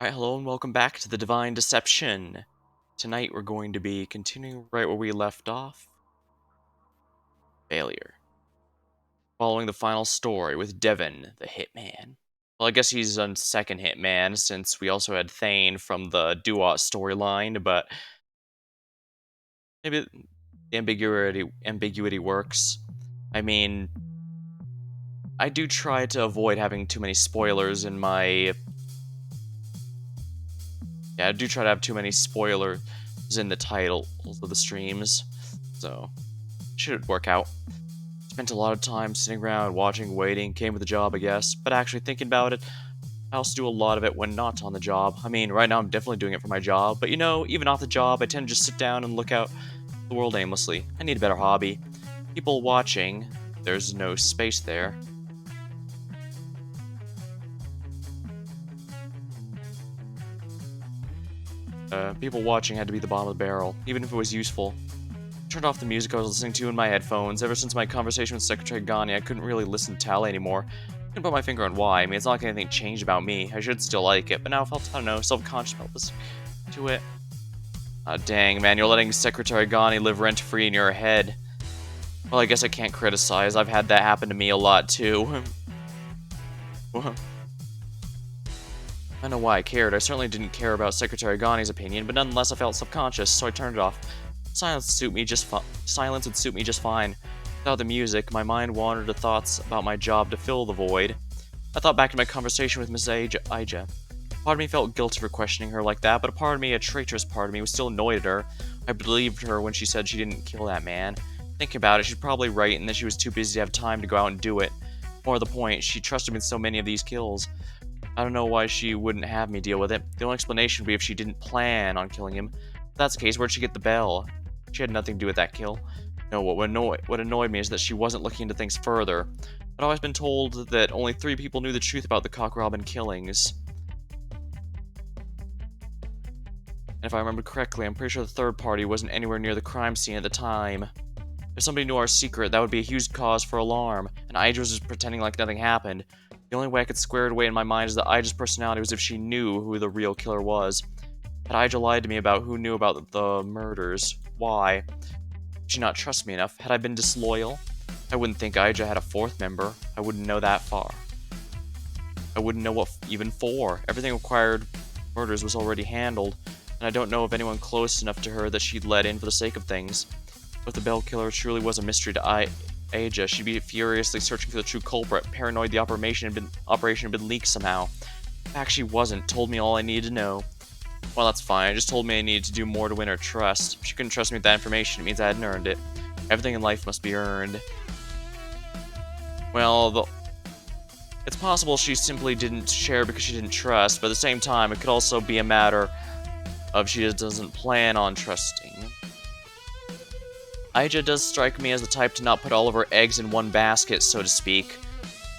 Alright, hello and welcome back to the Divine Deception. Tonight we're going to be continuing right where we left off. Failure. Following the final story with Devin, the hitman. Well, I guess he's on second hitman since we also had Thane from the Duat storyline, but maybe the ambiguity works. I mean, I do try to avoid having too many spoilers in my... Yeah, I do try to have too many spoilers in the titles of the streams, so should work out. Spent a lot of time sitting around, watching, waiting, came with the job, I guess, but actually thinking about it, I also do a lot of it when not on the job. I mean, right now I'm definitely doing it for my job, but you know, even off the job, I tend to just sit down and look out the world aimlessly. I need a better hobby. People watching, there's no space there. People watching had to be the bottom of the barrel, even if it was useful. Turned off the music I was listening to in my headphones. Ever since my conversation with Secretary Ghani, I couldn't really listen to Tally anymore. Couldn't put my finger on why. I mean, it's not like anything changed about me. I should still like it, but now I felt, I don't know, self-conscious about listening to it. Ah, dang, man, you're letting Secretary Ghani live rent-free in your head. Well, I guess I can't criticize. I've had that happen to me a lot, too. I don't know why I cared. I certainly didn't care about Secretary Ghani's opinion, but nonetheless I felt subconscious, so I turned it off. Silence would suit me just fine. Without the music, my mind wandered to thoughts about my job to fill the void. I thought back to my conversation with Miss Ija. Part of me felt guilty for questioning her like that, but a part of me, a traitorous part of me, was still annoyed at her. I believed her when she said she didn't kill that man. Thinking about it, she's probably right and that she was too busy to have time to go out and do it. More to the point, she trusted me with so many of these kills. I don't know why she wouldn't have me deal with it. The only explanation would be if she didn't plan on killing him. If that's the case, where'd she get the bell? She had nothing to do with that kill. No, what annoyed me is that she wasn't looking into things further. I'd always been told that only 3 people knew the truth about the Cock Robin killings. And if I remember correctly, I'm pretty sure the third party wasn't anywhere near the crime scene at the time. If somebody knew our secret, that would be a huge cause for alarm, and Ija was just pretending like nothing happened. The only way I could square it away in my mind is that Ija's personality was if she knew who the real killer was. Had Ija lied to me about who knew about the murders? Why? Did she not trust me enough? Had I been disloyal? I wouldn't think Ija had a 4th member. I wouldn't know that far. I wouldn't know what even for. Everything required murders was already handled, and I don't know of anyone close enough to her that she'd let in for the sake of things. If the Bell Killer truly was a mystery to Ija, she'd be furiously searching for the true culprit, paranoid the operation had been leaked somehow. In fact, she wasn't, told me all I needed to know. Well, that's fine, I just told me I needed to do more to win her trust. If she couldn't trust me with that information, it means I hadn't earned it. Everything in life must be earned. Well, it's possible she simply didn't share because she didn't trust, but at the same time, it could also be a matter of she just doesn't plan on trusting. Ija does strike me as the type to not put all of her eggs in one basket, so to speak.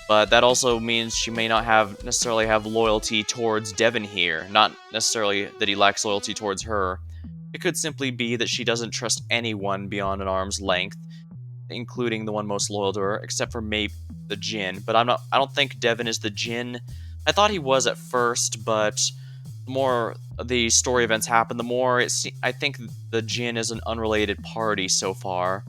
But that also means she may not necessarily have loyalty towards Devin here. Not necessarily that he lacks loyalty towards her. It could simply be that she doesn't trust anyone beyond an arm's length, including the one most loyal to her, except for maybe the Jinn. But I don't think Devin is the Jinn. I thought he was at first, but the more the story events happen, the more I think the Jinn is an unrelated party so far.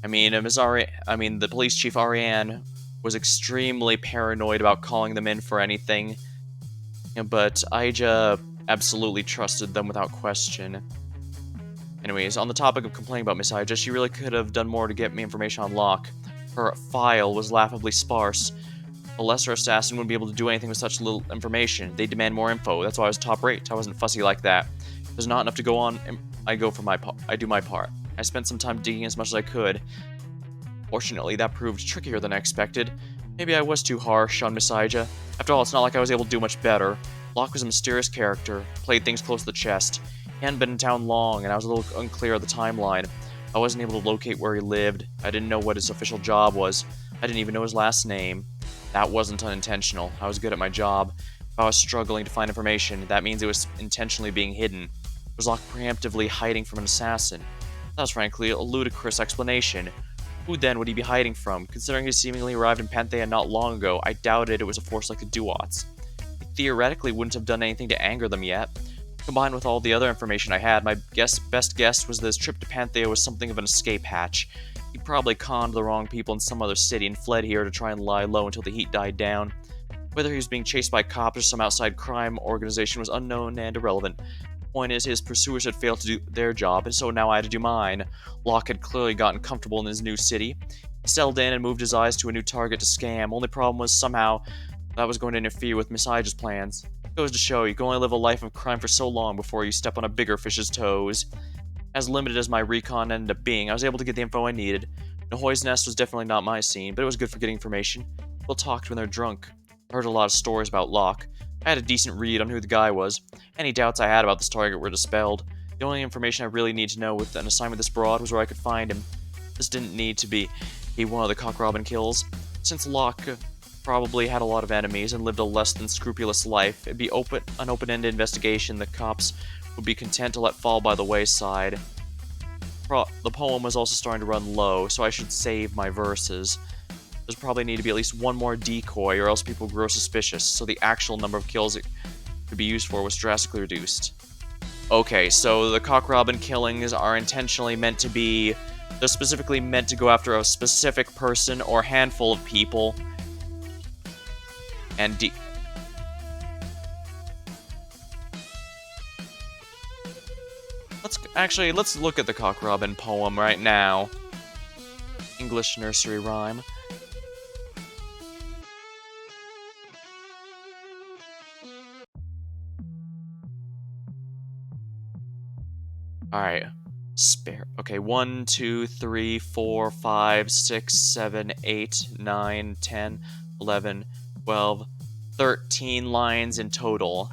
I mean, the police chief Ariane was extremely paranoid about calling them in for anything, but Ija absolutely trusted them without question. Anyways, on the topic of complaining about Miss Ija, she really could have done more to get me information on Locke. Her file was laughably sparse. A lesser assassin wouldn't be able to do anything with such little information. They demand more info. That's why I was top rate. I wasn't fussy like that. If there's not enough to go on, I do my part. I spent some time digging as much as I could. Fortunately, that proved trickier than I expected. Maybe I was too harsh on Miss Ija. After all, it's not like I was able to do much better. Locke was a mysterious character, played things close to the chest. He hadn't been in town long, and I was a little unclear of the timeline. I wasn't able to locate where he lived. I didn't know what his official job was. I didn't even know his last name. That wasn't unintentional. I was good at my job. If I was struggling to find information, that means it was intentionally being hidden. Was Locke preemptively hiding from an assassin? That was frankly a ludicrous explanation. Who then would he be hiding from? Considering he seemingly arrived in Panthea not long ago, I doubted it was a force like the Duats. He theoretically wouldn't have done anything to anger them yet. Combined with all the other information I had, my best guess was this trip to Panthea was something of an escape hatch. He probably conned the wrong people in some other city and fled here to try and lie low until the heat died down. Whether he was being chased by cops or some outside crime organization was unknown and irrelevant. Point is, his pursuers had failed to do their job, and so now I had to do mine. Locke had clearly gotten comfortable in his new city. He settled in and moved his eyes to a new target to scam. Only problem was somehow that was going to interfere with Miss Ija's plans. Goes to show, you can only live a life of crime for so long before you step on a bigger fish's toes. As limited as my recon ended up being, I was able to get the info I needed. Nahoy's Nest was definitely not my scene, but it was good for getting information. People talked when they're drunk. I heard a lot of stories about Locke. I had a decent read on who the guy was. Any doubts I had about this target were dispelled. The only information I really needed to know with an assignment this broad was where I could find him. This didn't need to be one of the cock robin kills. Since Locke probably had a lot of enemies and lived a less than scrupulous life, it'd be an open-ended investigation the cops would be content to let fall by the wayside. The poem was also starting to run low, so I should save my verses. There's probably need to be at least one more decoy, or else people grow suspicious, so the actual number of kills it could be used for was drastically reduced. Okay, so the cock robin killings are intentionally meant to be... They're specifically meant to go after a specific person or handful of people. And let's look at the cock robin poem right now. English nursery rhyme. Alright. Spare. Okay, 1, 2, 3, 4, 5, 6, 7, 8, 9, 10, 11, 12, 13 lines in total.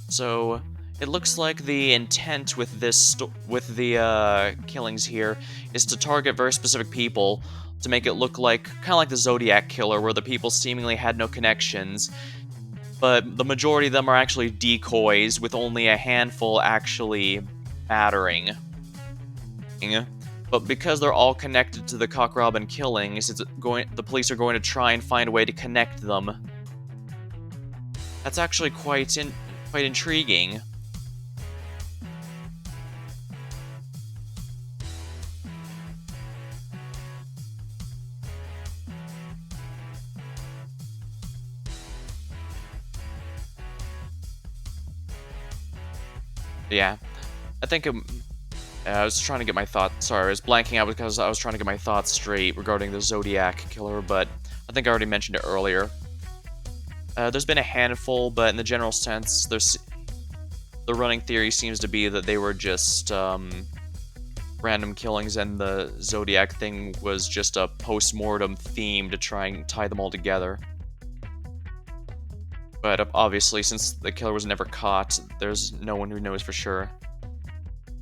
So, it looks like the intent with the killings here is to target very specific people to make it look like, kind of like the Zodiac Killer, where the people seemingly had no connections, but the majority of them are actually decoys, with only a handful actually mattering. But because they're all connected to the cock robin killings, the police are going to try and find a way to connect them. That's actually quite intriguing. Yeah, I think I was trying to get my thoughts. Sorry, I was blanking out because I was trying to get my thoughts straight regarding the Zodiac Killer, but I think I already mentioned it earlier. There's been a handful, but in the general sense, the running theory seems to be that they were just random killings, and the Zodiac thing was just a post-mortem theme to try and tie them all together. But obviously, since the killer was never caught, there's no one who knows for sure.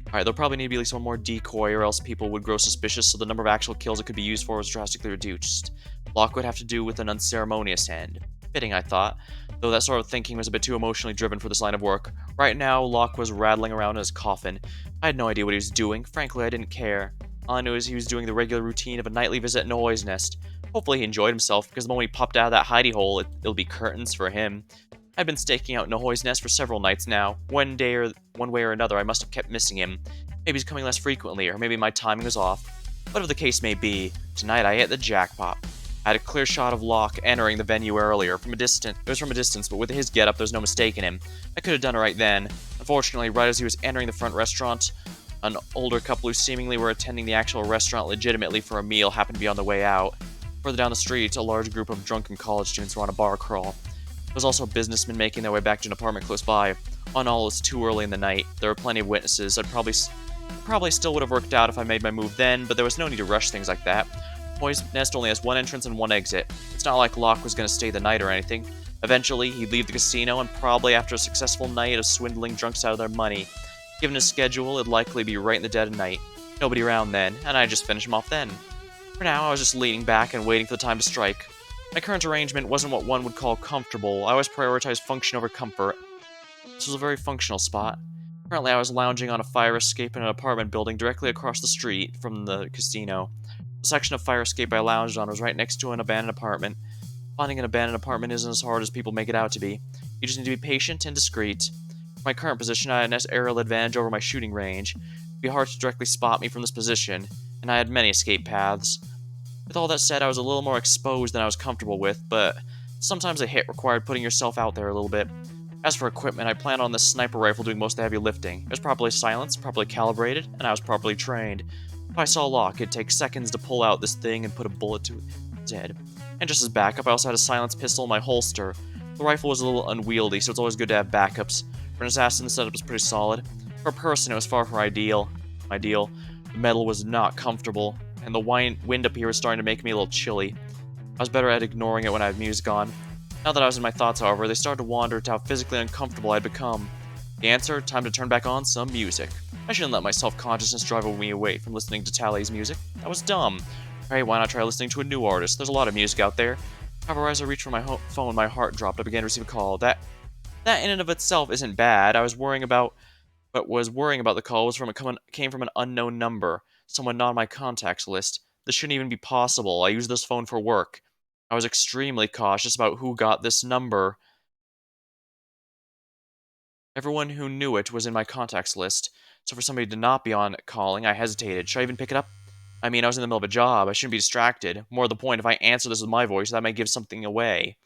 Alright, there'll probably need to be at least one more decoy, or else people would grow suspicious, so the number of actual kills it could be used for was drastically reduced. Locke would have to do with an unceremonious end. Fitting, I thought, though that sort of thinking was a bit too emotionally driven for this line of work. Right now, Locke was rattling around in his coffin. I had no idea what he was doing. Frankly, I didn't care. All I knew is he was doing the regular routine of a nightly visit at Nahoy's Nest. Hopefully he enjoyed himself, because the moment he popped out of that hidey hole, it'll be curtains for him. I've been staking out Nahoy's Nest for several nights now. One way or another, I must have kept missing him. Maybe he's coming less frequently, or maybe my timing was off. Whatever the case may be, tonight I hit the jackpot. I had a clear shot of Locke entering the venue earlier. It was from a distance, but with his getup, there's no mistaking him. I could have done it right then. Unfortunately, right as he was entering the front restaurant, an older couple who seemingly were attending the actual restaurant legitimately for a meal happened to be on the way out. Further down the street, a large group of drunken college students were on a bar crawl. There was also a businessman making their way back to an apartment close by. On all, it's too early in the night. There were plenty of witnesses. I'd probably still would have worked out if I made my move then, but there was no need to rush things like that. Nahoy's Nest only has one entrance and one exit. It's not like Locke was going to stay the night or anything. Eventually, he'd leave the casino, and probably after a successful night of swindling drunks out of their money. Given his schedule, it'd likely be right in the dead of night. Nobody around then, and I'd just finish him off then. For now, I was just leaning back and waiting for the time to strike. My current arrangement wasn't what one would call comfortable. I always prioritized function over comfort. This was a very functional spot. Currently, I was lounging on a fire escape in an apartment building directly across the street from the casino. The section of fire escape I lounged on was right next to an abandoned apartment. Finding an abandoned apartment isn't as hard as people make it out to be. You just need to be patient and discreet. For my current position, I had an aerial advantage over my shooting range. It'd be hard to directly spot me from this position, and I had many escape paths. With all that said, I was a little more exposed than I was comfortable with, but sometimes a hit required putting yourself out there a little bit. As for equipment, I planned on this sniper rifle doing most of the heavy lifting. It was properly silenced, properly calibrated, and I was properly trained. If I saw a lock, it'd take seconds to pull out this thing and put a bullet to its head. And just as backup, I also had a silenced pistol in my holster. The rifle was a little unwieldy, so it's always good to have backups. For an assassin, the setup was pretty solid. For a person, it was far from ideal. The metal was not comfortable, and the wind up here was starting to make me a little chilly. I was better at ignoring it when I had music on. Now that I was in my thoughts, however, they started to wander to how physically uncomfortable I'd become. The answer? Time to turn back on some music. I shouldn't let my self-consciousness drive me away from listening to Tally's music. That was dumb. Hey, why not try listening to a new artist? There's a lot of music out there. However, as I reached for my phone, my heart dropped. I began to receive a call. That in and of itself isn't bad. But was worrying about the call came from an unknown number, someone not on my contacts list. This shouldn't even be possible. I use this phone for work. I was extremely cautious about who got this number. Everyone who knew it was in my contacts list, so for somebody to not be on calling, I hesitated. Should I even pick it up? I mean, I was in the middle of a job. I shouldn't be distracted. More to the point, if I answer this with my voice, that might give something away.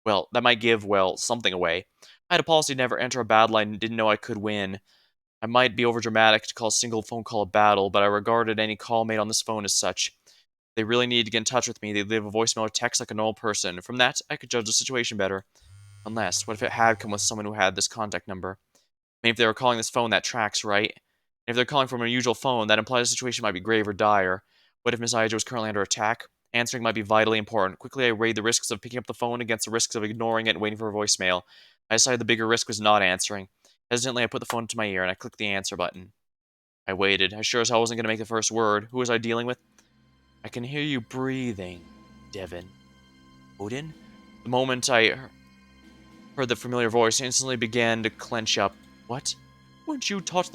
Something away. I had a policy to never enter a battle I didn't know I could win. I might be overdramatic to call a single phone call a battle, but I regarded any call made on this phone as such. If they really needed to get in touch with me, they'd leave a voicemail or text like a normal person. From that, I could judge the situation better. Unless, what if it had come with someone who had this contact number? I mean, if they were calling this phone, that tracks, right? And if they're calling from an unusual phone, that implies the situation might be grave or dire. What if Miss Aija was currently under attack? Answering might be vitally important. Quickly, I weighed the risks of picking up the phone against the risks of ignoring it and waiting for a voicemail. I decided the bigger risk was not answering. Hesitantly, I put the phone to my ear and I clicked the answer button. I waited. I sure as hell wasn't going to make the first word. Who was I dealing with? I can hear you breathing, Devin. Odin? The moment I heard the familiar voice, I instantly began to clench up. What? Weren't you taught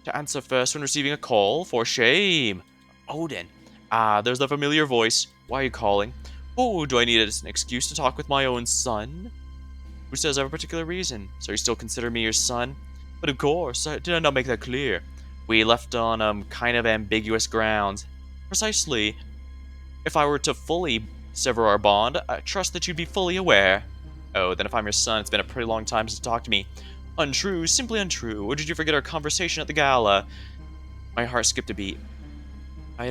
to answer first when receiving a call? For shame! Odin. Ah, there's the familiar voice. Why are you calling? Oh, do I need an excuse to talk with my own son? Who says I have a particular reason? So you still consider me your son? But of course, did I not make that clear? We left on, kind of ambiguous grounds. Precisely. If I were to fully sever our bond, I trust that you'd be fully aware. Oh, then if I'm your son, it's been a pretty long time since you talked to me. Untrue, simply untrue. Or did you forget our conversation at the gala? My heart skipped a beat. I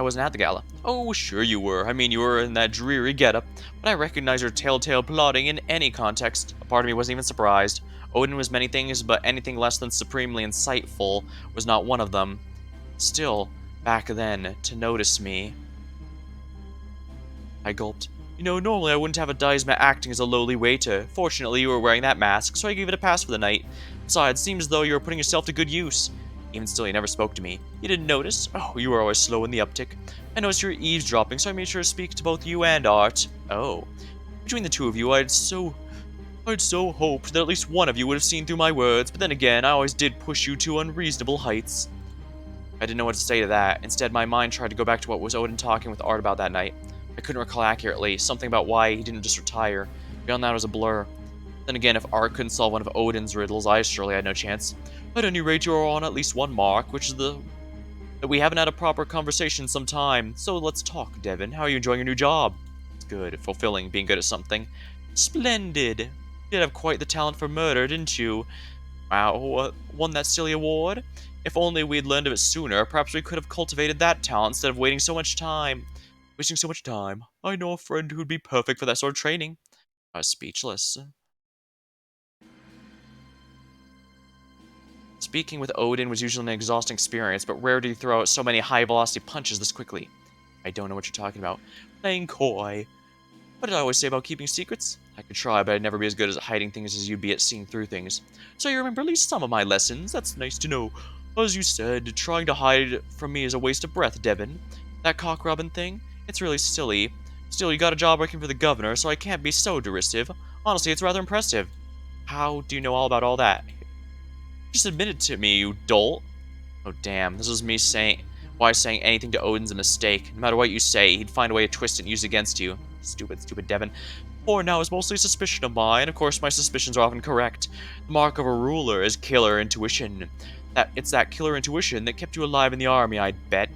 wasn't at the gala. Oh, sure you were. I mean, you were in that dreary getup. But I recognize your telltale plotting in any context. A part of me wasn't even surprised. Odin was many things, but anything less than supremely insightful was not one of them. Still, back then, to notice me... I gulped. You know, normally I wouldn't have a Daisma acting as a lowly waiter. Fortunately, you were wearing that mask, so I gave it a pass for the night. Besides, it seems as though you were putting yourself to good use. Even still, you never spoke to me. You didn't notice? Oh, you were always slow in the uptick. I noticed you were eavesdropping, so I made sure to speak to both you and Art. Oh. Between the two of you, I'd so hoped that at least one of you would have seen through my words, but then again, I always did push you to unreasonable heights. I didn't know what to say to that. Instead, my mind tried to go back to what was Odin talking with Art about that night. I couldn't recall accurately, something about why he didn't just retire. Beyond that, it was a blur. Then again, if Art couldn't solve one of Odin's riddles, I surely had no chance. At any rate, you're on at least one mark, which is that we haven't had a proper conversation in some time. So let's talk, Devin. How are you enjoying your new job? It's good, fulfilling, being good at something. Splendid. You did have quite the talent for murder, didn't you? Wow, won that silly award? If only we'd learned of it sooner, perhaps we could have cultivated that talent instead of wasting so much time. I know a friend who'd be perfect for that sort of training. I was speechless. Speaking with Odin was usually an exhausting experience, but rare did he throw out so many high-velocity punches this quickly. I don't know what you're talking about. Playing coy. What did I always say about keeping secrets? I could try, but I'd never be as good at hiding things as you'd be at seeing through things. So you remember at least some of my lessons. That's nice to know. As you said, trying to hide from me is a waste of breath, Devin. That cock-robin thing? It's really silly. Still, you got a job working for the governor, so I can't be so derisive. Honestly, it's rather impressive. How do you know all about all that? Just admit it to me, you dolt. Oh damn, this was me saying why saying anything to Odin's a mistake. No matter what you say, he'd find a way to twist it and use it against you. Stupid, stupid Devin. For now is mostly suspicion of mine. Of course, my suspicions are often correct. The mark of a ruler is killer intuition. It's that killer intuition that kept you alive in the army, I'd bet.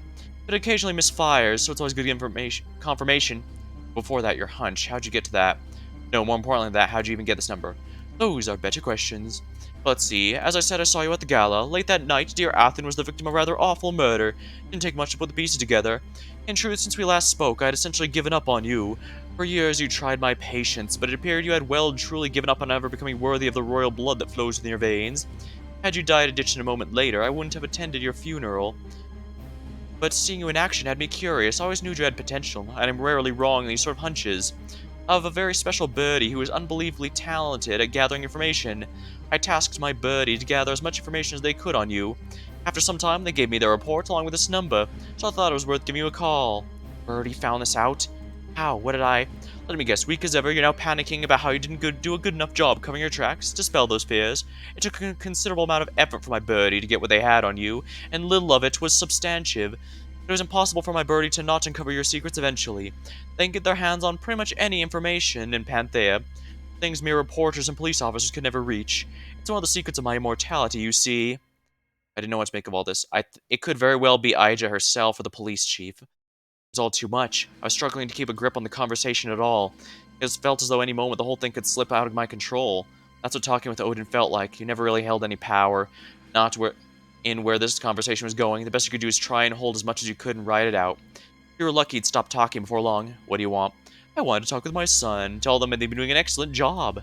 It occasionally misfires, so it's always good confirmation. Before that, your hunch. How'd you get to that? No, more importantly than that, how'd you even get this number? Those are better questions. Let's see. As I said, I saw you at the gala. Late that night, dear Athen was the victim of a rather awful murder. Didn't take much to put the pieces together. In truth, since we last spoke, I had essentially given up on you. For years, you tried my patience, but it appeared you had well and truly given up on ever becoming worthy of the royal blood that flows within your veins. Had you died a ditch in a moment later, I wouldn't have attended your funeral. But seeing you in action had me curious. I always knew you had potential, and I'm rarely wrong in these sort of hunches. I have a very special birdie who is unbelievably talented at gathering information. I tasked my birdie to gather as much information as they could on you. After some time, they gave me their report along with this number, so I thought it was worth giving you a call. Birdie found this out? How? What did I... Let me guess, weak as ever, you're now panicking about how you didn't do a good enough job covering your tracks? Dispel those fears. It took a considerable amount of effort for my birdie to get what they had on you, and little of it was substantive. It was impossible for my birdie to not uncover your secrets eventually. They can get their hands on pretty much any information in Panthea, things mere reporters and police officers could never reach. It's one of the secrets of my immortality, you see. I didn't know what to make of all this. It could very well be Ija herself or the police chief. It was all too much. I was struggling to keep a grip on the conversation at all. It felt as though any moment the whole thing could slip out of my control. That's what talking with Odin felt like. You never really held any power. Not where this conversation was going. The best you could do is try and hold as much as you could and ride it out. If you were lucky, he'd stop talking before long. What do you want? I wanted to talk with my son. Tell them they've been doing an excellent job.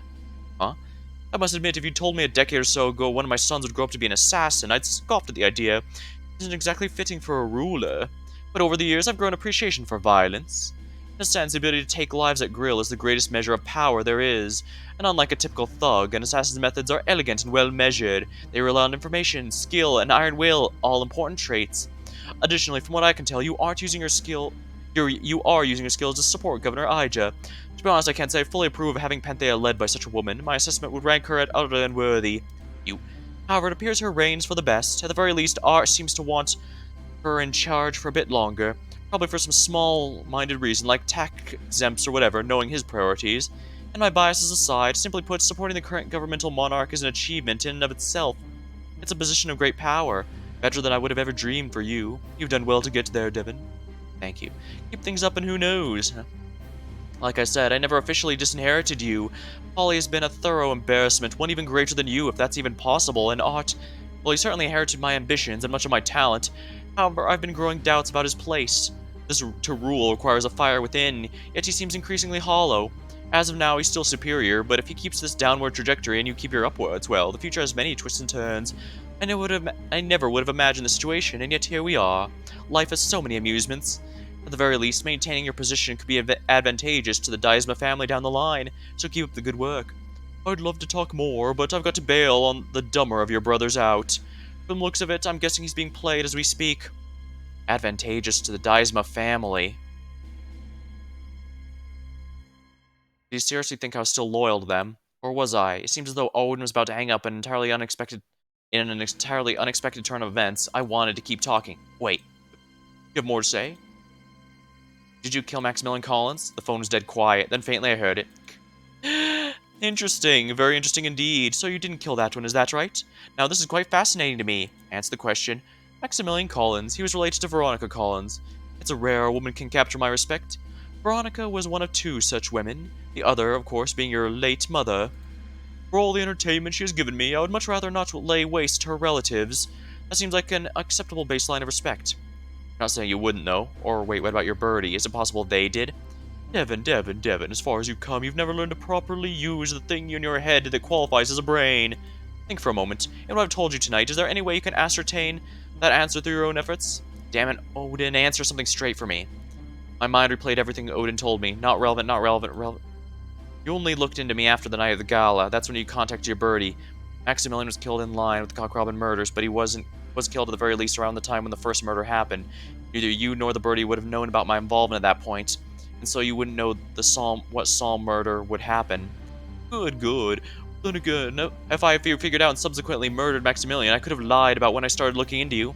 Huh? I must admit, if you told me a decade or so ago one of my sons would grow up to be an assassin, I'd scoffed at the idea. It isn't exactly fitting for a ruler. But over the years, I've grown appreciation for violence. In a sense, the ability to take lives at grill is the greatest measure of power there is. And unlike a typical thug, an assassin's methods are elegant and well measured. They rely on information, skill, and iron will, all important traits. Additionally, from what I can tell, you are using your skills to support Governor Ija. To be honest, I can't say I fully approve of having Panthea led by such a woman. My assessment would rank her at utterly unworthy. However, it appears her reigns for the best. At the very least, Art seems to want her in charge for a bit longer. Probably for some small-minded reason, like tax exempts or whatever, knowing his priorities. And my biases aside, simply put, supporting the current governmental monarch is an achievement in and of itself. It's a position of great power. Better than I would have ever dreamed for you. You've done well to get there, Devin. Thank you. Keep things up and who knows? Like I said, I never officially disinherited you. Polly has been a thorough embarrassment, one even greater than you, if that's even possible, and Art, well, he certainly inherited my ambitions and much of my talent. However, I've been growing doubts about his place. This to rule requires a fire within, yet he seems increasingly hollow. As of now, he's still superior, but if he keeps this downward trajectory and you keep your upwards, well, the future has many twists and turns. I never would have imagined the situation, and yet here we are. Life has so many amusements. At the very least, maintaining your position could be advantageous to the Daisma family down the line, so keep up the good work. I'd love to talk more, but I've got to bail on the dumber of your brothers out. From the looks of it, I'm guessing he's being played as we speak. Advantageous to the Daisma family. Do you seriously think I was still loyal to them? Or was I? It seems as though Odin was about to hang up in an entirely unexpected turn of events. I wanted to keep talking. Wait. You have more to say? Did you kill Maximilian Collins? The phone was dead quiet, then faintly I heard it. Interesting, very interesting indeed. So you didn't kill that one, is that right? Now this is quite fascinating to me. Answer the question. Maximilian Collins, he was related to Veronica Collins. It's a rare woman can capture my respect. Veronica was one of two such women, the other, of course, being your late mother. For all the entertainment she has given me, I would much rather not lay waste to her relatives. That seems like an acceptable baseline of respect. Not saying you wouldn't, though. Or wait, what about your birdie? Is it possible they did? Devin, as far as you've come, you've never learned to properly use the thing in your head that qualifies as a brain. Think for a moment. In what I've told you tonight, is there any way you can ascertain that answer through your own efforts? Damn it, Odin, answer something straight for me. My mind replayed everything Odin told me. Not relevant, relevant. You only looked into me after the night of the gala. That's when you contacted your birdie. Maximilian was killed in line with the Cock-Robin murders, but he was killed at the very least around the time when the first murder happened. Neither you nor the birdie would have known about my involvement at that point, and so you wouldn't know what Psalm murder would happen. Good. Then again, if I figured out and subsequently murdered Maximilian, I could have lied about when I started looking into you.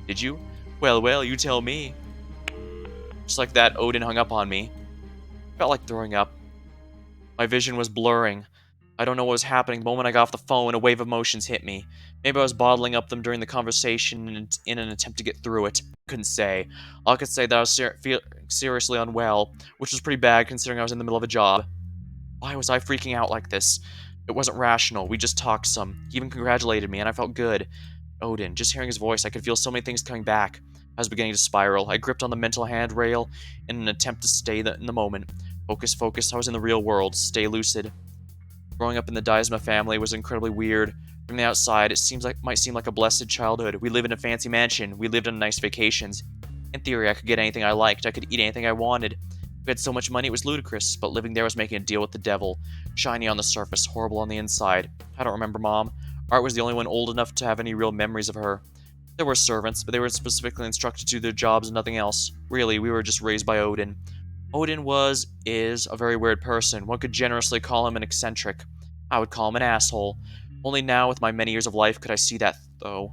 Did you? Well, you tell me. Just like that, Odin hung up on me. Felt like throwing up. My vision was blurring. I don't know what was happening. The moment I got off the phone, a wave of emotions hit me. Maybe I was bottling up them during the conversation in an attempt to get through it. Couldn't say. All I could say that I was seriously unwell, which was pretty bad considering I was in the middle of a job. Why was I freaking out like this? It wasn't rational. We just talked some. He even congratulated me, and I felt good. Odin, just hearing his voice, I could feel so many things coming back. I was beginning to spiral. I gripped on the mental handrail in an attempt to stay in the moment. Focus, I was in the real world. Stay lucid. Growing up in the Daisma family was incredibly weird. From the outside, it might seem like a blessed childhood. We lived in a fancy mansion. We lived on nice vacations. In theory, I could get anything I liked. I could eat anything I wanted. We had so much money it was ludicrous, but living there was making a deal with the devil. Shiny on the surface, horrible on the inside. I don't remember Mom. Art was the only one old enough to have any real memories of her. There were servants, but they were specifically instructed to do their jobs and nothing else. Really, we were just raised by Odin. Odin is a very weird person. One could generously call him an eccentric. I would call him an asshole. Only now, with my many years of life, could I see that, though.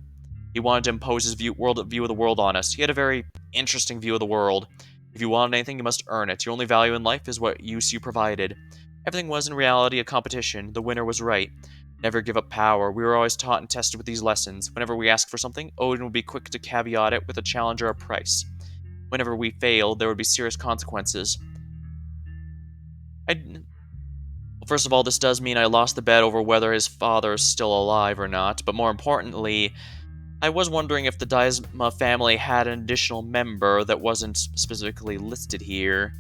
He wanted to impose his view of the world on us. He had a very interesting view of the world. If you wanted anything, you must earn it. Your only value in life is what use you provided. Everything was, in reality, a competition. The winner was right. Never give up power. We were always taught and tested with these lessons. Whenever we asked for something, Odin would be quick to caveat it with a challenge or a price. Whenever we failed, there would be serious consequences. Well, first of all, this does mean I lost the bet over whether his father is still alive or not, but more importantly, I was wondering if the Daisma family had an additional member that wasn't specifically listed here.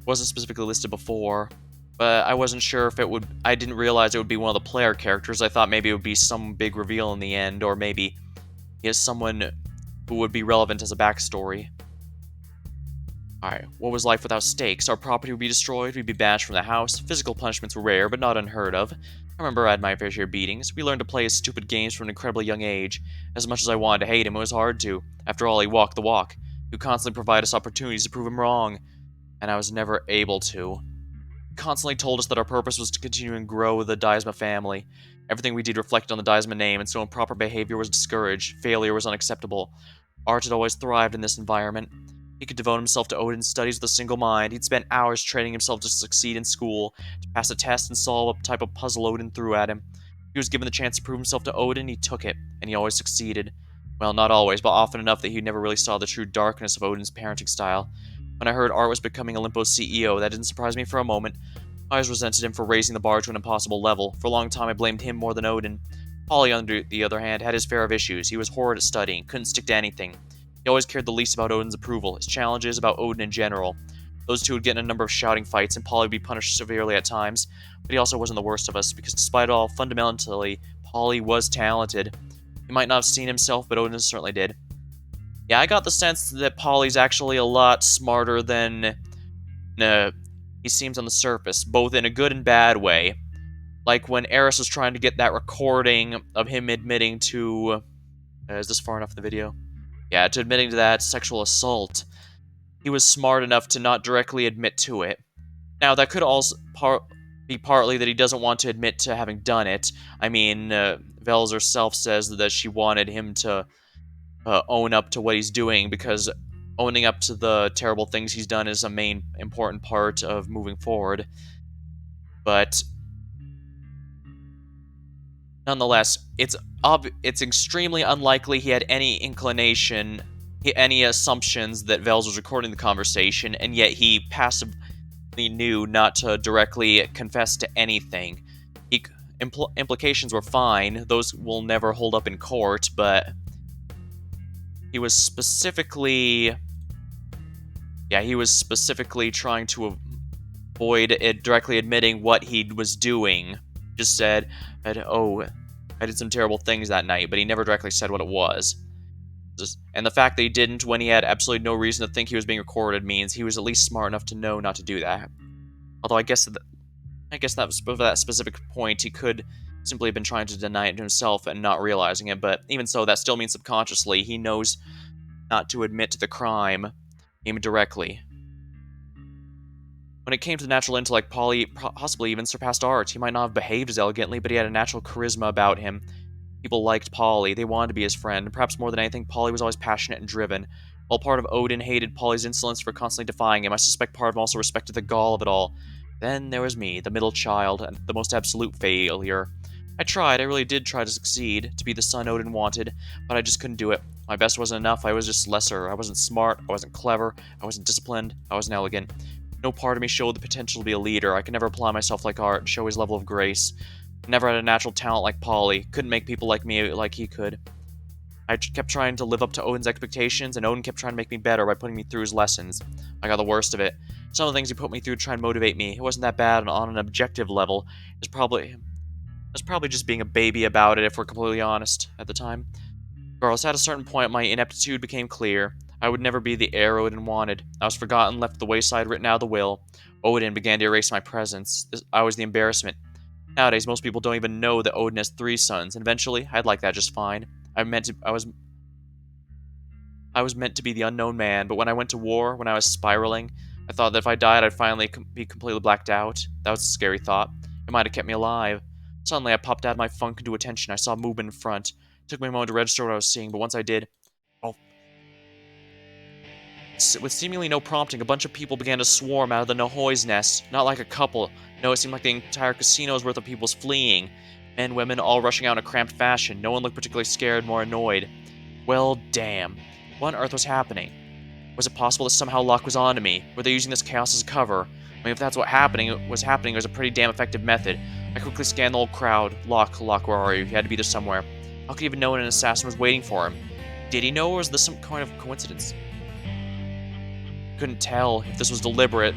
Wasn't specifically listed before, but I wasn't sure if it would. I didn't realize it would be one of the player characters. I thought maybe it would be some big reveal in the end, or maybe he is someone who would be relevant as a backstory. Alright, what was life without stakes? Our property would be destroyed, we'd be banished from the house. Physical punishments were rare, but not unheard of. I remember I had my fair share of beatings. We learned to play his stupid games from an incredibly young age. As much as I wanted to hate him, it was hard to. After all, he walked the walk. He would constantly provide us opportunities to prove him wrong, and I was never able to. He constantly told us that our purpose was to continue and grow the Daisma family. Everything we did reflected on the Daisma name, and so improper behavior was discouraged. Failure was unacceptable. Art had always thrived in this environment. He could devote himself to Odin's studies with a single mind. He'd spent hours training himself to succeed in school, to pass a test and solve a type of puzzle Odin threw at him. If he was given the chance to prove himself to Odin, he took it, and he always succeeded. Well, not always, but often enough that he never really saw the true darkness of Odin's parenting style. When I heard Art was becoming Olympos' CEO, that didn't surprise me for a moment. I always resented him for raising the bar to an impossible level. For a long time, I blamed him more than Odin. Polly, on the other hand, had his fair of issues. He was horrid at studying, couldn't stick to anything. He always cared the least about Odin's approval, his challenges about Odin in general. Those two would get in a number of shouting fights, and Polly would be punished severely at times, but he also wasn't the worst of us, because despite all, fundamentally, Polly was talented. He might not have seen himself, but Odin certainly did. Yeah, I got the sense that Polly's actually a lot smarter than he seems on the surface, both in a good and bad way. Like when Eris was trying to get that recording of him admitting to... is this far enough in the video? Yeah, to admitting to that sexual assault. He was smart enough to not directly admit to it. Now, that could also be partly that he doesn't want to admit to having done it. I mean, Vels herself says that she wanted him to own up to what he's doing, because owning up to the terrible things he's done is a main important part of moving forward. But nonetheless, it's extremely unlikely he had any inclination, any assumptions that Vels was recording the conversation, and yet he passively knew not to directly confess to anything. Implications were fine; those will never hold up in court, but he was specifically, trying to avoid it directly admitting what he was doing. Just said, "Oh, I did some terrible things that night," but he never directly said what it was. And the fact that he didn't when he had absolutely no reason to think he was being recorded means he was at least smart enough to know not to do that. Although I guess that for that specific point, he could simply have been trying to deny it to himself and not realizing it, but even so, that still means subconsciously he knows not to admit to the crime, even directly. When it came to natural intellect, Polly possibly even surpassed art. He might not have behaved as elegantly, but he had a natural charisma about him. People liked Polly, they wanted to be his friend, and perhaps more than anything, Polly was always passionate and driven. While part of Odin hated Polly's insolence for constantly defying him, I suspect part of him also respected the gall of it all. Then there was me, the middle child, and the most absolute failure. I really did try to succeed, to be the son Odin wanted, but I just couldn't do it. My best wasn't enough, I was just lesser. I wasn't smart, I wasn't clever, I wasn't disciplined, I wasn't elegant. No part of me showed the potential to be a leader. I could never apply myself like art and show his level of grace. Never had a natural talent like Polly. Couldn't make people like me like he could. I kept trying to live up to Odin's expectations, and Odin kept trying to make me better by putting me through his lessons. I got the worst of it. Some of the things he put me through to try and motivate me, it wasn't that bad on an objective level. It was probably just being a baby about it, if we're completely honest, at the time. Regardless, at a certain point, my ineptitude became clear. I would never be the heir Odin wanted. I was forgotten, left at the wayside, written out of the will. Odin began to erase my presence. I was the embarrassment. Nowadays, most people don't even know that Odin has 3 sons, and eventually, I'd like that just fine. I was meant to be the unknown man, but when I went to war, when I was spiraling, I thought that if I died, I'd finally be completely blacked out. That was a scary thought. It might have kept me alive. Suddenly, I popped out of my funk into attention. I saw movement in front. It took me a moment to register what I was seeing, but once I did, oh, with seemingly no prompting, a bunch of people began to swarm out of the Nahoy's nest. Not like a couple. No, it seemed like the entire casino's worth of people was fleeing. Men, women, all rushing out in a cramped fashion. No one looked particularly scared, more annoyed. Well, damn. What on earth was happening? Was it possible that somehow Locke was onto me? Were they using this chaos as a cover? I mean, if that's what was happening, it was a pretty damn effective method. I quickly scanned the whole crowd. Locke, where are you? He had to be there somewhere. How could he even know an assassin was waiting for him? Did he know, or was this some kind of coincidence? Couldn't tell if this was deliberate.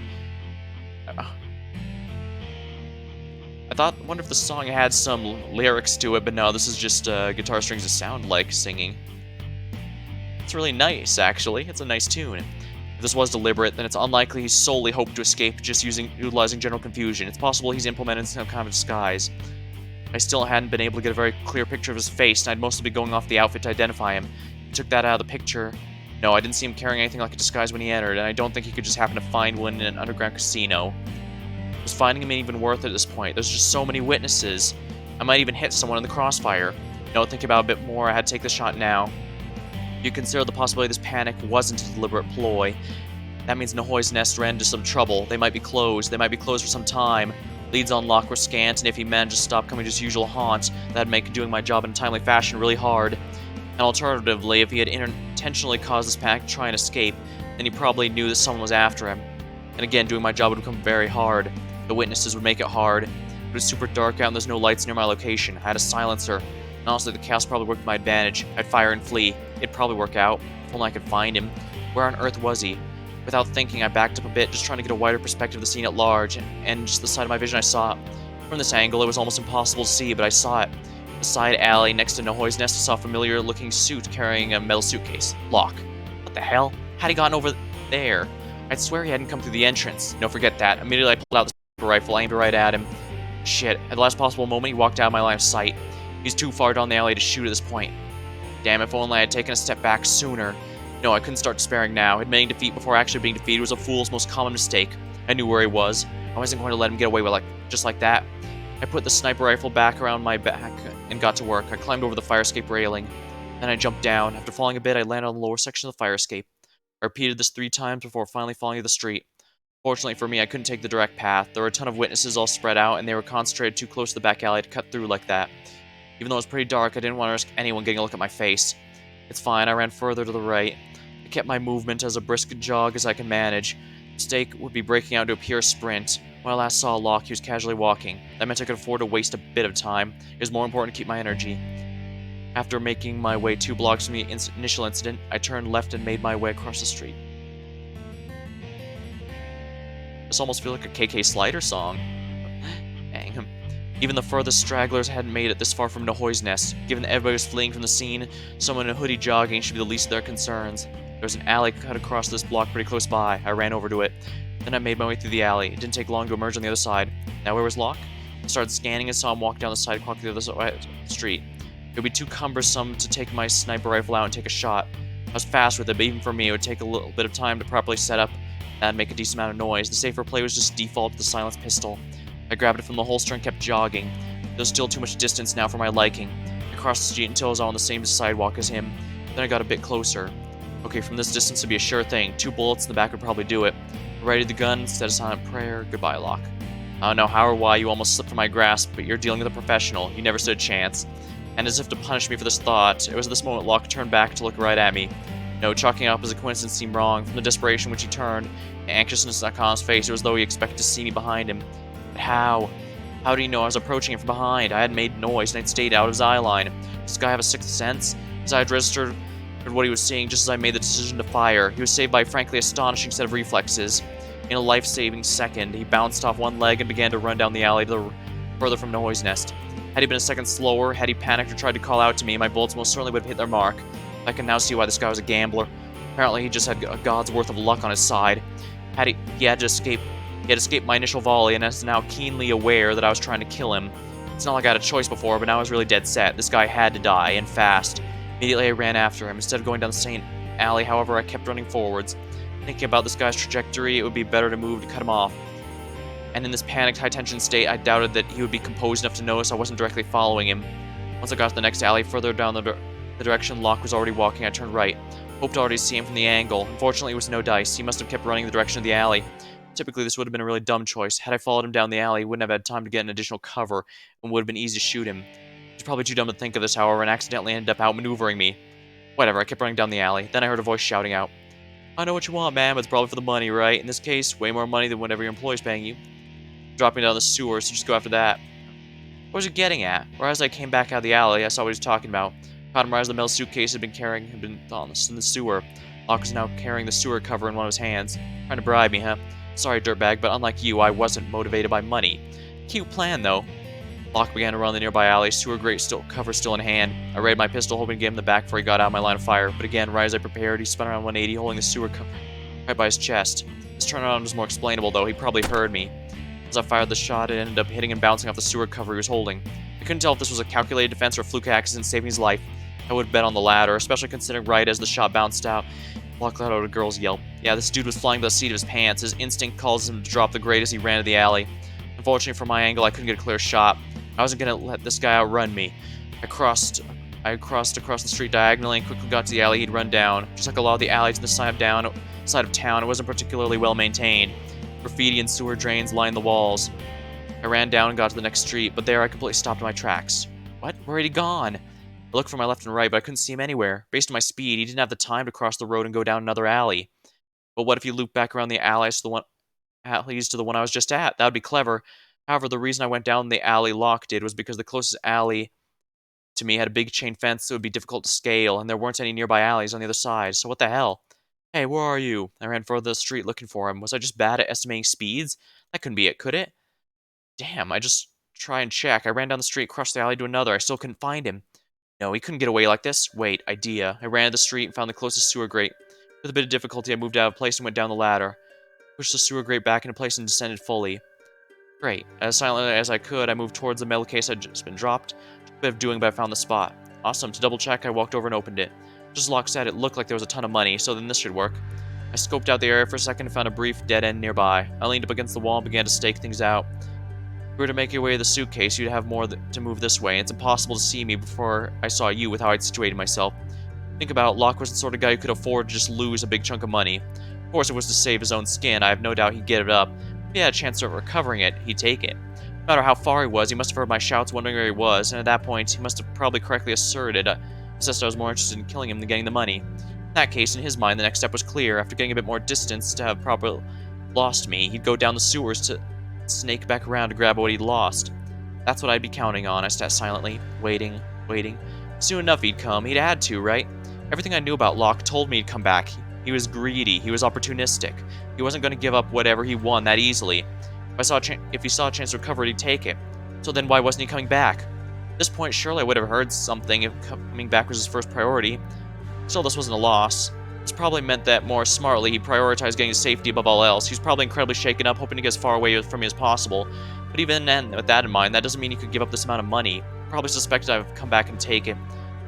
I wonder if the song had some lyrics to it, but no, this is just guitar strings that sound like singing. It's really nice, actually. It's a nice tune. If this was deliberate, then it's unlikely he solely hoped to escape just utilizing general confusion. It's possible he's implemented some kind of disguise. I still hadn't been able to get a very clear picture of his face, and I'd mostly be going off the outfit to identify him. He took that out of the picture. No, I didn't see him carrying anything like a disguise when he entered, and I don't think he could just happen to find one in an underground casino. Was finding him even worth it at this point? There's just so many witnesses. I might even hit someone in the crossfire. No, think about it a bit more. I had to take the shot now. You consider the possibility this panic wasn't a deliberate ploy. That means Nahoy's nest ran into some trouble. They might be closed. They might be closed for some time. Leads on Locke were scant, and if he managed to stop coming to his usual haunt, that'd make doing my job in a timely fashion really hard. And alternatively, if he had intentionally caused this panic to try and escape, then he probably knew that someone was after him. And again, doing my job would become very hard. The witnesses would make it hard. It was super dark out and there's no lights near my location. I had a silencer. And honestly, the chaos probably worked to my advantage. I'd fire and flee. It'd probably work out. If only I could find him. Where on earth was he? Without thinking, I backed up a bit, just trying to get a wider perspective of the scene at large, and just the side of my vision I saw it. From this angle, it was almost impossible to see, but I saw it. The side alley next to Nahoy's nest, I saw a familiar-looking suit carrying a metal suitcase. Locke. What the hell? How'd he gotten over there? I'd swear he hadn't come through the entrance. No, forget that. Immediately I pulled out the rifle, aimed right at him. Shit. At the last possible moment, he walked out of my line of sight. He's too far down the alley to shoot at this point. Damn, if only I had taken a step back sooner. No, I couldn't start despairing now. Admitting defeat before actually being defeated was a fool's most common mistake. I knew where he was. I wasn't going to let him get away with just like that. I put the sniper rifle back around my back and got to work. I climbed over the fire escape railing. Then I jumped down. After falling a bit, I landed on the lower section of the fire escape. I repeated this 3 times before finally falling to the street. Fortunately for me, I couldn't take the direct path. There were a ton of witnesses all spread out, and they were concentrated too close to the back alley to cut through like that. Even though it was pretty dark, I didn't want to risk anyone getting a look at my face. It's fine, I ran further to the right. I kept my movement as a brisk jog as I could manage. The mistake would be breaking out into a pure sprint. When I last saw Locke, he was casually walking. That meant I could afford to waste a bit of time. It was more important to keep my energy. After making my way 2 blocks from the initial incident, I turned left and made my way across the street. This almost feels like a KK Slider song. Dang. Even the furthest stragglers hadn't made it this far from Nahoy's nest. Given that everybody was fleeing from the scene, someone in a hoodie jogging should be the least of their concerns. There was an alley cut across this block pretty close by. I ran over to it. Then I made my way through the alley. It didn't take long to emerge on the other side. Now where was Locke? I started scanning and saw him walk down the sidewalk to the other side of the street. It would be too cumbersome to take my sniper rifle out and take a shot. I was fast with it, but even for me, it would take a little bit of time to properly set up That'd make a decent amount of noise. The safer play was just default to the silenced pistol. I grabbed it from the holster and kept jogging. There was still too much distance now for my liking. I crossed the street until I was on the same sidewalk as him. Then I got a bit closer. Okay, from this distance it'd be a sure thing. 2 bullets in the back would probably do it. I readied the gun, said a silent prayer. Goodbye, Locke. I don't know how or why you almost slipped from my grasp, but you're dealing with a professional. You never stood a chance. And as if to punish me for this thought, it was at this moment Locke turned back to look right at me. No, chalking it up as a coincidence seemed wrong. From the desperation which he turned, the anxiousness on Khan's face, it was as though he expected to see me behind him. But how? How did he know I was approaching him from behind? I hadn't made noise, and I'd stayed out of his eye line. Does this guy have a sixth sense? His eye had registered what he was seeing just as I made the decision to fire. He was saved by a frankly astonishing set of reflexes. In a life-saving second, he bounced off one leg and began to run down the alley to the further from the Noise Nest. Had he been a second slower, had he panicked or tried to call out to me, my bullets most certainly would have hit their mark. I can now see why this guy was a gambler. Apparently he just had a god's worth of luck on his side. He had escaped my initial volley and is now keenly aware that I was trying to kill him. It's not like I had a choice before, but now I was really dead set. This guy had to die, and fast. Immediately I ran after him. Instead of going down the same alley, however, I kept running forwards. Thinking about this guy's trajectory, it would be better to move to cut him off. And in this panicked, high-tension state, I doubted that he would be composed enough to notice I wasn't directly following him. Once I got to the next alley, further down the direction Locke was already walking, I turned right. Hoped to already see him from the angle. Unfortunately, it was no dice. He must have kept running in the direction of the alley. Typically, this would have been a really dumb choice. Had I followed him down the alley, he wouldn't have had time to get an additional cover, and would have been easy to shoot him. He was probably too dumb to think of this, however, and accidentally ended up outmaneuvering me. Whatever, I kept running down the alley. Then I heard a voice shouting out, "I know what you want, man, but it's probably for the money, right? In this case, way more money than whatever your employer's paying you. Drop me down the sewer, so just go after that." What was he getting at? Or as I came back out of the alley, I saw what he was talking about. Caught him right as the metal suitcase had been in the sewer. Locke was now carrying the sewer cover in one of his hands. Trying to bribe me, huh? Sorry, dirtbag, but unlike you, I wasn't motivated by money. Cute plan, though. Locke began to run the nearby alley, sewer grate cover still in hand. I raided my pistol, hoping to get him in the back before he got out of my line of fire. But again, right as I prepared, he spun around 180, holding the sewer cover right by his chest. His turnaround was more explainable, though. He probably heard me. As I fired the shot, it ended up hitting and bouncing off the sewer cover he was holding. I couldn't tell if this was a calculated defense or a fluke accident saving his life. I would bet on the latter, especially considering right as the shot bounced out, Locke let out a girl's yelp. Yeah, this dude was flying by the seat of his pants. His instinct calls him to drop the grate as he ran to the alley. Unfortunately, from my angle, I couldn't get a clear shot. I wasn't gonna let this guy outrun me. I crossed across the street diagonally and quickly got to the alley he'd run down. Just like a lot of the alleys in the side of town, it wasn't particularly well maintained. Graffiti and sewer drains lined the walls. I ran down and got to the next street, but there I completely stopped in my tracks. What? Where had he gone? I looked for my left and right, but I couldn't see him anywhere. Based on my speed, he didn't have the time to cross the road and go down another alley. But what if he looped back around the alleys to the one I was just at? That would be clever. However, the reason I went down the alley Locke did was because the closest alley to me had a big chain fence that would be difficult to scale, and there weren't any nearby alleys on the other side, so what the hell? Hey, where are you? I ran further the street looking for him. Was I just bad at estimating speeds? That couldn't be it, could it? Damn, I just try and check. I ran down the street, crossed the alley to another. I still couldn't find him. No, he couldn't get away like this. Wait, idea. I ran to the street and found the closest sewer grate. With a bit of difficulty, I moved out of place and went down the ladder. Pushed the sewer grate back into place and descended fully. Great. As silently as I could, I moved towards the metal case had just been dropped. Took a bit of doing, but I found the spot. Awesome. To double check, I walked over and opened it. Just as Locke said, it looked like there was a ton of money, so then this should work. I scoped out the area for a second and found a brief dead end nearby. I leaned up against the wall and began to stake things out. If you were to make your way to the suitcase, you'd have more to move this way, and it's impossible to see me before I saw you with how I'd situated myself. Think about it, Locke was the sort of guy who could afford to just lose a big chunk of money. Of course, it was to save his own skin. I have no doubt he'd get it up. If he had a chance of recovering it, he'd take it. No matter how far he was, he must have heard my shouts wondering where he was, and at that point, he must have probably correctly asserted I was more interested in killing him than getting the money. In that case, in his mind, the next step was clear. After getting a bit more distance to have probably lost me, he'd go down the sewers to snake back around to grab what he'd lost. That's what I'd be counting on. I sat silently, waiting. Soon enough he'd come. He'd had to, right? Everything I knew about Locke told me he'd come back. He was greedy. He was opportunistic. He wasn't going to give up whatever he won that easily. If he saw a chance to recover it, he'd take it. So then why wasn't he coming back? At this point, surely I would have heard something if coming back was his first priority. Still, this wasn't a loss. This probably meant that, more smartly, he prioritized getting his safety above all else. He was probably incredibly shaken up, hoping to get as far away from me as possible. But even then, with that in mind, that doesn't mean he could give up this amount of money. Probably suspected I'd come back and take it.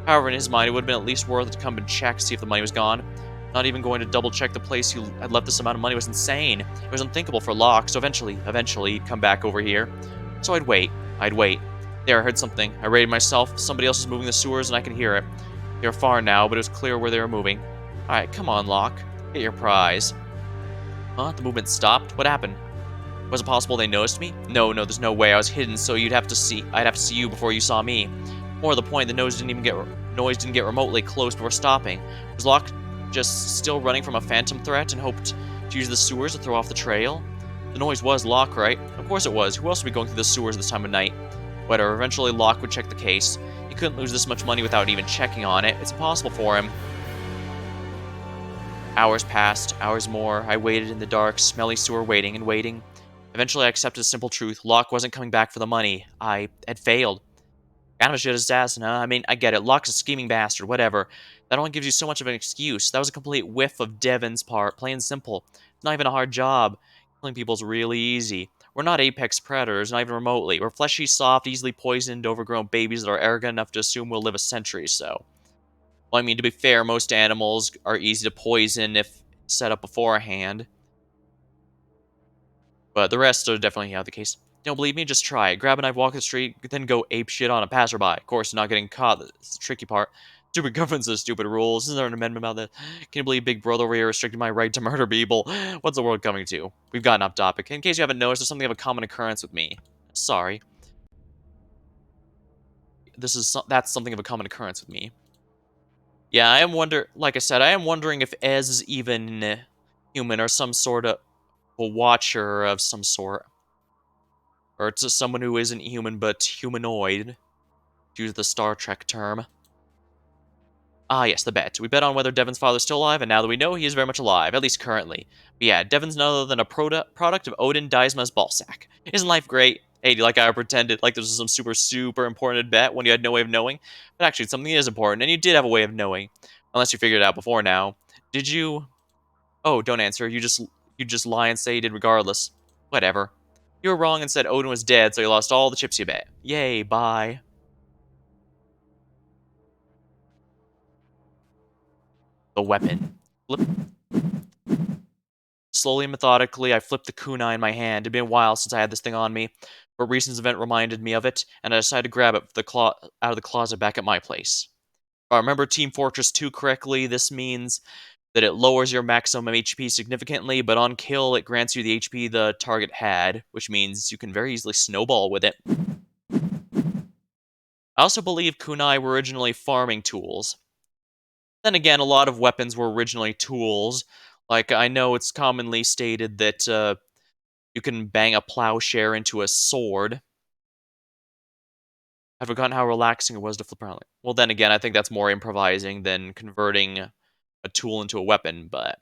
However, in his mind, it would have been at least worth it to come and check to see if the money was gone. Not even going to double check the place you had left this amount of money was insane. It was unthinkable for Locke, so eventually he'd come back over here. So I'd wait. There, I heard something. I rated myself. Somebody else was moving the sewers and I could hear it. They were far now, but it was clear where they were moving. Alright, come on, Locke. Get your prize. Huh? The movement stopped? What happened? Was it possible they noticed me? No, there's no way. I was hidden, so I'd have to see you before you saw me. More to the point, the noise didn't get remotely close before stopping. Was Locke just still running from a phantom threat and hoped to use the sewers to throw off the trail? The noise was Locke, right? Of course it was. Who else would be going through the sewers this time of night? Whatever, eventually Locke would check the case. He couldn't lose this much money without even checking on it. It's impossible for him. Hours passed, hours more. I waited in the dark, smelly sewer, waiting and waiting. Eventually I accepted a simple truth. Locke wasn't coming back for the money. I had failed. Kind of a shit assassin, huh? I mean, I get it. Locke's a scheming bastard, whatever. That only gives you so much of an excuse. That was a complete whiff of Devon's part, plain and simple. It's not even a hard job. Killing people's really easy. We're not apex predators, not even remotely. We're fleshy, soft, easily poisoned, overgrown babies that are arrogant enough to assume we'll live a century, so. Well, I mean, to be fair, most animals are easy to poison if set up beforehand. But the rest are definitely not the case. Don't believe me? Just try it. Grab a knife, walk the street, then go ape shit on a passerby. Of course, not getting caught. That's the tricky part. Stupid government says stupid rules. Isn't there an amendment about that? Can you believe Big Brother over here restricted my right to murder people? What's the world coming to? We've gotten off topic. In case you haven't noticed, there's something of a common occurrence with me. Sorry. That's something of a common occurrence with me. Yeah, like I said, I am wondering if Ez is even human or some sort of a watcher of some sort. Or it's someone who isn't human but humanoid, to use the Star Trek term. Ah, yes, the bet. We bet on whether Devon's father's still alive, and now that we know, he is very much alive, at least currently. But yeah, Devon's none other than a product of Odin Daisma's ballsack. Isn't life great? Hey, do you like how I pretended like this was some super important bet when you had no way of knowing? But actually, something is important, and you did have a way of knowing. Unless you figured it out before now. Did you? Oh, don't answer. You just lie and say you did regardless. Whatever. You were wrong and said Odin was dead, so you lost all the chips you bet. Yay, bye. The weapon. Flip. Slowly and methodically, I flipped the kunai in my hand. It'd been a while since I had this thing on me. But a recent event reminded me of it, and I decided to grab it out of the closet back at my place. If I remember Team Fortress 2 correctly, this means that it lowers your maximum HP significantly, but on kill, it grants you the HP the target had, which means you can very easily snowball with it. I also believe kunai were originally farming tools. Then again, a lot of weapons were originally tools. Like, I know it's commonly stated that you can bang a plowshare into a sword. I've forgotten how relaxing it was to flip around. Well, then again, I think that's more improvising than converting a tool into a weapon, but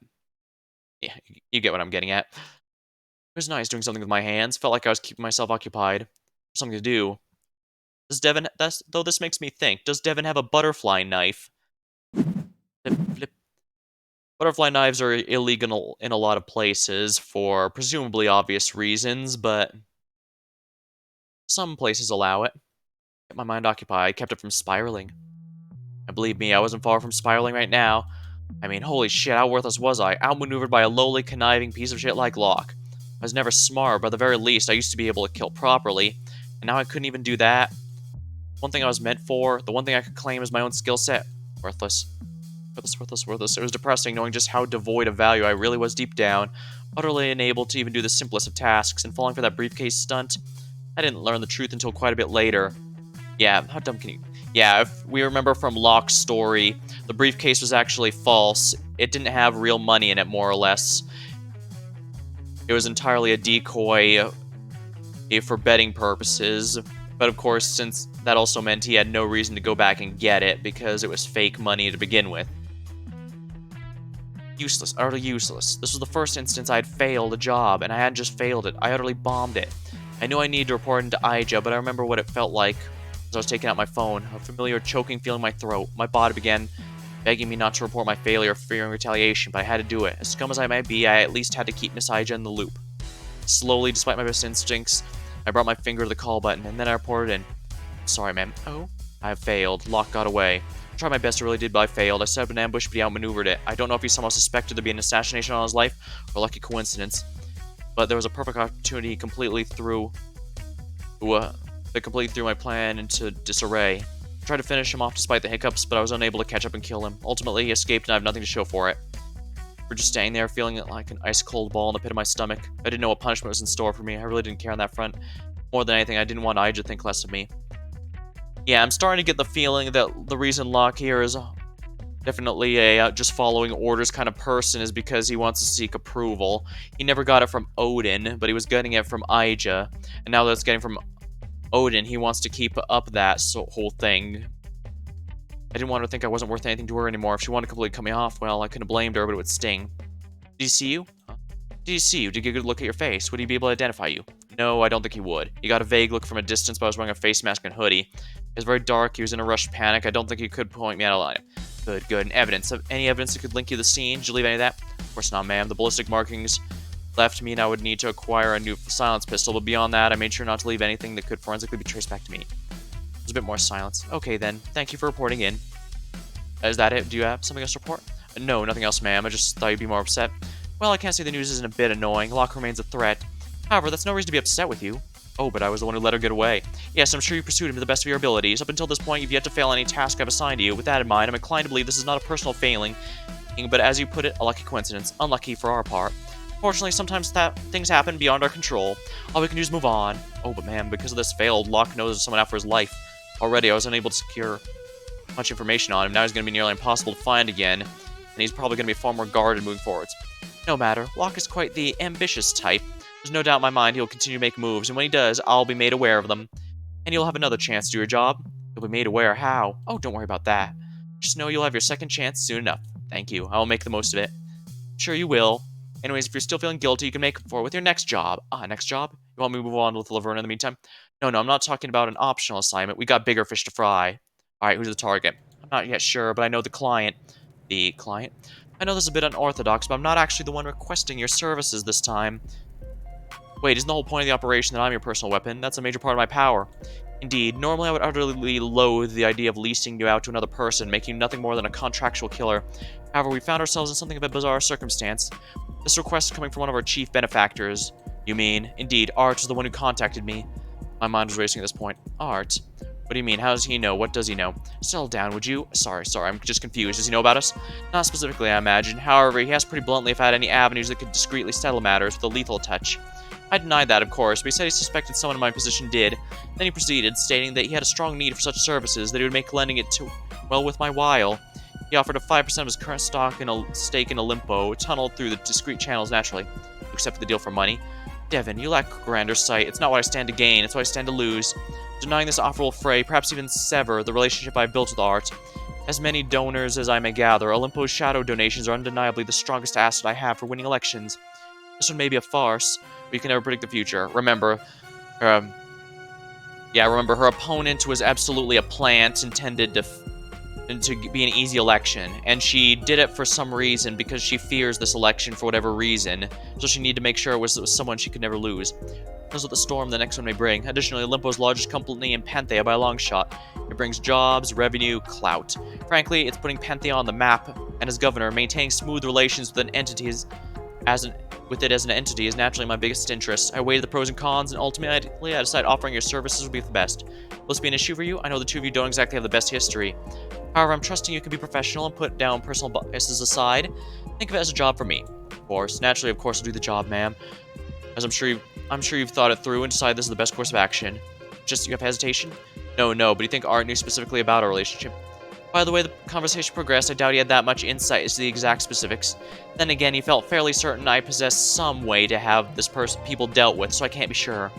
yeah, you get what I'm getting at. It was nice doing something with my hands. Felt like I was keeping myself occupied. Something to do. Though this makes me think, does Devon have a butterfly knife? Flip, flip. Butterfly knives are illegal in a lot of places for presumably obvious reasons, but some places allow it. Kept my mind occupied, kept it from spiraling. And believe me, I wasn't far from spiraling right now. I mean, holy shit, how worthless was I? Outmaneuvered by a lowly, conniving piece of shit like Locke. I was never smart, but at the very least, I used to be able to kill properly, and now I couldn't even do that. One thing I was meant for, the one thing I could claim as my own skill set, worthless. Worthless. It was depressing knowing just how devoid of value I really was deep down, utterly unable to even do the simplest of tasks, and falling for that briefcase stunt. I didn't learn the truth until quite a bit later. Yeah, how dumb can you... Yeah, if we remember from Locke's story, the briefcase was actually false. It didn't have real money in it, more or less. It was entirely a decoy for betting purposes. But of course, since that also meant he had no reason to go back and get it, because it was fake money to begin with. Useless, utterly useless. This was the first instance I had failed a job, and I hadn't just failed it, I utterly bombed it. I knew I needed to report into Ija, but I remember what it felt like as I was taking out my phone, a familiar choking feeling in my throat. My body began begging me not to report my failure, fearing retaliation, but I had to do it. As scum as I might be, I at least had to keep Miss Ija in the loop. Slowly, despite my best instincts, I brought my finger to the call button, and then I reported in. Sorry, ma'am. Oh? I have failed. Locke got away. Tried my best, I really did, but I failed. I set up an ambush, but he outmaneuvered it. I don't know if he somehow suspected there'd be an assassination on his life, or a lucky coincidence. But there was a perfect opportunity that completely threw my plan into disarray. I tried to finish him off despite the hiccups, but I was unable to catch up and kill him. Ultimately, he escaped and I have nothing to show for it. We're just standing there, feeling like an ice-cold ball in the pit of my stomach. I didn't know what punishment was in store for me. I really didn't care on that front. More than anything, I didn't want Ija to think less of me. Yeah, I'm starting to get the feeling that the reason Locke here is definitely a just following orders kind of person is because he wants to seek approval. He never got it from Odin, but he was getting it from Ija. And now that it's getting from Odin, he wants to keep up that whole thing. I didn't want her to think I wasn't worth anything to her anymore. If she wanted to completely cut me off, well, I couldn't have blamed her, but it would sting. Did he see you? Huh? Did he see you? Did he get a good look at your face? Would he be able to identify you? No, I don't think he would. He got a vague look from a distance, but I was wearing a face mask and hoodie. It was very dark. He was in a rushed panic. I don't think he could point me out a line. Good. And evidence. Any evidence that could link you to the scene? Did you leave any of that? Of course not, ma'am. The ballistic markings left me, and I would need to acquire a new silence pistol, but beyond that, I made sure not to leave anything that could forensically be traced back to me. There's a bit more silence. Okay, then. Thank you for reporting in. Is that it? Do you have something else to report? No, nothing else, ma'am. I just thought you'd be more upset. Well, I can't say the news isn't a bit annoying. Locke remains a threat. However, that's no reason to be upset with you. Oh, but I was the one who let her get away. Yes, I'm sure you pursued him to the best of your abilities. Up until this point, you've yet to fail any task I've assigned to you. With that in mind, I'm inclined to believe this is not a personal failing, but as you put it, a lucky coincidence. Unlucky for our part. Fortunately, sometimes things happen beyond our control. All we can do is move on. Oh, but man, because of this failed, Locke knows there's someone out for his life. Already, I was unable to secure much information on him. Now he's going to be nearly impossible to find again, and he's probably going to be far more guarded moving forwards. No matter, Locke is quite the ambitious type. There's no doubt in my mind he'll continue to make moves, and when he does, I'll be made aware of them. And you'll have another chance to do your job. You'll be made aware. How? Oh, don't worry about that. Just know you'll have your second chance soon enough. Thank you. I will make the most of it. Sure you will. Anyways, if you're still feeling guilty, you can make up for it with your next job. Next job? You want me to move on with Laverne in the meantime? No, I'm not talking about an optional assignment. We got bigger fish to fry. Alright, who's the target? I'm not yet sure, but I know the client. The client? I know this is a bit unorthodox, but I'm not actually the one requesting your services this time. Wait, isn't the whole point of the operation that I'm your personal weapon? That's a major part of my power. Indeed, normally I would utterly loathe the idea of leasing you out to another person, making you nothing more than a contractual killer. However, we found ourselves in something of a bizarre circumstance. This request is coming from one of our chief benefactors. You mean? Indeed, Art is the one who contacted me. My mind was racing at this point. Art? What do you mean? How does he know? What does he know? Settle down, would you? Sorry, I'm just confused. Does he know about us? Not specifically, I imagine. However, he has pretty bluntly if I had any avenues that could discreetly settle matters with a lethal touch. I denied that, of course, but he said he suspected someone in my position did. Then he proceeded, stating that he had a strong need for such services, that he would make lending it well worth my while. He offered a 5% of his current stock and a stake in Olimpo, tunneled through the discreet channels naturally. You accepted the deal for money? Devin, you lack grander sight. It's not what I stand to gain, it's what I stand to lose. Denying this offer will fray, perhaps even sever, the relationship I've built with Art. As many donors as I may gather, Olimpo's shadow donations are undeniably the strongest asset I have for winning elections. This one may be a farce, but you can never predict the future. Remember, her opponent was absolutely a plant intended to be an easy election, and she did it for some reason because she fears this election for whatever reason, so she needed to make sure it was someone she could never lose. Knows what the storm the next one may bring. Additionally, Olimpo's largest company in Panthea by a long shot. It brings jobs, revenue, clout. Frankly, it's putting Panthea on the map, and as governor, maintaining smooth relations with it as an entity is naturally my biggest interest. I weighed the pros and cons, and ultimately I decided offering your services would be the best. Will this be an issue for you? I know the two of you don't exactly have the best history. However, I'm trusting you can be professional and put down personal biases aside. Think of it as a job for me. Of course. Naturally, of course, I'll do the job, ma'am. As I'm sure you've thought it through and decided this is the best course of action. Just you have hesitation? No, but you think Art knew specifically about our relationship? By the way the conversation progressed, I doubt he had that much insight as to the exact specifics. Then again, he felt fairly certain I possessed some way to have this people dealt with, so I can't be sure.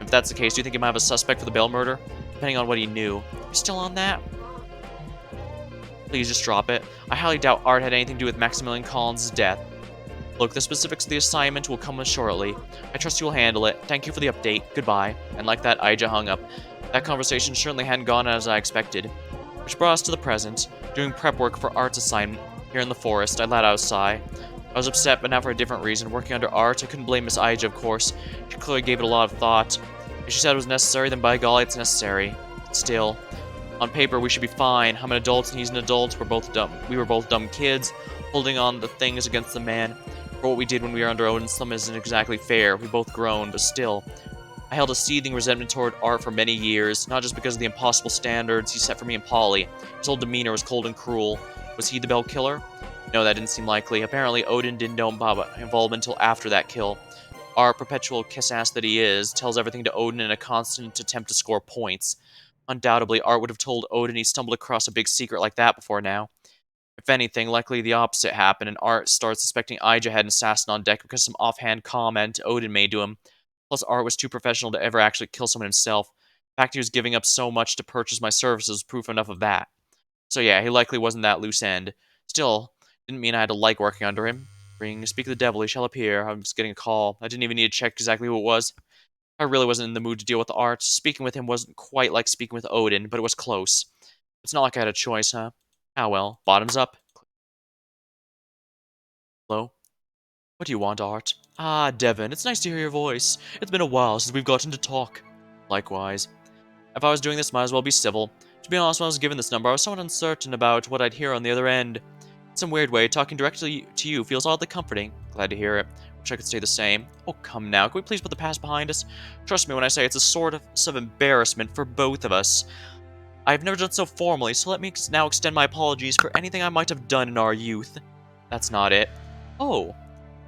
If that's the case, do you think he might have a suspect for the Bell murder? Depending on what he knew. You still on that? Please just drop it. I highly doubt Art had anything to do with Maximilian Collins' death. Look, the specifics of the assignment will come shortly. I trust you will handle it. Thank you for the update. Goodbye. And like that, Ija hung up. That conversation certainly hadn't gone as I expected. Which brought us to the present, doing prep work for Art's assignment. Here in the forest, I let out a sigh. I was upset, but not for a different reason. Working under Art, I couldn't blame Miss Ija, of course. She clearly gave it a lot of thought. If she said it was necessary, then by golly, it's necessary. Still, On paper, we should be fine. I'm an adult and he's an adult. We're both dumb. We were both dumb kids, holding on to things against the man. For what we did when we were under Odin's thumb isn't exactly fair. We both grown, but still. I held a seething resentment toward Art for many years, not just because of the impossible standards he set for me and Polly. His whole demeanor was cold and cruel. Was he the Bell Killer? No, that didn't seem likely. Apparently, Odin didn't know about involvement until after that kill. Art, perpetual kiss-ass that he is, tells everything to Odin in a constant attempt to score points. Undoubtedly, Art would have told Odin he stumbled across a big secret like that before now. If anything, likely the opposite happened, and Art starts suspecting Ija had an assassin on deck because of some offhand comment Odin made to him. Plus, Art was too professional to ever actually kill someone himself. The fact he was giving up so much to purchase my services was proof enough of that. So yeah, he likely wasn't that loose end. Still, didn't mean I had to like working under him. Ring, speak of the devil, he shall appear. I'm just getting a call. I didn't even need to check exactly who it was. I really wasn't in the mood to deal with Art. Speaking with him wasn't quite like speaking with Odin, but it was close. It's not like I had a choice, huh? Ah well, bottoms up. Hello? What do you want, Art? Ah, Devon, it's nice to hear your voice. It's been a while since we've gotten to talk. Likewise. If I was doing this, might as well be civil. To be honest, when I was given this number, I was somewhat uncertain about what I'd hear on the other end. In some weird way, talking directly to you feels oddly comforting. Glad to hear it. Wish I could say the same. Oh, come now, can we please put the past behind us? Trust me when I say it's a sort of embarrassment for both of us. I've never done so formally, so let me now extend my apologies for anything I might have done in our youth. That's not it. Oh.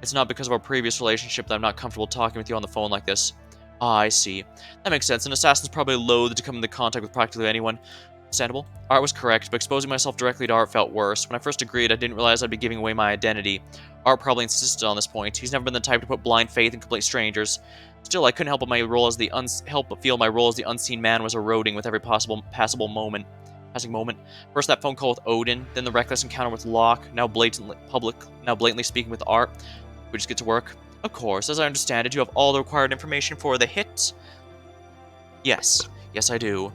It's not because of our previous relationship that I'm not comfortable talking with you on the phone like this. Ah, I see. That makes sense. An assassin's probably loath to come into contact with practically anyone. Understandable. Art was correct, but exposing myself directly to Art felt worse. When I first agreed, I didn't realize I'd be giving away my identity. Art probably insisted on this point. He's never been the type to put blind faith in complete strangers. Still, I couldn't help but feel my role as the unseen man was eroding with every possible passing moment. First that phone call with Odin, then the reckless encounter with Locke, now blatantly speaking with Art. We just get to work. Of course, as I understand it, you have all the required information for the hit? Yes. Yes, I do.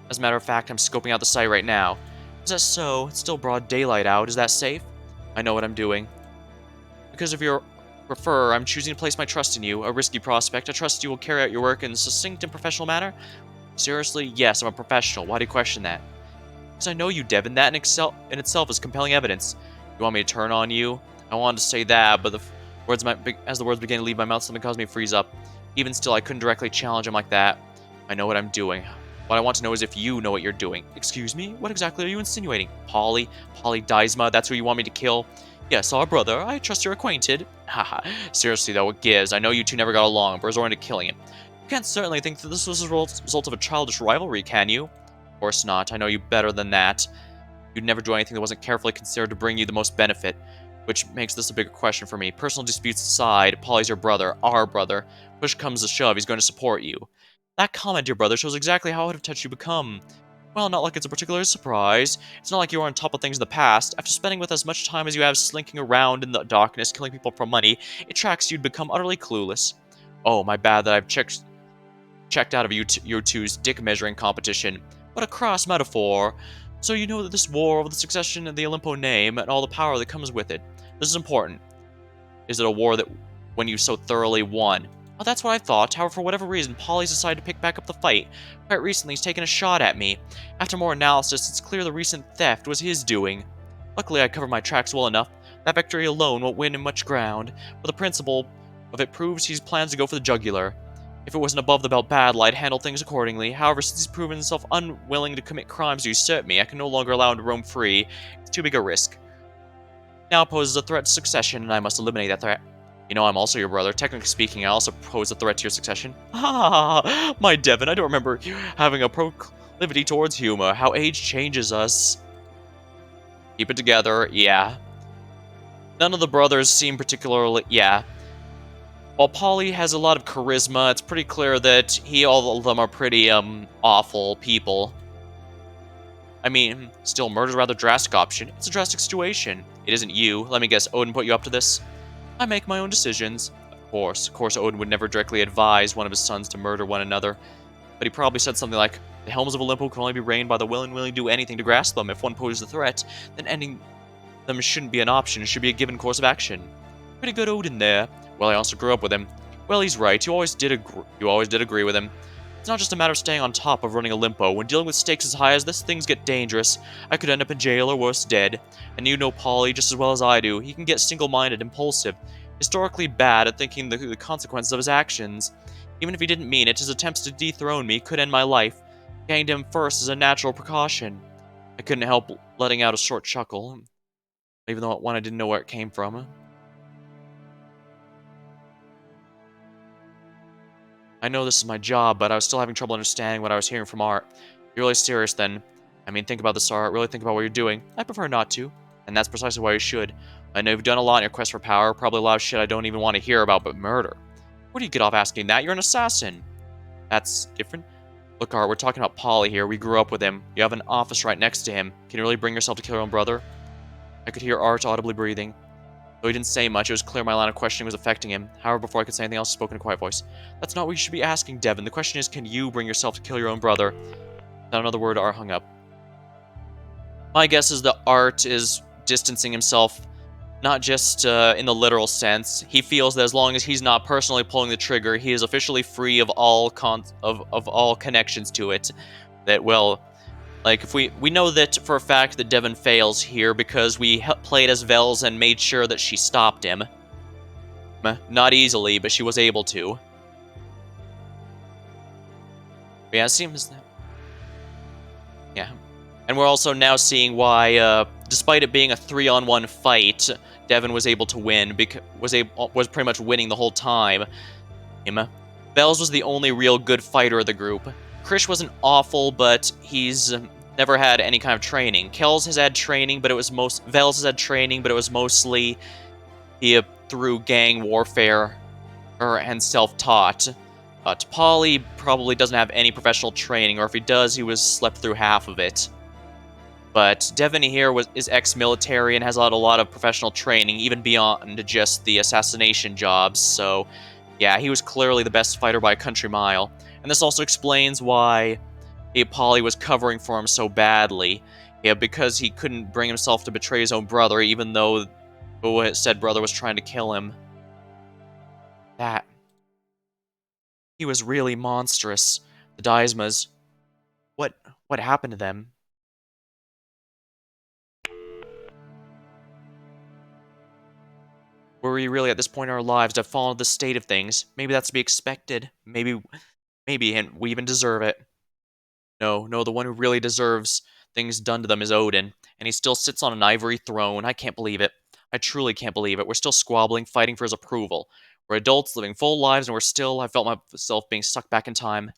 As a matter of fact, I'm scoping out the site right now. Is that so? It's still broad daylight out. Is that safe? I know what I'm doing. Because of your refer, I'm choosing to place my trust in you. A risky prospect. I trust you will carry out your work in a succinct and professional manner? Seriously? Yes, I'm a professional. Why do you question that? Because I know you, Devin. That in itself is compelling evidence. You want me to turn on you? I wanted to say that, but as the words began to leave my mouth, something caused me to freeze up. Even still, I couldn't directly challenge him like that. I know what I'm doing. What I want to know is if you know what you're doing. Excuse me? What exactly are you insinuating? Polly Dysma? That's who you want me to kill? Yes, our brother. I trust you're acquainted. Haha. Seriously, though, what gives? I know you two never got along, but resorting to killing him. You can't certainly think that this was a result of a childish rivalry, can you? Of course not. I know you better than that. You'd never do anything that wasn't carefully considered to bring you the most benefit. Which makes this a bigger question for me. Personal disputes aside, Polly's your brother, our brother. Push comes to shove, he's going to support you. That comment, dear brother, shows exactly how out of touch you become. Well, not like it's a particular surprise. It's not like you were on top of things in the past. After spending with as much time as you have slinking around in the darkness, killing people for money, it tracks you'd become utterly clueless. Oh, my bad that I've checked out of your two's dick measuring competition. What a crass metaphor. So you know that this war over the succession of the Olympo name and all the power that comes with it. This is important. Is it a war that when you so thoroughly won? Well, that's what I thought. However, for whatever reason, Polly's decided to pick back up the fight. Quite recently, he's taken a shot at me. After more analysis, it's clear the recent theft was his doing. Luckily, I covered my tracks well enough. That victory alone won't win him much ground, but the principle of it proves he plans to go for the jugular. If it was an above-the-belt battle, I'd handle things accordingly. However, since he's proven himself unwilling to commit crimes to usurp me, I can no longer allow him to roam free. It's too big a risk. Now poses a threat to succession, and I must eliminate that threat. You know, I'm also your brother. Technically speaking, I also pose a threat to your succession. Ah, my Devon, I don't remember having a proclivity towards humor. How age changes us. Keep it together, yeah. None of the brothers seem particularly, yeah. While Polly has a lot of charisma, it's pretty clear that all of them are pretty, awful people. I mean, still, murder's a rather drastic option. It's a drastic situation. It isn't you. Let me guess, Odin put you up to this? I make my own decisions. Of course, Odin would never directly advise one of his sons to murder one another. But he probably said something like, the helms of Olympo can only be reigned by the willing to do anything to grasp them. If one poses a threat, then ending them shouldn't be an option. It should be a given course of action. Pretty good Odin there. Well, I also grew up with him. Well, he's right. You always did agree with him. It's not just a matter of staying on top of running a limpo. When dealing with stakes as high as this, things get dangerous. I could end up in jail or worse, dead. And you know Polly just as well as I do. He can get single-minded, impulsive, historically bad at thinking the consequences of his actions. Even if he didn't mean it, his attempts to dethrone me could end my life. Hanged him first as a natural precaution. I couldn't help letting out a short chuckle, even though one I didn't know where it came from. I know this is my job, but I was still having trouble understanding what I was hearing from Art. You're really serious then. I mean, think about this, Art. Really think about what you're doing. I prefer not to. And that's precisely why you should. I know you've done a lot in your quest for power, probably a lot of shit I don't even want to hear about, but murder. Where do you get off asking that? You're an assassin. That's different. Look, Art, we're talking about Polly here. We grew up with him. You have an office right next to him. Can you really bring yourself to kill your own brother? I could hear Art audibly breathing. Though he didn't say much, it was clear my line of questioning was affecting him. However, before I could say anything else, he spoke in a quiet voice. That's not what you should be asking, Devin. The question is, can you bring yourself to kill your own brother? Not another word, Art hung up. My guess is that Art is distancing himself, not just in the literal sense. He feels that as long as he's not personally pulling the trigger, he is officially free of all all connections to it. That, well, like, if we know that for a fact that Devin fails here because we played as Vels and made sure that she stopped him. Not easily, but she was able to. But yeah, it seems that... Yeah. And we're also now seeing why, despite it being a 3-on-1 fight, Devin was able to win, was pretty much winning the whole time. Vels was the only real good fighter of the group. Krish wasn't awful, but he's never had any kind of training. Vels has had training, but it was mostly through gang warfare and self-taught. Polly probably doesn't have any professional training, or if he does, he was slept through half of it. But Devin here is ex-military and has a lot of professional training, even beyond just the assassination jobs, so yeah, he was clearly the best fighter by a country mile. And this also explains why Polly was covering for him so badly. Yeah, because he couldn't bring himself to betray his own brother, even though said brother was trying to kill him. That... He was really monstrous. The Daismas. What happened to them? Were we really at this point in our lives to have fallen to this state of things? Maybe that's to be expected. Maybe, and we even deserve it. No, the one who really deserves things done to them is Odin, and he still sits on an ivory throne. I can't believe it. I truly can't believe it. We're still squabbling, fighting for his approval. We're adults, living full lives, and I felt myself being sucked back in time. I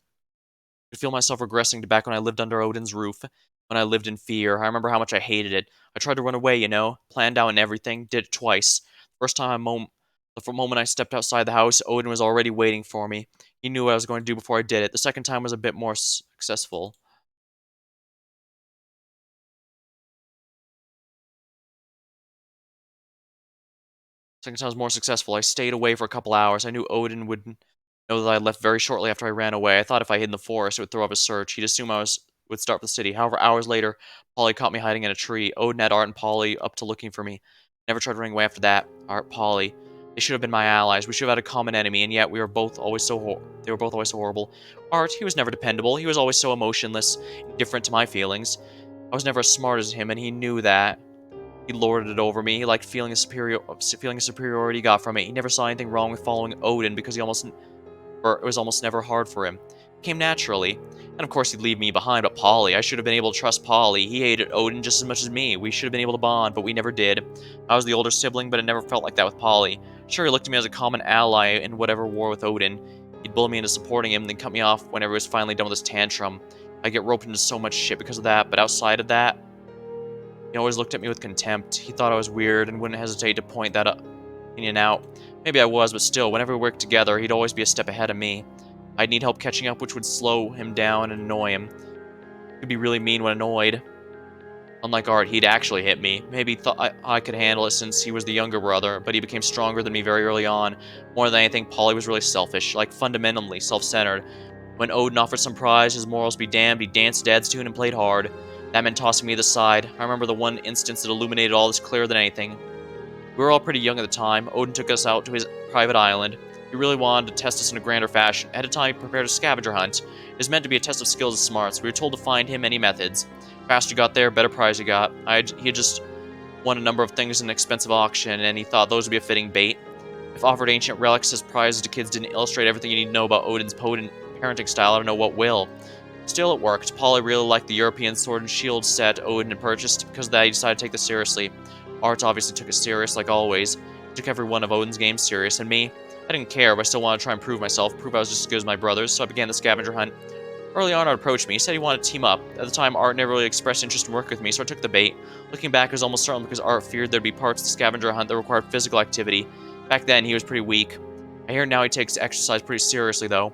could feel myself regressing to back when I lived under Odin's roof, when I lived in fear. I remember how much I hated it. I tried to run away, planned out and everything, did it twice. The moment I stepped outside the house, Odin was already waiting for me. He knew what I was going to do before I did it. The second time was a bit more successful. Second time was more successful. I stayed away for a couple hours. I knew Odin would know that I left very shortly after I ran away. I thought if I hid in the forest, it would throw up a search. He'd assume would start the city. However, hours later, Polly caught me hiding in a tree. Odin had Art and Polly up to looking for me. Never tried running away after that. Art, Polly. They should have been my allies. We should have had a common enemy, and yet they were both always so horrible. Art, he was never dependable. He was always so emotionless, indifferent to my feelings. I was never as smart as him, and he knew that. He lorded it over me. He liked feeling a superiority he got from it. He never saw anything wrong with following Odin because it was almost never hard for him. It came naturally. And of course he'd leave me behind, but Polly, I should have been able to trust Polly. He hated Odin just as much as me. We should have been able to bond, but we never did. I was the older sibling, but it never felt like that with Polly. Sure, he looked at me as a common ally in whatever war with Odin. He'd bully me into supporting him, then cut me off whenever he was finally done with his tantrum. I get roped into so much shit because of that, but outside of that, he always looked at me with contempt. He thought I was weird and wouldn't hesitate to point that opinion out. Maybe I was, but still, whenever we worked together, he'd always be a step ahead of me. I'd need help catching up, which would slow him down and annoy him. He'd be really mean when annoyed. Unlike Art, he'd actually hit me. Maybe he thought I could handle it since he was the younger brother, but he became stronger than me very early on. More than anything, Polly was really selfish, like fundamentally self-centered. When Odin offered some prize, his morals be damned, he danced Dad's tune and played hard. That meant tossing me to the side. I remember the one instance that illuminated all this clearer than anything. We were all pretty young at the time. Odin took us out to his private island. He really wanted to test us in a grander fashion. Ahead of time, he prepared a scavenger hunt. It was meant to be a test of skills and smarts. We were told to find him any methods. Faster you got there, better prize you got. He had just won a number of things in an expensive auction, and he thought those would be a fitting bait. If offered ancient relics as prizes to kids didn't illustrate everything you need to know about Odin's potent parenting style, I don't know what will. Still, it worked. Polly really liked the European sword and shield set Odin had purchased. Because of that, he decided to take this seriously. Art obviously took it serious, like always. He took every one of Odin's games serious, and me, I didn't care, but I still wanted to try and prove myself, prove I was just as good as my brothers, so I began the scavenger hunt. Early on, Art approached me. He said he wanted to team up. At the time, Art never really expressed interest in working with me, so I took the bait. Looking back, it was almost certain because Art feared there'd be parts of the scavenger hunt that required physical activity. Back then, he was pretty weak. I hear now he takes exercise pretty seriously, though.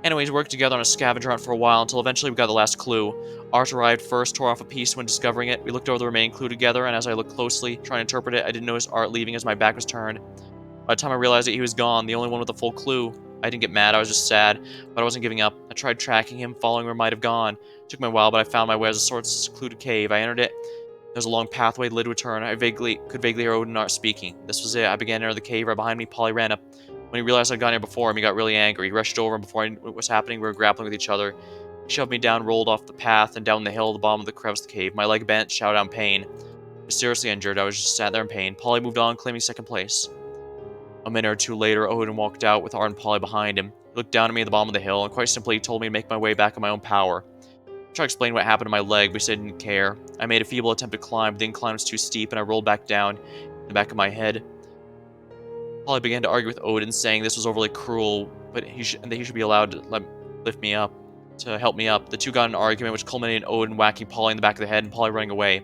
Anyways, we worked together on a scavenger hunt for a while until eventually we got the last clue. Art arrived first, tore off a piece when discovering it. We looked over the remaining clue together, and as I looked closely, trying to interpret it, I didn't notice Art leaving as my back was turned. By the time I realized it, he was gone, the only one with a full clue. I didn't get mad, I was just sad, but I wasn't giving up. I tried tracking him, following where he might have gone. It took me a while, but I found my way as a sort of secluded cave. I entered it. There was a long pathway that led to a turn. I could vaguely hear Odin and Art speaking. This was it. I began to enter the cave. Right behind me, Polly ran up. When he realized I'd gone here before him, he got really angry. He rushed over, and before I knew what was happening, we were grappling with each other. He shoved me down, rolled off the path, and down the hill at the bottom of the crevice of the cave. My leg bent, shouted out in pain. I was seriously injured. I was just sat there in pain. Polly moved on, claiming second place. A minute or two later, Odin walked out with Art and Polly behind him. He looked down at me at the bottom of the hill, and quite simply told me to make my way back on my own power. I tried to explain what happened to my leg, but he said he didn't care. I made a feeble attempt to climb, but the incline was too steep, and I rolled back down in the back of my head. Polly began to argue with Odin, saying this was overly cruel, but that he should be allowed to lift me up, to help me up. The two got in an argument, which culminated in Odin whacking Polly in the back of the head and Polly running away.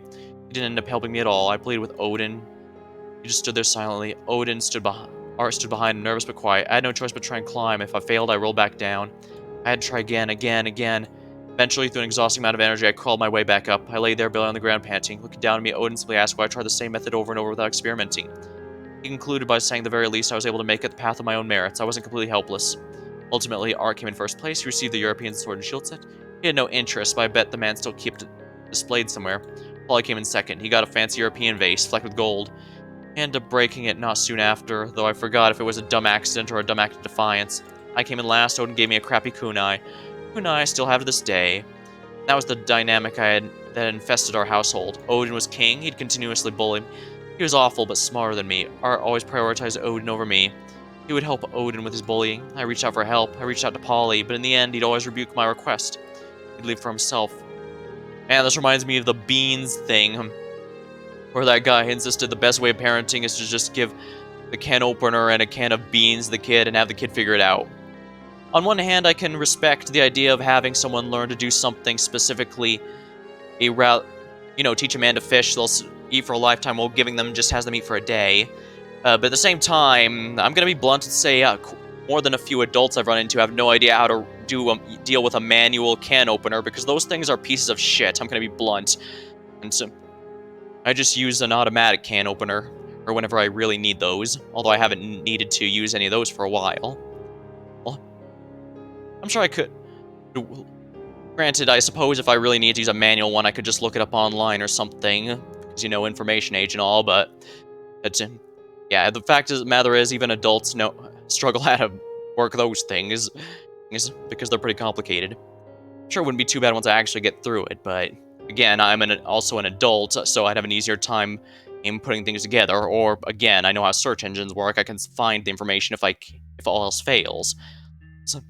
He didn't end up helping me at all. I pleaded with Odin. He just stood there silently. Art stood behind him, nervous but quiet. I had no choice but try and climb. If I failed, I rolled back down. I had to try again. Eventually, through an exhausting amount of energy, I crawled my way back up. I lay there, belly on the ground, panting. Looking down at me, Odin simply asked why I tried the same method over and over without experimenting. He concluded by saying, at the very least, I was able to make it the path of my own merits. I wasn't completely helpless. Ultimately, Art came in first place. He received the European sword and shield set. He had no interest, but I bet the man still kept it displayed somewhere. Polly came in second. He got a fancy European vase, flecked with gold. He ended up breaking it not soon after, though I forgot if it was a dumb accident or a dumb act of defiance. I came in last. Odin gave me a crappy kunai. Kunai I still have to this day. That was the dynamic that infested our household. Odin was king. He'd continuously bully me. He was awful, but smarter than me. Art always prioritized Odin over me. He would help Odin with his bullying. I reached out for help. I reached out to Polly, but in the end, he'd always rebuke my request. He'd leave for himself. Man, this reminds me of the beans thing, where that guy insisted the best way of parenting is to just give the can opener and a can of beans to the kid and have the kid figure it out. On one hand, I can respect the idea of having someone learn to do something specifically, teach a man to fish, they'll eat for a lifetime while giving them just has them eat for a day. But at the same time, I'm going to be blunt and say more than a few adults I've run into have no idea how to deal with a manual can opener, because those things are pieces of shit. I'm going to be blunt. And so I just use an automatic can opener, or whenever I really need those, although I haven't needed to use any of those for a while. Well, I'm sure I could. Granted, I suppose if I really need to use a manual one, I could just look it up online or something, because, information age and all, but yeah, the fact of the matter is, even adults struggle how to work those things, because they're pretty complicated. Sure, it wouldn't be too bad once I actually get through it, but again, I'm also an adult, so I'd have an easier time in putting things together, or again, I know how search engines work, I can find the information if all else fails. So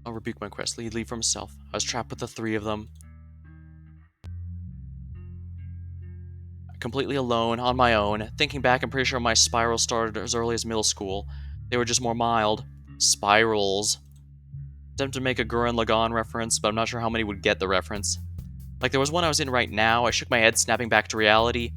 I'll rebuke my quest, leave for himself. I was trapped with the three of them. Completely alone, on my own. Thinking back, I'm pretty sure my spirals started as early as middle school. They were just more mild. Spirals. Attempted to make a Gurren Lagann reference, but I'm not sure how many would get the reference. Like there was one I was in right now, I shook my head, snapping back to reality.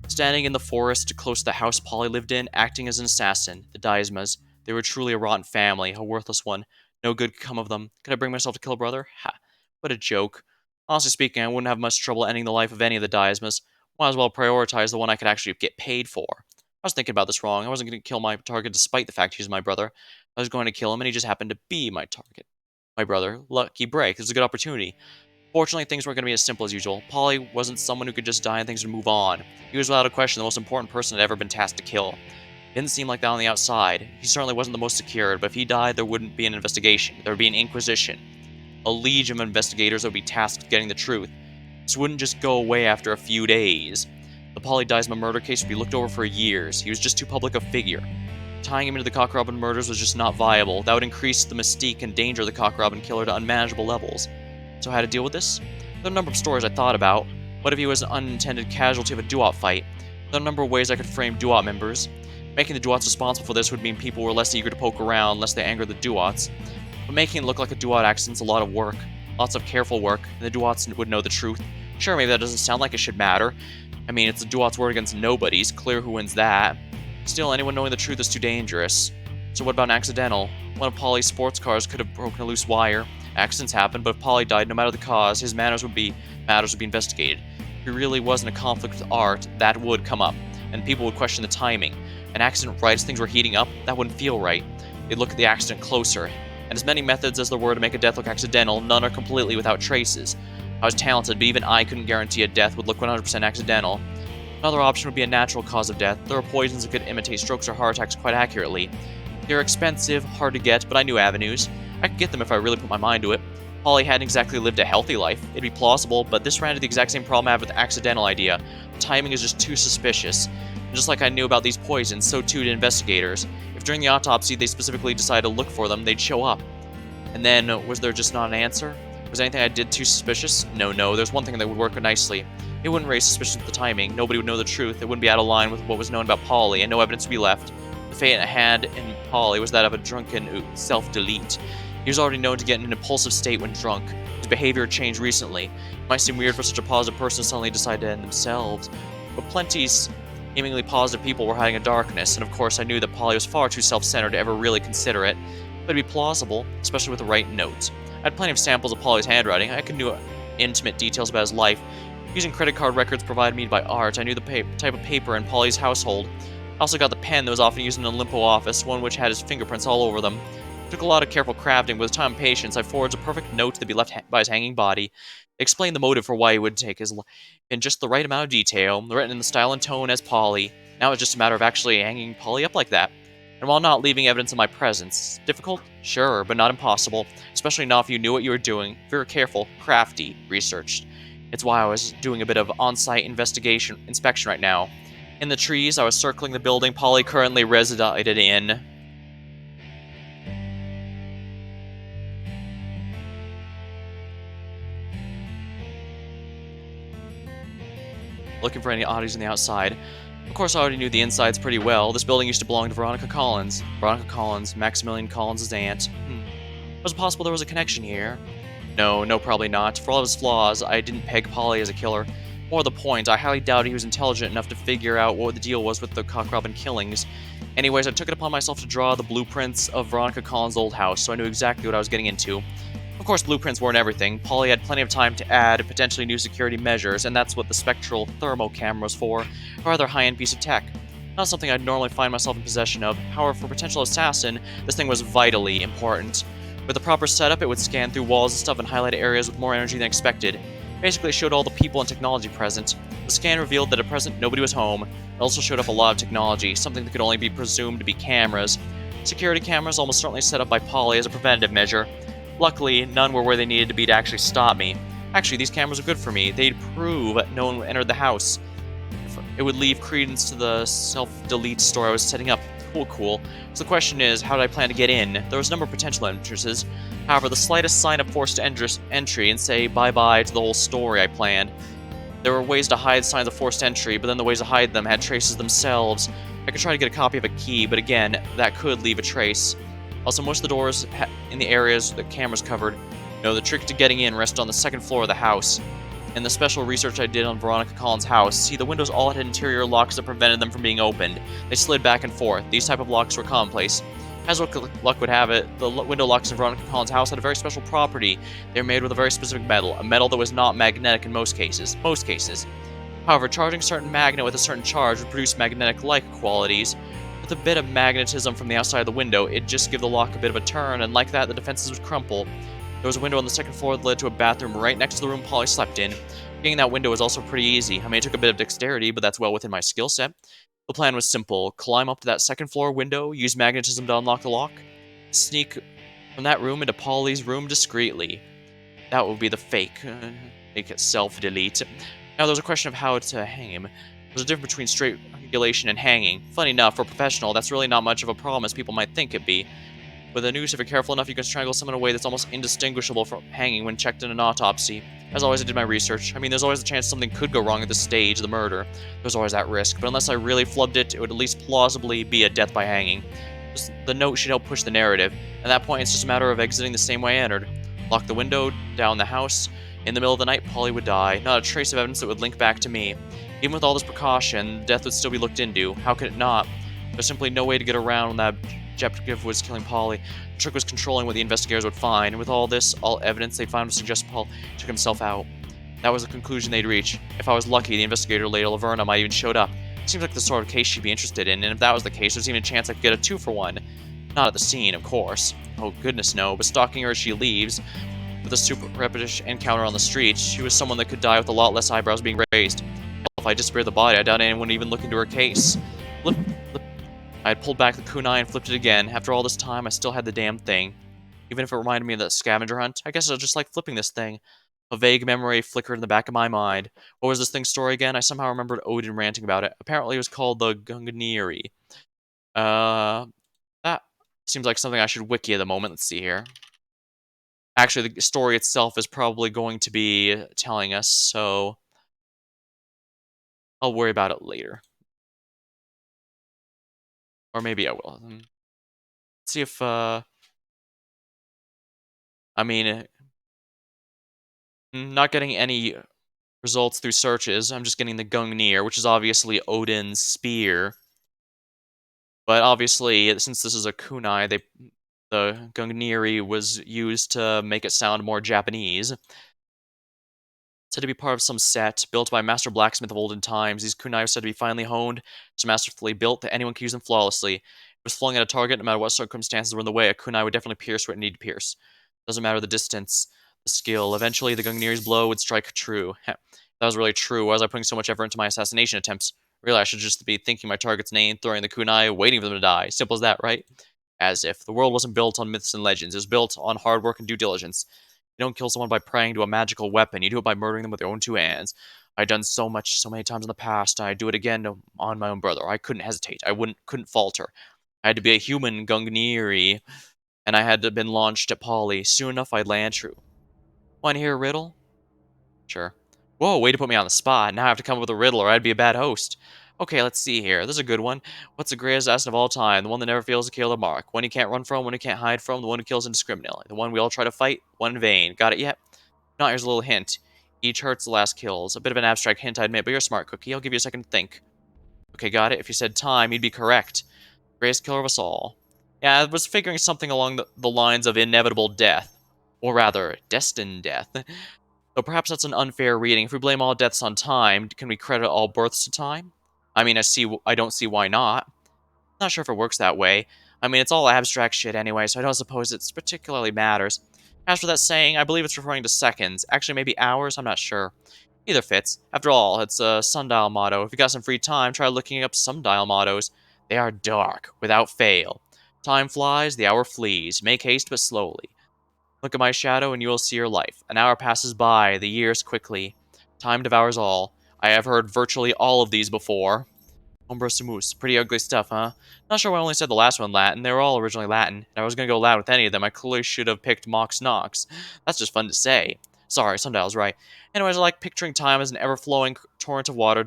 Standing in the forest close to the house Polly lived in, acting as an assassin, the Daismas. They were truly a rotten family, a worthless one. No good could come of them. Could I bring myself to kill a brother? Ha. What a joke. Honestly speaking, I wouldn't have much trouble ending the life of any of the Daismas. Might as well prioritize the one I could actually get paid for. I was thinking about this wrong. I wasn't going to kill my target despite the fact he's my brother. I was going to kill him and he just happened to be my target. My brother. Lucky break. This is a good opportunity. Fortunately, things weren't going to be as simple as usual. Polly wasn't someone who could just die and things would move on. He was without a question the most important person I'd ever been tasked to kill. Didn't seem like that on the outside. He certainly wasn't the most secured, but if he died, there wouldn't be an investigation. There would be an inquisition. A legion of investigators would be tasked with getting the truth. This wouldn't just go away after a few days. The Polly Deisma murder case would be looked over for years. He was just too public a figure. Tying him into the Cock Robin murders was just not viable. That would increase the mystique and danger of the Cock Robin killer to unmanageable levels. So how to deal with this? There are a number of stories I thought about. What if he was an unintended casualty of a Duat fight? There are a number of ways I could frame Duat members. Making the Duats responsible for this would mean people were less eager to poke around lest they anger the Duats. But making it look like a Duat accident's a lot of work. Lots of careful work, and the Duats would know the truth. Sure, maybe that doesn't sound like it should matter. I mean, it's the Duat's word against nobody's. Clear who wins that. Still, anyone knowing the truth is too dangerous. So what about an accidental? One of Polly's sports cars could have broken a loose wire. Accidents happen, but if Polly died, no matter the cause, his matters would be investigated. If he really was in a conflict with art, that would come up, and people would question the timing. An accident right as things were heating up, that wouldn't feel right. They'd look at the accident closer. And as many methods as there were to make a death look accidental, none are completely without traces. I was talented, but even I couldn't guarantee a death would look 100% accidental. Another option would be a natural cause of death. There are poisons that could imitate strokes or heart attacks quite accurately. They're expensive, hard to get, but I knew avenues. I could get them if I really put my mind to it. Polly hadn't exactly lived a healthy life. It'd be plausible, but this ran into the exact same problem I have with the accidental idea. The timing is just too suspicious. And just like I knew about these poisons, so too did investigators. If during the autopsy they specifically decided to look for them, they'd show up. And then, was there just not an answer? Was anything I did too suspicious? No, there's one thing that would work nicely. It wouldn't raise suspicion with the timing, nobody would know the truth, it wouldn't be out of line with what was known about Polly, and no evidence would be left. The fate it had in Polly was that of a drunken self-delete. He was already known to get in an impulsive state when drunk. His behavior had changed recently. It might seem weird for such a positive person to suddenly decide to end themselves, but plenty seemingly positive people were hiding a darkness, and of course I knew that Polly was far too self-centered to ever really consider it, but it'd be plausible, especially with the right notes. I had plenty of samples of Polly's handwriting. I could know intimate details about his life. Using credit card records provided me by art, I knew the type of paper in Polly's household. I also got the pen that was often used in an Olympo office, one which had his fingerprints all over them. It took a lot of careful crafting, but with time and patience, I forged a perfect note to be left by his hanging body. It explained the motive for why he would take his life in just the right amount of detail, written in the style and tone as Polly. Now it's just a matter of actually hanging Polly up like that. And while not leaving evidence of my presence. Difficult? Sure, but not impossible. Especially not if you knew what you were doing. Very careful, crafty, researched. It's why I was doing a bit of on-site inspection right now. In the trees, I was circling the building Polly currently resided in. Looking for any oddities on the outside. Of course, I already knew the insides pretty well. This building used to belong to Veronica Collins. Veronica Collins, Maximilian Collins' aunt. Was it possible there was a connection here? No, probably not. For all of his flaws, I didn't peg Polly as a killer. More to the point, I highly doubted he was intelligent enough to figure out what the deal was with the Cock Robin killings. Anyways, I took it upon myself to draw the blueprints of Veronica Collins' old house, so I knew exactly what I was getting into. Of course, blueprints weren't everything. Polly had plenty of time to add potentially new security measures, and that's what the spectral thermo camera was for, a rather high-end piece of tech. Not something I'd normally find myself in possession of. However, for a potential assassin, this thing was vitally important. With the proper setup, it would scan through walls and stuff and highlight areas with more energy than expected. Basically, it showed all the people and technology present. The scan revealed that at present nobody was home. It also showed up a lot of technology, something that could only be presumed to be cameras. Security cameras almost certainly set up by Polly as a preventative measure. Luckily, none were where they needed to be to actually stop me. Actually, these cameras are good for me. They'd prove no one entered the house. It would leave credence to the self-delete story I was setting up. Cool. So the question is, how did I plan to get in? There was a number of potential entrances. However, the slightest sign of forced entry and say bye-bye to the whole story I planned. There were ways to hide signs of forced entry, but then the ways to hide them had traces themselves. I could try to get a copy of a key, but again, that could leave a trace. Also, most of the doors in the areas the cameras covered. No, the trick to getting in rested on the second floor of the house. In the special research I did on Veronica Collins' house, see, the windows all had interior locks that prevented them from being opened. They slid back and forth. These type of locks were commonplace. As luck would have it, the window locks in Veronica Collins' house had a very special property. They were made with a very specific metal, a metal that was not magnetic in most cases. However, charging a certain magnet with a certain charge would produce magnetic-like qualities. With a bit of magnetism from the outside of the window, it'd just give the lock a bit of a turn, and like that, the defenses would crumple. There was a window on the second floor that led to a bathroom right next to the room Polly slept in. Getting that window was also pretty easy. I mean, it took a bit of dexterity, but that's well within my skill set. The plan was simple: climb up to that second floor window, use magnetism to unlock the lock, sneak from that room into Polly's room discreetly. That would be the fake. Make it self-delete. Now there's a question of how to hang him. There's a difference between strangulation and hanging. Funny enough, for a professional, that's really not much of a problem as people might think it'd be. With a noose, if you're careful enough, you can strangle someone in a way that's almost indistinguishable from hanging when checked in an autopsy. As always, I did my research. I mean, there's always a chance something could go wrong at this stage of the murder. There's always that risk, but unless I really flubbed it, it would at least plausibly be a death by hanging. Just the note should help push the narrative. At that point, it's just a matter of exiting the same way I entered. Lock the window, down the house. In the middle of the night, Polly would die. Not a trace of evidence that would link back to me. Even with all this precaution, death would still be looked into. How could it not? There's simply no way to get around when that objective was killing Polly. The trick was controlling what the investigators would find, and with all this, all evidence they found would suggest Paul took himself out. That was the conclusion they'd reach. If I was lucky, the investigator later, Laverna, might even showed up. It seems like the sort of case she'd be interested in, and if that was the case, there's even a chance I could get a 2-for-1. Not at the scene, of course. Oh goodness no, but stalking her as she leaves, with a super repetition encounter on the street, she was someone that could die with a lot less eyebrows being raised. If I disappeared the body, I doubt anyone would even look into her case. I had pulled back the kunai and flipped it again. After all this time, I still had the damn thing. Even if it reminded me of that scavenger hunt, I guess I was just like flipping this thing. A vague memory flickered in the back of my mind. What was this thing's story again? I somehow remembered Odin ranting about it. Apparently it was called the Gungniri. That seems like something I should wiki at the moment. Let's see here. Actually, the story itself is probably going to be telling us, so I'll worry about it later. Or maybe I will. Let's see if, I mean, not getting any results through searches. I'm just getting the Gungnir, which is obviously Odin's spear. But obviously, since this is a kunai, the Gungniri was used to make it sound more Japanese. Said to be part of some set built by a master blacksmith of olden times. These kunai were said to be finely honed, so masterfully built that anyone could use them flawlessly. If it was flung at a target, no matter what circumstances were in the way, a kunai would definitely pierce what it needed to pierce. Doesn't matter the distance, the skill. Eventually, the Gungniri's blow would strike true. That was really true. Why was I putting so much effort into my assassination attempts? Really, I should just be thinking my target's name, throwing the kunai, waiting for them to die. Simple as that, right? As if. The world wasn't built on myths and legends. It was built on hard work and due diligence. You don't kill someone by praying to a magical weapon. You do it by murdering them with your own 2 hands. I've done so many times in the past. I'd do it again on my own brother. I couldn't hesitate. I couldn't falter. I had to be a human Gungniri, and I had to have been launched at Polly. Soon enough, I'd land true. Want to hear a riddle? Sure. Whoa, way to put me on the spot. Now I have to come up with a riddle or I'd be a bad host. Okay, let's see here. This is a good one. What's the greatest assassin of all time? The one that never fails to kill the mark. One you can't run from, one you can't hide from, the one who kills indiscriminately. The one we all try to fight, one in vain. Got it yet? Now here's a little hint. Each hurts the last kills. A bit of an abstract hint, I admit, but you're a smart cookie. I'll give you a second to think. Okay, got it. If you said time, you'd be correct. Greatest killer of us all. Yeah, I was figuring something along the lines of inevitable death. Or rather, destined death. Though perhaps that's an unfair reading. If we blame all deaths on time, can we credit all births to time? I mean, I don't see why not. Not sure if it works that way. I mean, it's all abstract shit anyway, so I don't suppose it particularly matters. As for that saying, I believe it's referring to seconds. Actually, maybe hours, I'm not sure. Either fits. After all, it's a sundial motto. If you got some free time, try looking up sundial mottos. They are dark, without fail. Time flies, the hour flees. Make haste, but slowly. Look at my shadow, and you will see your life. An hour passes by, the years quickly. Time devours all. I have heard virtually all of these before. Ombra sumus. Pretty ugly stuff, huh? Not sure why I only said the last one Latin. They were all originally Latin. If I was gonna go Latin with any of them, I clearly should have picked Mox Nox. That's just fun to say. Sorry, Sundial's right. Anyways, I like picturing time as an ever-flowing torrent of water,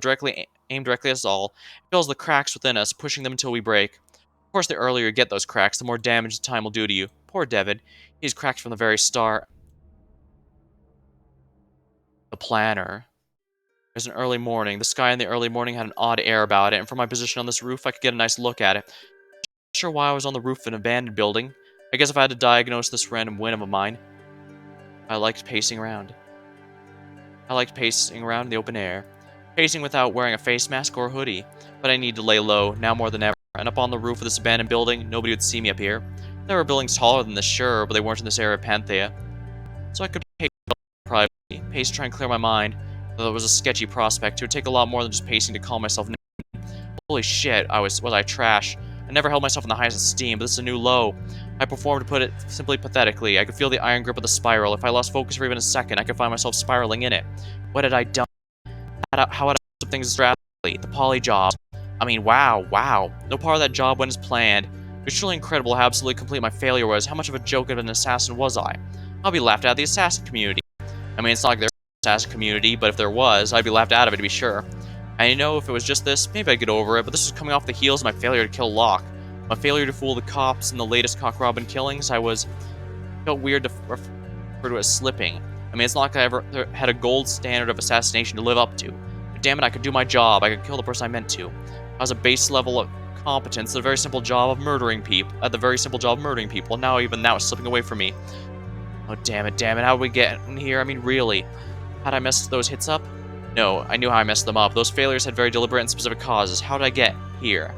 aimed directly at us all. It fills the cracks within us, pushing them until we break. Of course, the earlier you get those cracks, the more damage the time will do to you. Poor Devin. He's cracked from the very start. The planner. It was an early morning. The sky in the early morning had an odd air about it, and from my position on this roof, I could get a nice look at it. Not sure why I was on the roof of an abandoned building. I guess if I had to diagnose this random whim of mine, I liked pacing around. I liked pacing around in the open air. Pacing without wearing a face mask or a hoodie. But I need to lay low, now more than ever. And up on the roof of this abandoned building, nobody would see me up here. There were buildings taller than this, sure, but they weren't in this area of Panthea. So I could pace privately. Pace to try and clear my mind. Though it was a sketchy prospect, it would take a lot more than just pacing to calm myself down. Holy shit, was I trash. I never held myself in the highest esteem, but this is a new low. I performed, to put it simply pathetically. I could feel the iron grip of the spiral. If I lost focus for even a second, I could find myself spiraling in it. What had I done? How had I messed up things drastically? The poly job. I mean, wow. No part of that job went as planned. It was truly incredible how absolutely complete my failure was. How much of a joke of an assassin was I? I'll be laughed at the assassin community. I mean, it's not like there's an assassin community, but if there was, I'd be laughed out of it to be sure. And you know, if it was just this, maybe I'd get over it, but this was coming off the heels of my failure to kill Locke. My failure to fool the cops in the latest cock-robin killings, felt weird to refer to it as slipping. I mean, it's not like I ever had a gold standard of assassination to live up to. But damn it, I could do my job. I could kill the person I meant to. I was a base level of competence at the very simple job of murdering people. And now even that was slipping away from me. Oh, damn it. How did we get in here? I mean, really. Had I messed those hits up? No, I knew how I messed them up. Those failures had very deliberate and specific causes. How did I get here?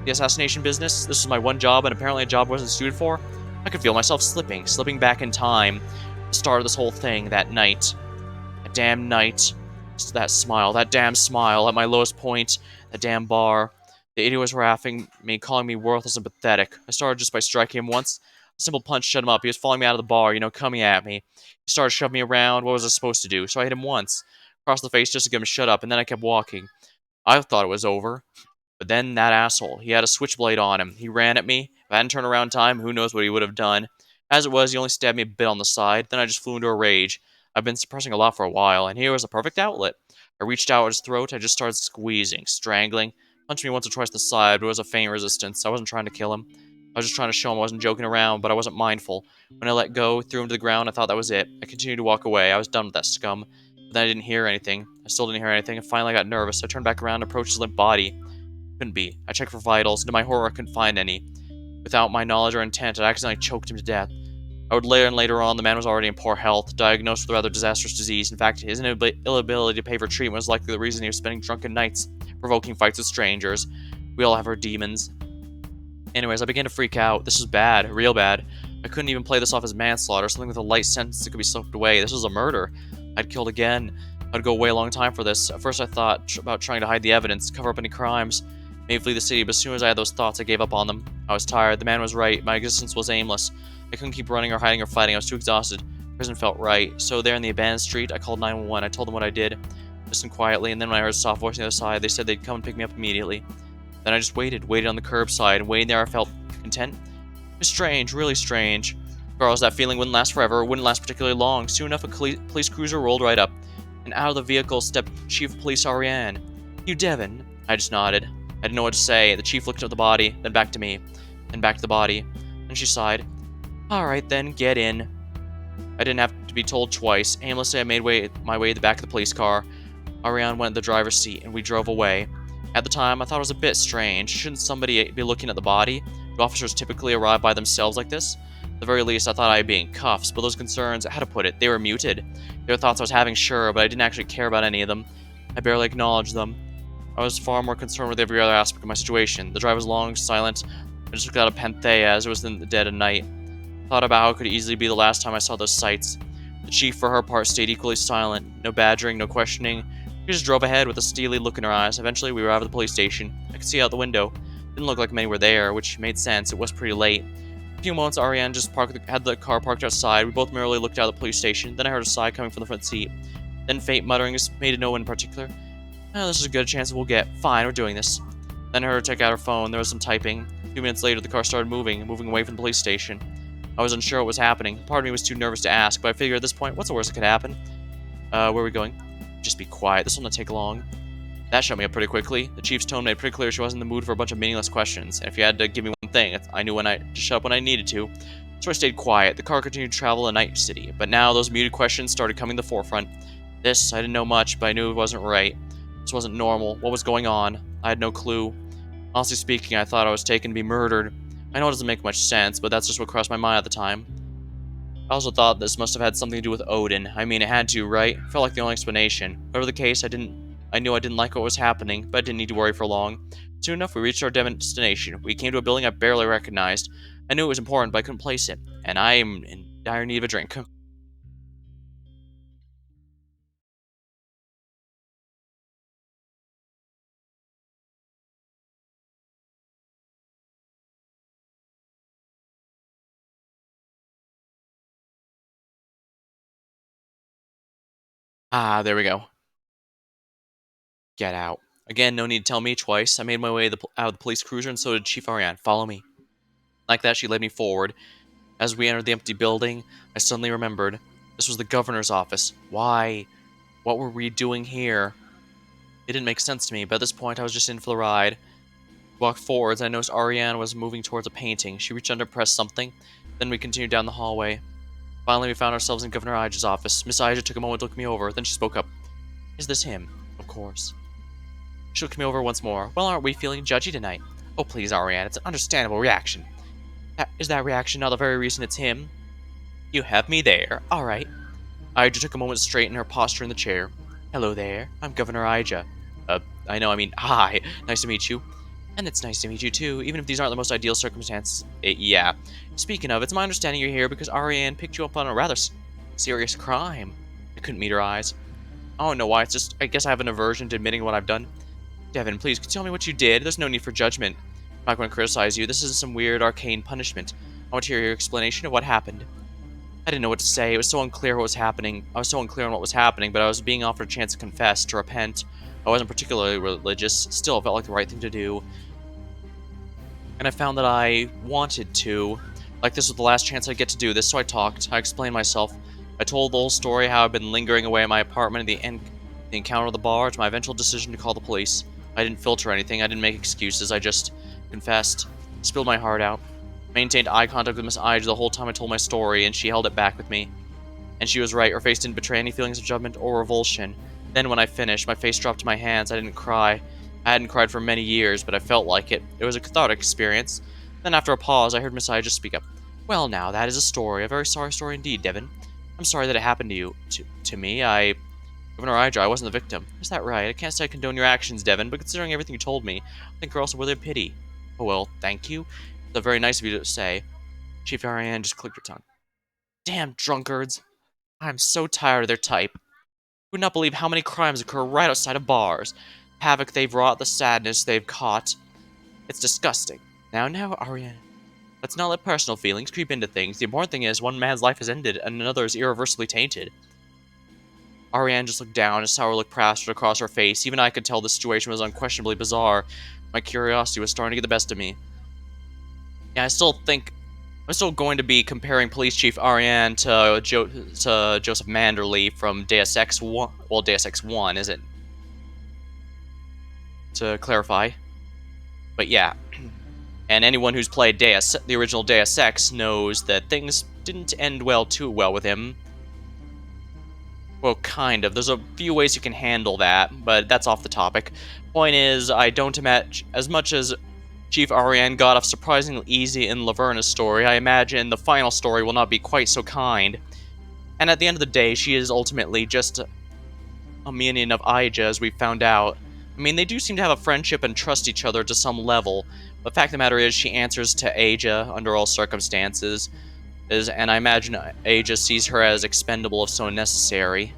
The assassination business? This was my one job, and apparently a job I wasn't suited for? I could feel myself slipping back in time. The start of this whole thing, that night. That damn night. Just that damn smile at my lowest point, that damn bar. The idiot was laughing me, calling me worthless and pathetic. I started just by striking him once. A simple punch shut him up. He was following me out of the bar, coming at me. He started shoving me around. What was I supposed to do? So I hit him once. Across the face just to get him to shut up, and then I kept walking. I thought it was over. But then that asshole, he had a switchblade on him. He ran at me. If I hadn't turned around in time, who knows what he would have done. As it was, he only stabbed me a bit on the side. Then I just flew into a rage. I've been suppressing a lot for a while, and here was a perfect outlet. I reached out at his throat. I just started squeezing, strangling. Punched me once or twice in the side, but it was a faint resistance. I wasn't trying to kill him. I was just trying to show him I wasn't joking around, but I wasn't mindful. When I let go, threw him to the ground, I thought that was it. I continued to walk away. I was done with that scum. But then I didn't hear anything. I still didn't hear anything, and finally I got nervous. I turned back around and approached his limp body. Couldn't be. I checked for vitals, and to my horror I couldn't find any. Without my knowledge or intent, I accidentally choked him to death. I would later on, the man was already in poor health, diagnosed with a rather disastrous disease. In fact, his inability to pay for treatment was likely the reason he was spending drunken nights, provoking fights with strangers. We all have our demons. Anyways, I began to freak out. This was bad, real bad. I couldn't even play this off as manslaughter, something with a light sentence that could be slipped away. This was a murder. I'd killed again. I'd go away a long time for this. At first I thought about trying to hide the evidence, cover up any crimes, maybe flee the city, but as soon as I had those thoughts, I gave up on them. I was tired. The man was right. My existence was aimless. I couldn't keep running or hiding or fighting. I was too exhausted. Prison felt right. So there in the abandoned street, I called 911. I told them what I did, listened quietly, and then when I heard a soft voice on the other side, they said they'd come and pick me up immediately. Then I just waited on the curbside, and waiting there I felt content. It was strange, really strange. Regardless, that feeling wouldn't last forever, wouldn't last particularly long. Soon enough, a police cruiser rolled right up, and out of the vehicle stepped Chief of Police Ariane. "You Devin?" I just nodded. I didn't know what to say. The chief looked at the body, then back to me, then back to the body. Then she sighed. "Alright then, get in." I didn't have to be told twice. Aimlessly, I made my way to the back of the police car. Ariane went in the driver's seat, and we drove away. At the time, I thought it was a bit strange. Shouldn't somebody be looking at the body? Do officers typically arrive by themselves like this? At the very least, I thought I'd be in cuffs, but those concerns, how to put it, they were muted. They were thoughts I was having, sure, but I didn't actually care about any of them. I barely acknowledged them. I was far more concerned with every other aspect of my situation. The drive was long, silent. I just looked out at Panthea as it was in the dead of night. Thought about how it could easily be the last time I saw those sights. The chief, for her part, stayed equally silent. No badgering, no questioning. She just drove ahead with a steely look in her eyes. Eventually, we arrived at the police station. I could see out the window. Didn't look like many were there, which made sense. It was pretty late. A few moments, Ariane just had the car parked outside. We both merely looked out at the police station. Then I heard a sigh coming from the front seat. Then faint mutterings made to no one in particular. "Oh, this is as good a chance as we'll get. Fine, we're doing this." Then I heard her take out her phone. There was some typing. A few minutes later, the car started moving away from the police station. I was unsure what was happening. Part of me was too nervous to ask, but I figured at this point, what's the worst that could happen? Where are we going? Just be quiet. This will not take long. That shut me up pretty quickly. The chief's tone made pretty clear she wasn't in the mood for a bunch of meaningless questions, and if you had to give me one thing, I knew to shut up when I needed to. So I stayed quiet. The car continued to travel in Night City, but now those muted questions started coming to the forefront. I didn't know much, but I knew it wasn't right. This wasn't normal. What was going on? I had no clue. Honestly speaking, I thought I was taken to be murdered. I know it doesn't make much sense, but that's just what crossed my mind at the time. I also thought this must have had something to do with Odin. I mean, it had to, right? Felt like the only explanation. Whatever the case, I knew I didn't like what was happening, but I didn't need to worry for long. Soon enough, we reached our destination. We came to a building I barely recognized. I knew it was important, but I couldn't place it, and I am in dire need of a drink. Ah, there we go. Get out. Again, no need to tell me twice. I made my way out of the police cruiser, and so did Chief Ariane. Follow me. Like that, she led me forward. As we entered the empty building, I suddenly remembered. This was the governor's office. Why? What were we doing here? It didn't make sense to me, but at this point I was just in for the ride. We walked forwards, and I noticed Ariane was moving towards a painting. She reached under and pressed something. Then we continued down the hallway. Finally, we found ourselves in Governor Ija's office. Miss Ija took a moment to look me over. Then she spoke up. Is this him? Of course. She looked me over once more. Well, aren't we feeling judgy tonight? Oh, please, Ariane. It's an understandable reaction. Is that reaction not the very reason it's him? You have me there. All right. Ija took a moment to straighten her posture in the chair. Hello there. I'm Governor Ija. Hi. Nice to meet you. And it's nice to meet you too, even if these aren't the most ideal circumstances. Yeah. Speaking of, it's my understanding you're here because Ariane picked you up on a rather serious crime. I couldn't meet her eyes. I don't know why, it's just, I guess I have an aversion to admitting what I've done. Devin, please, tell me what you did. There's no need for judgment. I'm not going to criticize you. This isn't some weird, arcane punishment. I want to hear your explanation of what happened. I didn't know what to say. It was so unclear what was happening. I was so unclear on what was happening, but I was being offered a chance to confess, to repent. I wasn't particularly religious. Still, it felt like the right thing to do. And I found that I wanted to. Like this was the last chance I'd get to do this, so I talked. I explained myself. I told the whole story, how I'd been lingering away at my apartment, the encounter at the bar, to my eventual decision to call the police. I didn't filter anything, I didn't make excuses, I just confessed. Spilled my heart out. Maintained eye contact with Miss Ija the whole time I told my story, and she held it back with me. And she was right, her face didn't betray any feelings of judgment or revulsion. Then when I finished, my face dropped to my hands, I didn't cry. I hadn't cried for many years, but I felt like it. It was a cathartic experience. Then after a pause, I heard Miss Ija speak up. Well now, that is a story, a very sorry story indeed, Devin. I'm sorry that it happened to you. To me, Governor Ija, I wasn't the victim. Is that right? I can't say I condone your actions, Devin, but considering everything you told me, I think you're also worthy of pity. Oh well, thank you. That's very nice of you to say. Chief Ariane just clicked her tongue. Damn drunkards. I'm so tired of their type. You would not believe how many crimes occur right outside of bars. Havoc they've wrought, the sadness they've caught. It's disgusting. Now, Ariane. Let's not let personal feelings creep into things. The important thing is, one man's life is ended, and another is irreversibly tainted. Ariane just looked down, a sour look plastered across her face. Even I could tell the situation was unquestionably bizarre. My curiosity was starting to get the best of me. Yeah, I'm still going to be comparing Police Chief Ariane to Joseph Manderley from Deus Ex 1. Well, Deus Ex 1, is it? To clarify. But yeah. And anyone who's played the original Deus Ex knows that things didn't end too well with him. Well, kind of. There's a few ways you can handle that, but that's off the topic. Point is, I don't imagine, as much as Chief Ariane got off surprisingly easy in Laverna's story, I imagine the final story will not be quite so kind. And at the end of the day, she is ultimately just a minion of Ija, as we found out. I mean, they do seem to have a friendship and trust each other to some level, but the fact of the matter is, she answers to Ija under all circumstances, and I imagine Ija sees her as expendable if so necessary.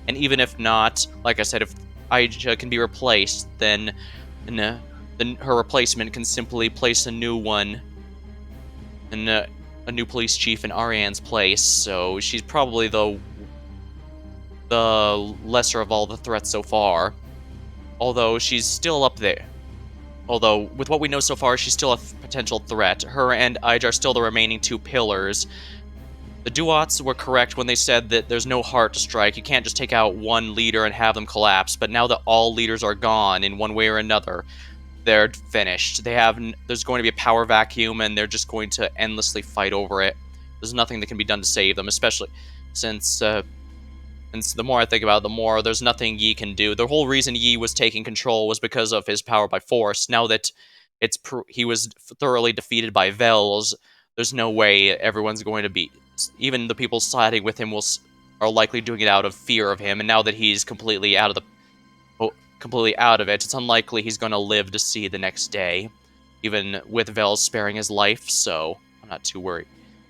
And even if not, like I said, if Ija can be replaced, then her replacement can simply place a new one, and a new police chief in Ariane's place. So she's probably the lesser of all the threats so far. Although she's still up there. Although, with what we know so far, she's still a potential threat. Her and Ija are still the remaining two pillars. The Duats were correct when they said that there's no heart to strike. You can't just take out one leader and have them collapse. But now that all leaders are gone in one way or another, they're finished. There's going to be a power vacuum, and they're just going to endlessly fight over it. There's nothing that can be done to save them, especially since the more I think about it, the more there's nothing Yi can do. The whole reason Yi was taking control was because of his power by force. Now that he was thoroughly defeated by Vels, there's no way everyone's going to be... Even the people siding with him are likely doing it out of fear of him, and now that he's completely out of it, it's unlikely he's going to live to see the next day, even with Vels sparing his life, so I'm not too worried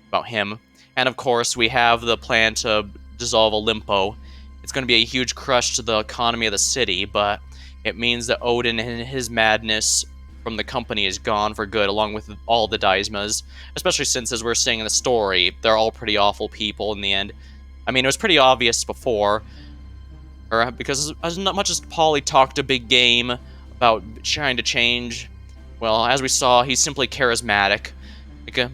about him. And of course, we have the plan to dissolve Olimpo. It's going to be a huge crush to the economy of the city, but it means that Odin and his madness from the company is gone for good, along with all the Daismas, especially since, as we're seeing in the story, they're all pretty awful people in the end. I mean, it was pretty obvious before, or because as much as Polly talked a big game about trying to change, well, as we saw, he's simply charismatic. Like,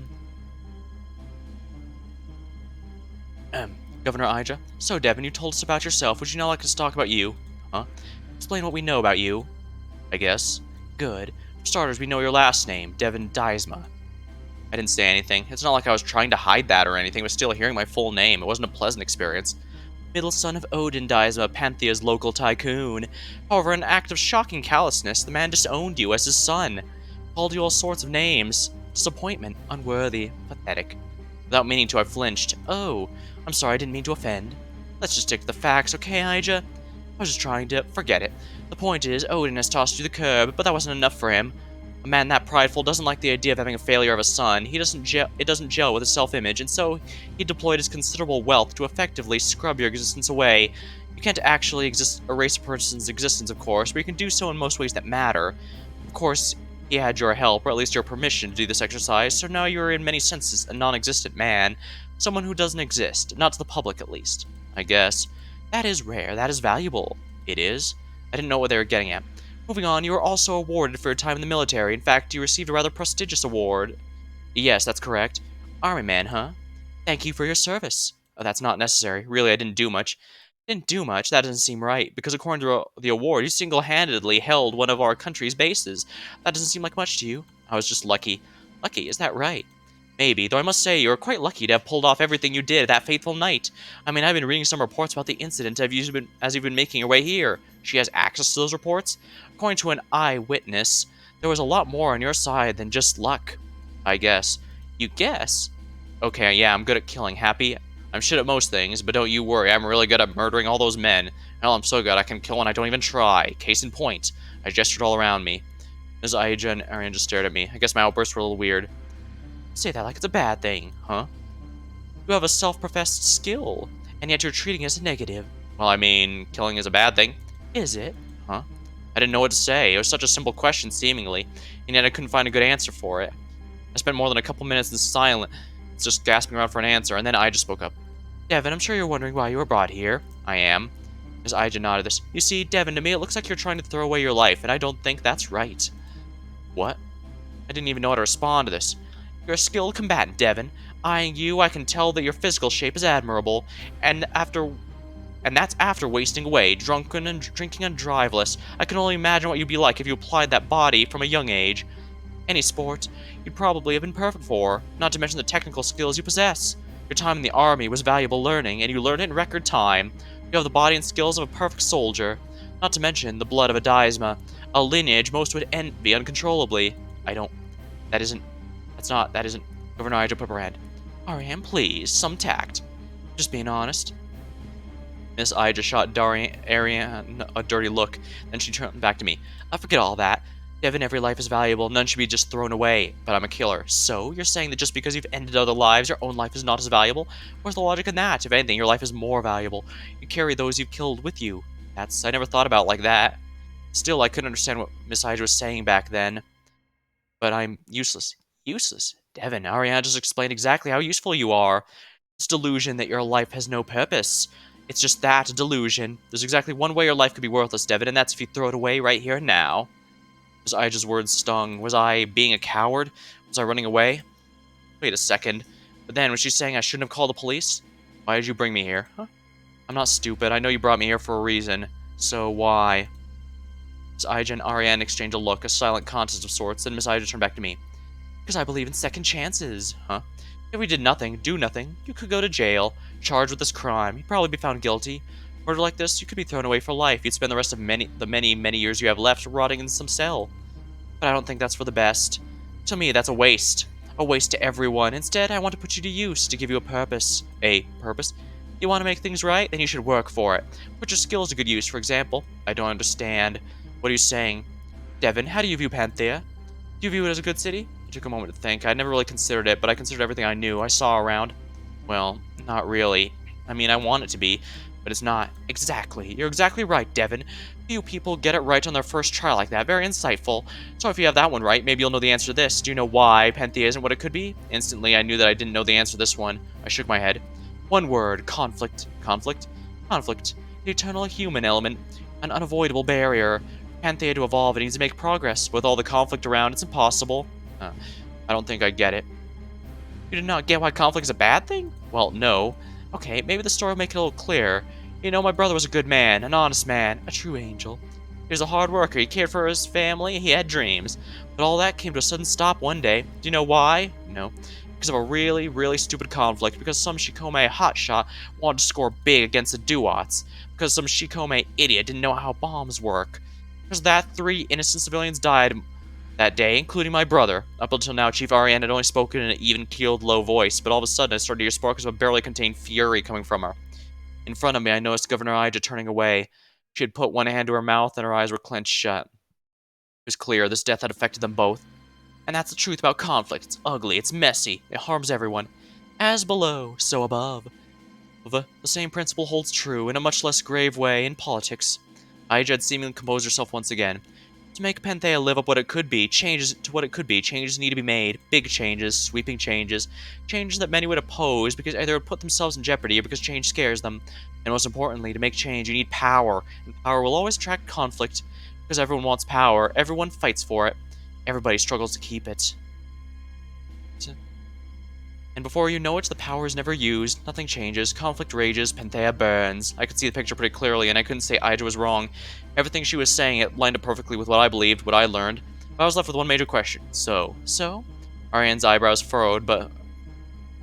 um, Governor Ija. So, Devin, you told us about yourself. Would you now like us to talk about you? Huh? Explain what we know about you, I guess. Good. For starters, we know your last name, Devin Dysma. I didn't say anything. It's not like I was trying to hide that or anything, but still hearing my full name. It wasn't a pleasant experience. Middle son of Odin Dysma, Panthea's local tycoon. However, in an act of shocking callousness, the man disowned you as his son. Called you all sorts of names. Disappointment, unworthy, pathetic. Without meaning to, I flinched. Oh, I'm sorry, I didn't mean to offend. Let's just stick to the facts, okay, Ija? I was just trying to forget it. The point is, Odin has tossed you the curb, but that wasn't enough for him. A man that prideful doesn't like the idea of having a failure of a son. It doesn't gel with his self-image, and so he deployed his considerable wealth to effectively scrub your existence away. You can't actually erase a person's existence, of course, but you can do so in most ways that matter. Of course, he had your help, or at least your permission to do this exercise, so now you're in many senses a non-existent man. Someone who doesn't exist, not to the public at least, I guess. That is rare, that is valuable. It is? I didn't know what they were getting at. Moving on, you were also awarded for your time in the military. In fact, you received a rather prestigious award. Yes, that's correct. Army man, huh? Thank you for your service. Oh, that's not necessary. Really, I didn't do much. Didn't do much? That doesn't seem right, because according to the award, you single-handedly held one of our country's bases. That doesn't seem like much to you. I was just lucky. Lucky, is that right? Maybe, though I must say you were quite lucky to have pulled off everything you did that fateful night. I mean, I've been reading some reports about the incident as you've been making your way here. She has access to those reports? According to an eyewitness, there was a lot more on your side than just luck. I guess. You guess? Okay, yeah, I'm good at killing, Happy. I'm shit at most things, but don't you worry, I'm really good at murdering all those men. Hell, I'm so good I can kill when I don't even try. Case in point. I gestured all around me. Ms. Aija and Arian just stared at me. I guess my outbursts were a little weird. Say that like it's a bad thing, huh? You have a self-professed skill, and yet you're treating it as a negative. Well, I mean, killing is a bad thing. Is it? Huh? I didn't know what to say. It was such a simple question, seemingly, and yet I couldn't find a good answer for it. I spent more than a couple minutes in silence, just gasping around for an answer, and then I just spoke up. Devin, I'm sure you're wondering why you were brought here. I am. As Ija nodded this. You see, Devin, to me it looks like you're trying to throw away your life, and I don't think that's right. What? I didn't even know how to respond to this. You're a skilled combatant, Devin. Eyeing you, I can tell that your physical shape is admirable, and that's after wasting away, drunken and drinking and driveless. I can only imagine what you'd be like if you applied that body from a young age. Any sport, you'd probably have been perfect for, not to mention the technical skills you possess. Your time in the army was valuable learning, and you learned it in record time. You have the body and skills of a perfect soldier, not to mention the blood of a Dysma, a lineage most would envy uncontrollably. That isn't... Governor Ija put up her hand. Ariane, please, some tact. Just being honest. Miss Ija shot Ariane a dirty look, then she turned back to me. I forget all that. Devin, every life is valuable, none should be just thrown away. But I'm a killer. So, you're saying that just because you've ended other lives, your own life is not as valuable? Where's the logic in that? If anything, your life is more valuable. You carry those you've killed with you. I never thought about it like that. Still, I couldn't understand what Miss Ija was saying back then. But I'm useless. Useless? Devin, Ariane just explained exactly how useful you are. This delusion that your life has no purpose. It's just that, a delusion. There's exactly one way your life could be worthless, Devin, and that's if you throw it away right here and now. As Ija's words stung. Was I being a coward? Was I running away? Wait a second. But then, was she saying I shouldn't have called the police? Why did you bring me here? Huh? I'm not stupid. I know you brought me here for a reason. So why? Miss Ija and Ariane exchanged a look, a silent contest of sorts, then Miss Ija turned back to me. Because I believe in second chances. Huh? If we did nothing, do nothing, you could go to jail, charged with this crime. You'd probably be found guilty. Murder like this, you could be thrown away for life. You'd spend the rest of the many years you have left rotting in some cell. But I don't think that's for the best. To me, that's a waste. A waste to everyone. Instead, I want to put you to use, to give you a purpose. A purpose? You want to make things right? Then you should work for it. Put your skills to good use, for example. I don't understand. What are you saying? Devin, how do you view Panthea? Do you view it as a good city? I took a moment to think. I never really considered it, but I considered everything I knew, I saw around. Well, not really. I mean, I want it to be, but it's not. Exactly. You're exactly right, Devin. Few people get it right on their first try like that. Very insightful. So if you have that one right, maybe you'll know the answer to this. Do you know why Panthea isn't what it could be? Instantly, I knew that I didn't know the answer to this one. I shook my head. One word, conflict. Conflict? Conflict. The eternal human element. An unavoidable barrier. Panthea to evolve, it needs to make progress. With all the conflict around, it's impossible. I don't think I get it. You did not get why conflict is a bad thing? Well, no. Okay, maybe the story will make it a little clearer. You know, my brother was a good man, an honest man, a true angel. He was a hard worker, he cared for his family, he had dreams. But all that came to a sudden stop one day. Do you know why? No. Because of a really, really stupid conflict. Because some Shikome hotshot wanted to score big against the Duats. Because some Shikome idiot didn't know how bombs work. Because of that, 3 innocent civilians died that day, including my brother. Up until now, Chief Ariane had only spoken in an even-keeled, low voice, but all of a sudden I started to hear sparks of a barely contained fury coming from her. In front of me, I noticed Governor Ija turning away. She had put one hand to her mouth, and her eyes were clenched shut. It was clear this death had affected them both. And that's the truth about conflict. It's ugly, it's messy, it harms everyone. As below, so above. The same principle holds true, in a much less grave way, in politics. Ija had seemingly composed herself once again. To make Panthea live up what it could be, changes to what it could be, changes need to be made. Big changes, sweeping changes. Changes that many would oppose because either would put themselves in jeopardy or because change scares them. And most importantly, to make change, you need power. And power will always attract conflict. Because everyone wants power, everyone fights for it. Everybody struggles to keep it. And before you know it, the power is never used, nothing changes, conflict rages, Panthea burns. I could see the picture pretty clearly, and I couldn't say Ija was wrong. Everything she was saying, it lined up perfectly with what I believed, what I learned. But I was left with one major question. So? Ariane's eyebrows furrowed, but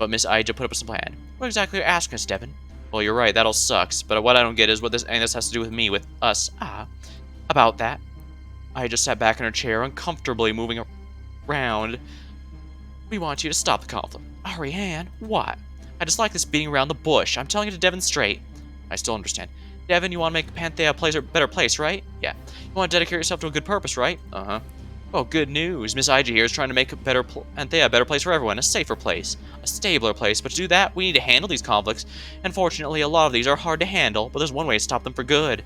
Miss Ija put up some plan. What exactly are you asking us, Devin? Well, you're right, that all sucks, but what I don't get is what this has to do with me, with us. About that. Ija sat back in her chair, uncomfortably moving around. We want you to stop the conflict. Ariane, what? I just like this beating around the bush. I'm telling you to Devin straight. I still understand. Devin, you want to make Panthea a better place, right? Yeah. You want to dedicate yourself to a good purpose, right? Uh-huh. Well, good news. Miss Ija here is trying to make Panthea a better place for everyone, a safer place, a stabler place. But to do that, we need to handle these conflicts. And fortunately, a lot of these are hard to handle, but there's one way to stop them for good.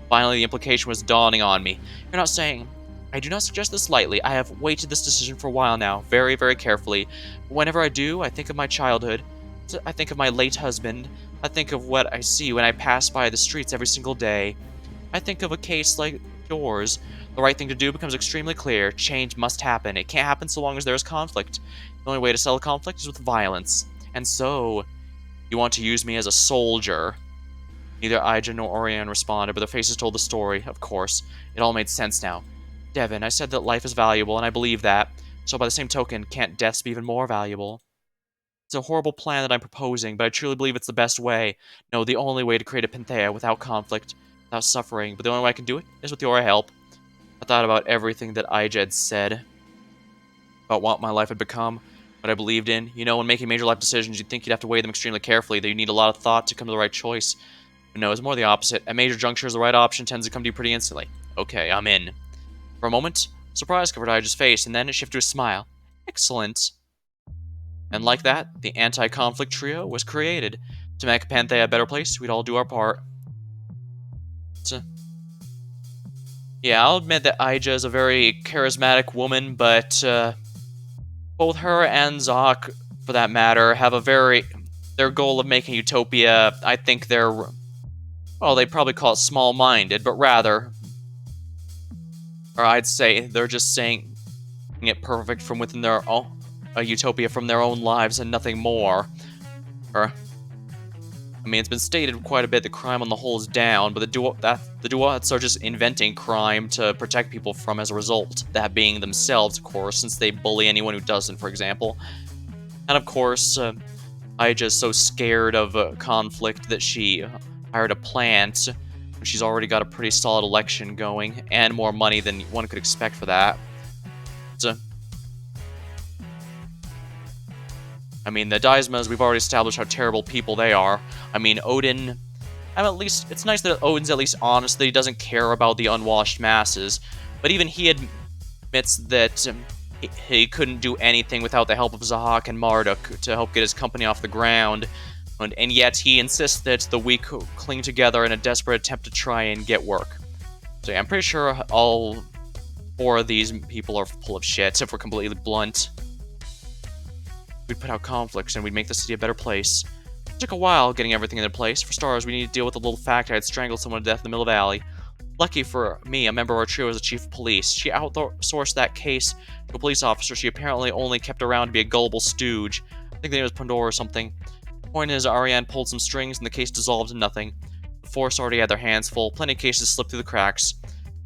Finally, the implication was dawning on me. You're not saying... I do not suggest this lightly. I have weighted this decision for a while now, very, very carefully. Whenever I do, I think of my childhood. I think of my late husband. I think of what I see when I pass by the streets every single day. I think of a case like yours. The right thing to do becomes extremely clear. Change must happen. It can't happen so long as there is conflict. The only way to settle conflict is with violence. And so, you want to use me as a soldier. Neither Ija nor Orion responded, but their faces told the story, of course. It all made sense now. Devin, I said that life is valuable, and I believe that. So by the same token, can't deaths be even more valuable? It's a horrible plan that I'm proposing, but I truly believe it's the best way. No, the only way to create a Panthea without conflict, without suffering. But the only way I can do it is with your help. I thought about everything that Ija had said, about what my life had become, what I believed in. You know, when making major life decisions, you'd think you'd have to weigh them extremely carefully, that you need a lot of thought to come to the right choice. But no, it's more the opposite. At major junctures, the right option tends to come to you pretty instantly. Okay, I'm in. For a moment, surprise covered Ija's face, and then it shifted to a smile. Excellent. And like that, the anti-conflict trio was created. To make Panthea a better place, we'd all do our part. Yeah, I'll admit that Ija is a very charismatic woman, but both her and Zoc, for that matter, have their goal of making utopia, I think they'd probably call it small-minded, but rather... Or I'd say they're just saying it perfect from within their own, a utopia from their own lives and nothing more. I mean, it's been stated quite a bit that crime on the whole is down, but the Duats are just inventing crime to protect people from as a result. That being themselves, of course, since they bully anyone who doesn't, for example. And of course, Ija's so scared of conflict that she hired a plant. She's already got a pretty solid election going, and more money than one could expect for that. I mean, the Daismas, we've already established how terrible people they are. I mean, Odin... it's nice that Odin's at least honest, that he doesn't care about the unwashed masses. But even he admits that he couldn't do anything without the help of Zahak and Marduk to help get his company off the ground. And yet he insists that the weak cling together in a desperate attempt to try and get work. So yeah, I'm pretty sure all 4 of these people are full of shit, if we're completely blunt. We'd put out conflicts and we'd make the city a better place. Took a while getting everything into place. For starters, we needed to deal with the little fact I had strangled someone to death in the middle of the alley. Lucky for me, a member of our trio was the chief of police. She outsourced that case to a police officer she apparently only kept around to be a gullible stooge. I think the name was Pandora or something. The point is, Ariane pulled some strings and the case dissolved in nothing. The force already had their hands full. Plenty of cases slipped through the cracks.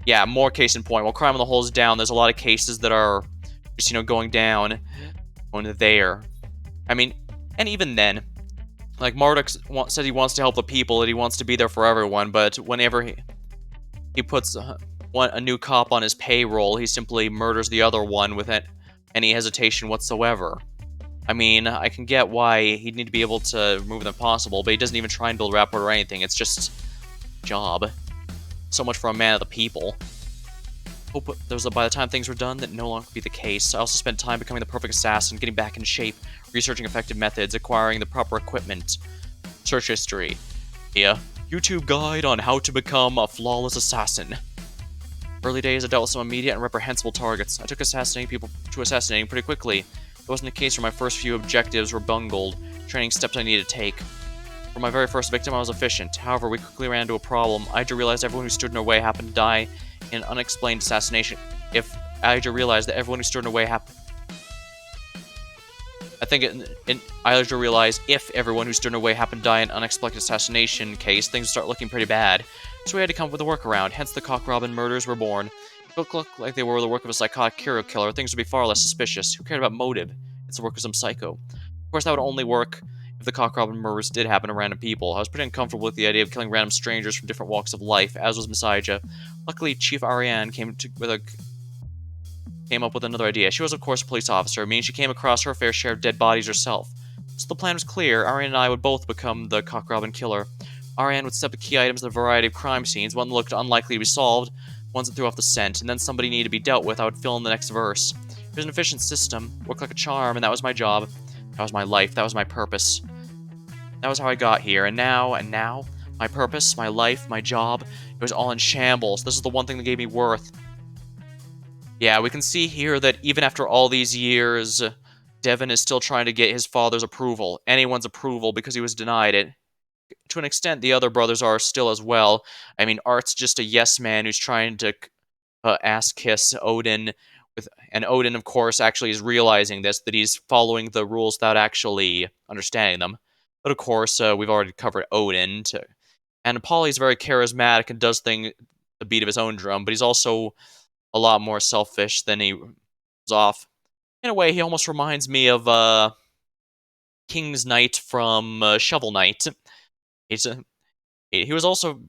Yeah, more case in point. While crime on the whole is down, there's a lot of cases that are just, going down. Going there. I mean, and even then, like, Marduk said he wants to help the people, that he wants to be there for everyone, but whenever he puts a new cop on his payroll, he simply murders the other one without any hesitation whatsoever. I mean, I can get why he'd need to be able to remove them if possible, but he doesn't even try and build rapport or anything. It's just job. So much for a man of the people. Hope by the time things were done, that no longer be the case. I also spent time becoming the perfect assassin, getting back in shape, researching effective methods, acquiring the proper equipment. Search history. Yeah. YouTube guide on how to become a flawless assassin. Early days, I dealt with some immediate and reprehensible targets. I took assassinating people to assassinating pretty quickly. It wasn't a case where my first few objectives were bungled, training steps I needed to take. For my very first victim, I was efficient. However, we quickly ran into a problem. Aija realized everyone who stood in her way happened to die in an unexplained assassination. If Aija realized that everyone who stood in her way happened... I think Aija realized if everyone who stood in her way happened to die in an unexpected assassination case, things would start looking pretty bad. So we had to come up with a workaround, hence the Cock Robin murders were born. If it looked like they were the work of a psychotic serial killer, things would be far less suspicious. Who cared about motive? It's the work of some psycho. Of course, that would only work if the Cock Robin murders did happen to random people. I was pretty uncomfortable with the idea of killing random strangers from different walks of life, as was Miss Aija. Luckily, Chief Ariane came up with another idea. She was, of course, a police officer, meaning she came across her fair share of dead bodies herself. So the plan was clear. Ariane and I would both become the Cock Robin killer. Ariane would set the key items in a variety of crime scenes, one that looked unlikely to be solved, ones that threw off the scent, and then somebody needed to be dealt with. I would fill in the next verse. It was an efficient system, worked like a charm, and that was my job. That was my life, that was my purpose. That was how I got here, and now, my purpose, my life, my job, it was all in shambles. This is the one thing that gave me worth. Yeah, we can see here that even after all these years, Devin is still trying to get his father's approval, anyone's approval, because he was denied it. To an extent, the other brothers are still as well. I mean, Art's just a yes man who's trying to ass-kiss Odin, and Odin, of course, actually is realizing this, that he's following the rules without actually understanding them. But of course, we've already covered Odin, and Polly's very charismatic and does things the beat of his own drum, but he's also a lot more selfish than he was off. In a way, he almost reminds me of King's Knight from Shovel Knight. He was also...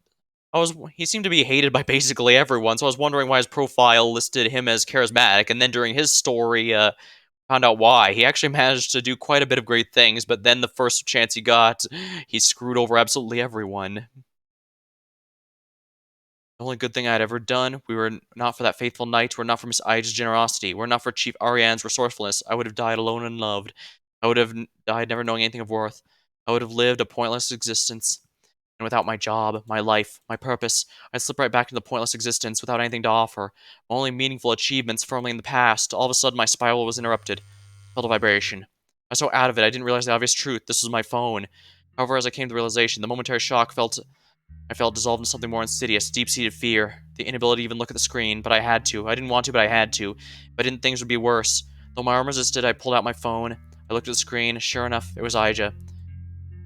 he seemed to be hated by basically everyone, so I was wondering why his profile listed him as charismatic, and then during his story, found out why. He actually managed to do quite a bit of great things, but then the first chance he got, he screwed over absolutely everyone. The only good thing I had ever done, we were not for that faithful knight, we were not for Miss Aija's generosity, we were not for Chief Ariane's resourcefulness. I would have died alone and unloved. I would have died never knowing anything of worth. I would have lived a pointless existence. And without my job, my life, my purpose, I'd slip right back into the pointless existence without anything to offer. My only meaningful achievements firmly in the past. All of a sudden, my spiral was interrupted. I felt a vibration. I was so out of it, I didn't realize the obvious truth. This was my phone. However, as I came to the realization, the momentary shock I felt dissolved into something more insidious, deep-seated fear. The inability to even look at the screen, but I had to. I didn't want to, but I had to. If I didn't, things would be worse. Though my arm resisted, I pulled out my phone. I looked at the screen. Sure enough, it was Aija.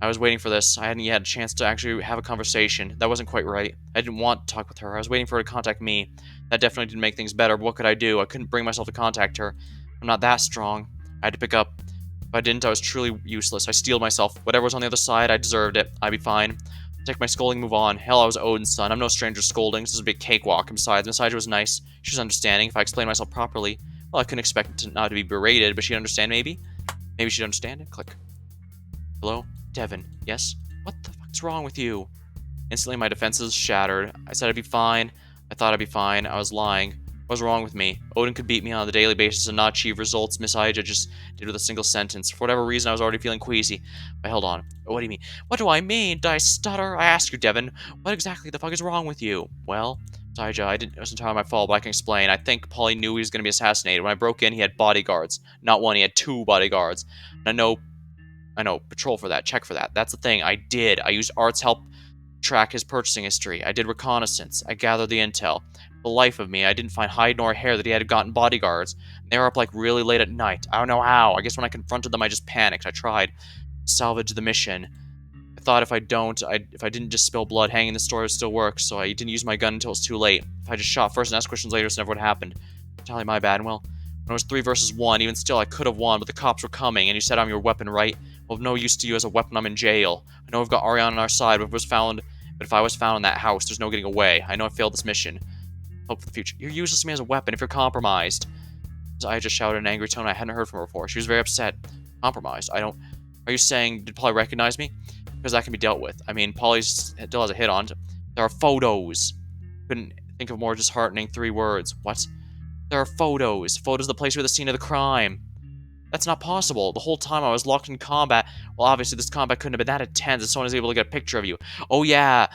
I was waiting for this. I hadn't yet had a chance to actually have a conversation. That wasn't quite right. I didn't want to talk with her. I was waiting for her to contact me. That definitely didn't make things better, but what could I do? I couldn't bring myself to contact her. I'm not that strong. I had to pick up. If I didn't, I was truly useless. I steeled myself. Whatever was on the other side, I deserved it. I'd be fine. Take my scolding, move on. Hell, I was Odin's son. I'm no stranger to scolding. This is a big cakewalk. And besides, Miss Aija was nice. She was understanding. If I explained myself properly, well, I couldn't expect it not to be berated, but she'd understand, maybe? Maybe she'd understand it. Click. Hello? Devin. Yes? What the fuck's wrong with you? Instantly, my defenses shattered. I said I'd be fine. I thought I'd be fine. I was lying. What was wrong with me? Odin could beat me on a daily basis and not achieve results Miss Aija just did with a single sentence. For whatever reason, I was already feeling queasy. I held on. What do you mean? What do I mean? Did I stutter? I ask you, Devin. What exactly the fuck is wrong with you? Well, Aija, it wasn't entirely my fault, but I can explain. I think Paulie knew he was going to be assassinated. When I broke in, he had bodyguards. Not one, he had 2 bodyguards. And I know, patrol for that, check for that. That's the thing, I did. I used Art's help to track his purchasing history. I did reconnaissance. I gathered the intel. For the life of me, I didn't find hide nor hair that he had gotten bodyguards. They were up like really late at night. I don't know how. I guess when I confronted them, I just panicked. I tried to salvage the mission. I thought if I didn't just spill blood, hanging the store would still work, so I didn't use my gun until it was too late. If I just shot first and asked questions later, it's never what happened. Entirely my bad. Well, when it was 3 versus 1, even still, I could have won, but the cops were coming, and you said I'm your weapon, right? Well, of no use to you as a weapon, I'm in jail. I know we've got Ariana on our side, but if I was found in that house, there's no getting away. I know I failed this mission. Hope for the future. You're useless to me as a weapon if you're compromised. I just shouted in an angry tone I hadn't heard from her before. She was very upset. Compromised? I don't... Are you saying, did Polly recognize me? Because that can be dealt with. I mean, Polly still has a hit on. There are photos. Couldn't think of more disheartening 3 words. What? There are photos. Photos of the place where the scene of the crime. That's not possible. The whole time I was locked in combat. Well, obviously this combat couldn't have been that intense if someone was able to get a picture of you. Oh yeah,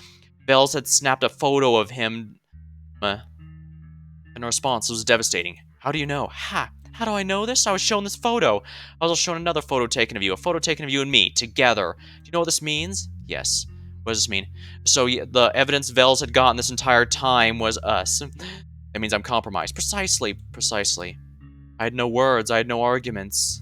Bells had snapped a photo of him. And the response was devastating. How do you know? Ha! How do I know this? I was shown this photo. I was also shown another photo taken of you. A photo taken of you and me, together. Do you know what this means? Yes. What does this mean? So the evidence Vels had gotten this entire time was us. That means I'm compromised. Precisely. Precisely. I had no words. I had no arguments.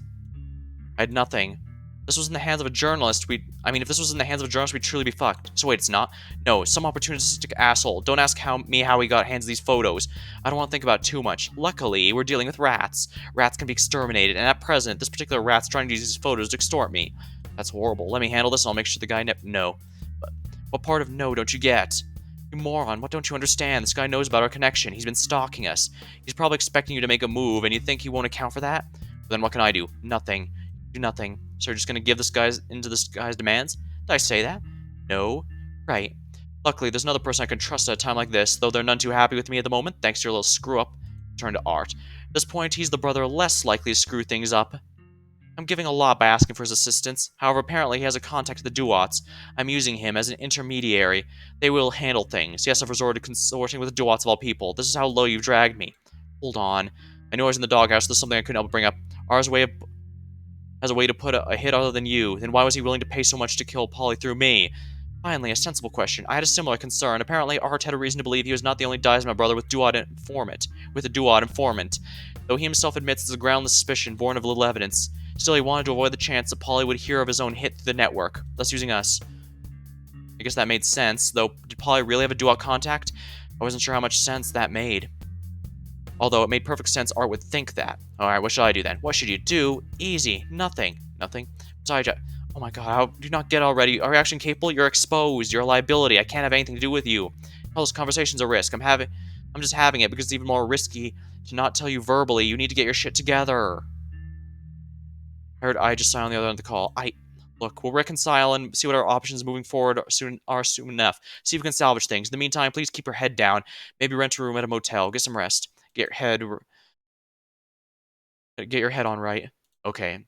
I had nothing. This was in the hands of a journalist. If this was in the hands of a journalist, we'd truly be fucked. So wait, it's not? No, some opportunistic asshole. Don't ask me how he got hands of these photos. I don't want to think about it too much. Luckily, we're dealing with rats. Rats can be exterminated, and at present, this particular rat's trying to use these photos to extort me. That's horrible. Let me handle this, and I'll make sure the guy no. But what part of no don't you get? You moron, what don't you understand? This guy knows about our connection. He's been stalking us. He's probably expecting you to make a move, and you think he won't account for that? But then what can I do? Nothing. Do nothing. So you're just gonna give this guy's demands? Did I say that? No. Right. Luckily, there's another person I can trust at a time like this, though they're none too happy with me at the moment, thanks to your little screw-up. Turn to Art. At this point, he's the brother less likely to screw things up. I'm giving a lot by asking for his assistance. However, apparently he has a contact with the Duats. I'm using him as an intermediary. They will handle things. Yes, I've resorted to consorting with the Duats of all people. This is how low you've dragged me. Hold on. I knew I was in the doghouse. There's something I couldn't help but bring up. Ours has a way to put a hit other than you. Then why was he willing to pay so much to kill Polly through me? Finally, a sensible question. I had a similar concern. Apparently, Art had a reason to believe he was not the only Diasma brother with a Duat informant. Though he himself admits it's a groundless suspicion born of little evidence. Still, he wanted to avoid the chance that Polly would hear of his own hit through the network, thus using us. I guess that made sense, though did Polly really have a Duat contact? I wasn't sure how much sense that made. Although it made perfect sense Art would think that. Alright, what should I do then? What should you do? Easy. Nothing. Nothing. Besides, oh my god, how do you not get already? Are you action capable? You're exposed. You're a liability. I can't have anything to do with you. All this conversation's a risk. I'm just having it because it's even more risky to not tell you verbally. You need to get your shit together. I heard I just sign on the other end of the call. Look, we'll reconcile and see what our options moving forward are soon enough. See if we can salvage things. In the meantime, please keep your head down. Maybe rent a room at a motel. Get some rest. Get your head on right. Okay.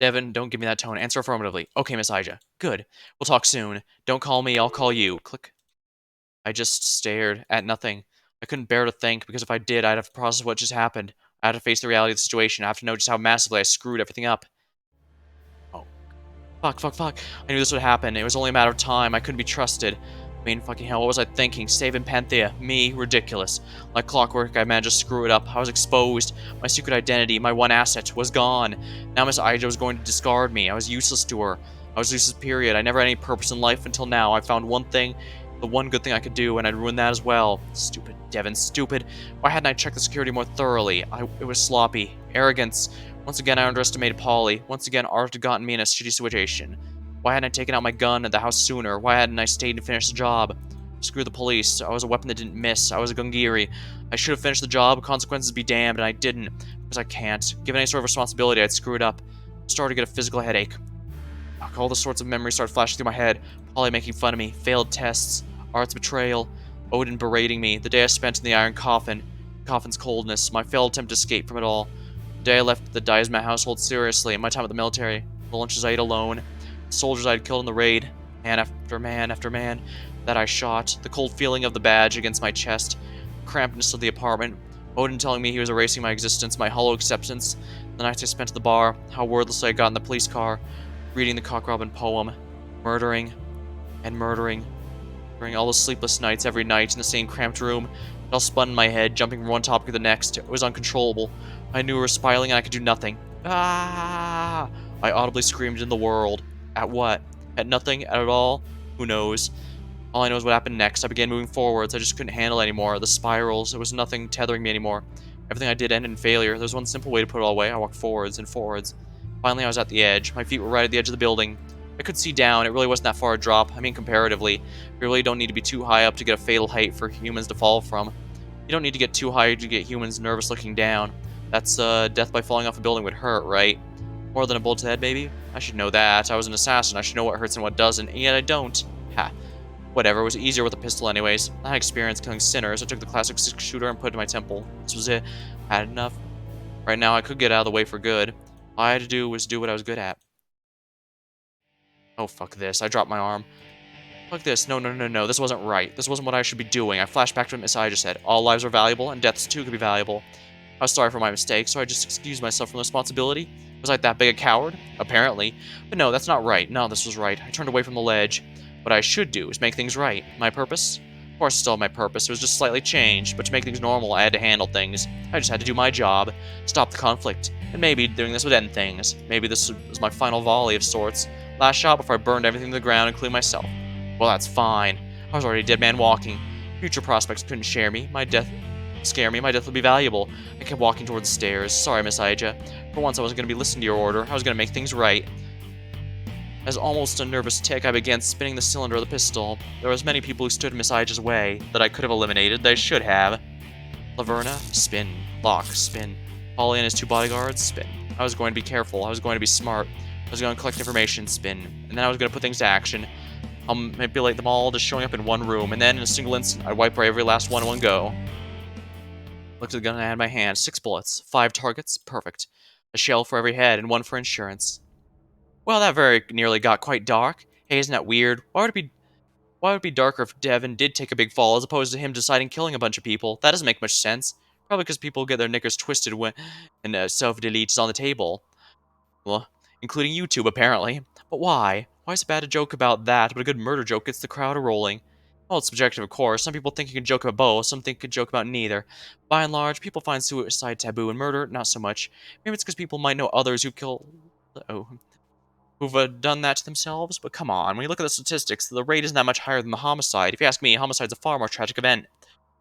Devin, don't give me that tone. Answer affirmatively. Okay, Miss Ija. Good. We'll talk soon. Don't call me, I'll call you. Click. I just stared at nothing. I couldn't bear to think, because if I did, I'd have to process what just happened. I had to face the reality of the situation. I have to know just how massively I screwed everything up. Oh. Fuck. I knew this would happen. It was only a matter of time. I couldn't be trusted. I mean, fucking hell, what was I thinking? Saving Panthea. Me. Ridiculous. Like clockwork, I managed to screw it up. I was exposed. My secret identity, my one asset, was gone. Now Miss Ija was going to discard me. I was useless to her. I was useless, period. I never had any purpose in life until now. I found one thing, the one good thing I could do, and I'd ruin that as well. Stupid, Devin, stupid. Why hadn't I checked the security more thoroughly? It was sloppy. Arrogance. Once again, I underestimated Polly. Once again, Art had gotten me in a shitty situation. Why hadn't I taken out my gun at the house sooner? Why hadn't I stayed to finish the job? Screw the police. I was a weapon that didn't miss. I was a Gungiri. I should have finished the job, consequences be damned, and I didn't. Because I can't. Given any sort of responsibility, I'd screw it up. I started to get a physical headache. All the sorts of memories started flashing through my head. Polly making fun of me. Failed tests. Art's betrayal. Odin berating me. The day I spent in the iron coffin. Coffin's coldness. My failed attempt to escape from it all. The day I left the Diasma household seriously. My time at the military. The lunches I ate alone. Soldiers I had killed in the raid, man after man after man that I shot, the cold feeling of the badge against my chest, the crampedness of the apartment, Odin telling me he was erasing my existence, my hollow acceptance, the nights I spent at the bar, how wordlessly I got in the police car, reading the Cock Robin poem, murdering and murdering, during all the sleepless nights every night in the same cramped room. It all spun in my head, jumping from one topic to the next. It was uncontrollable. I knew we were spiraling and I could do nothing. Ah! I audibly screamed in the world. At what? At nothing? At all? Who knows? All I know is what happened next. I began moving forwards. I just couldn't handle it anymore. The spirals. There was nothing tethering me anymore. Everything I did ended in failure. There was one simple way to put it all away. I walked forwards and forwards. Finally, I was at the edge. My feet were right at the edge of the building. I could see down. It really wasn't that far a drop. I mean, comparatively. We really don't need to be too high up to get a fatal height for humans to fall from. You don't need to get too high to get humans nervous looking down. That's, death by falling off a building would hurt, right? More than a bullet to the head, maybe? I should know that. I was an assassin. I should know what hurts and what doesn't, and yet I don't. Ha. Whatever, it was easier with a pistol anyways. I had experience killing sinners. I took the classic 6-shooter and put it to my temple. This was it. I had enough. Right now, I could get out of the way for good. All I had to do was do what I was good at. Oh, fuck this. I dropped my arm. Fuck this. No, no, no, no. This wasn't right. This wasn't what I should be doing. I flashed back to what Miss I just said. All lives are valuable, and deaths too could be valuable. I was sorry for my mistake, so I just excused myself from responsibility. Was I that big a coward? Apparently. But no, that's not right. No, this was right. I turned away from the ledge. What I should do is make things right. My purpose? Of course, still my purpose. It was just slightly changed, but to make things normal, I had to handle things. I just had to do my job, stop the conflict, and maybe doing this would end things. Maybe this was my final volley of sorts. Last shot before I burned everything to the ground, including myself. Well, that's fine. I was already a dead man walking. Future prospects couldn't scare me. My death would be valuable. I kept walking toward the stairs. Sorry, Miss Aija. For once, I wasn't going to be listening to your order. I was going to make things right. As almost a nervous tick, I began spinning the cylinder of the pistol. There was many people who stood in Miss Aija's way that I could have eliminated, that I should have. Laverna, spin. Locke, spin. Polly and his 2 bodyguards, spin. I was going to be careful. I was going to be smart. I was going to collect information, spin. And then I was going to put things to action. I'll manipulate them all, just showing up in one room, and then in a single instant, I'd wipe away every last one in one go. Looked at the gun I had in my hand. 6 bullets. 5 targets. Perfect. A shell for every head, and 1 for insurance. Well, that very nearly got quite dark. Hey, isn't that weird? Why would it be darker if Devin did take a big fall as opposed to him deciding killing a bunch of people? That doesn't make much sense. Probably because people get their knickers twisted when self-delete is on the table. Well, including YouTube, apparently. But why? Why is it bad to joke about that, but a good murder joke gets the crowd a-rolling? Well, it's subjective, of course. Some people think you can joke about both, some think you can joke about neither. By and large, people find suicide taboo and murder not so much. Maybe it's because people might know others who kill... Oh, who've done that to themselves, but come on, when you look at the statistics, the rate isn't that much higher than the homicide. If you ask me, homicide's a far more tragic event.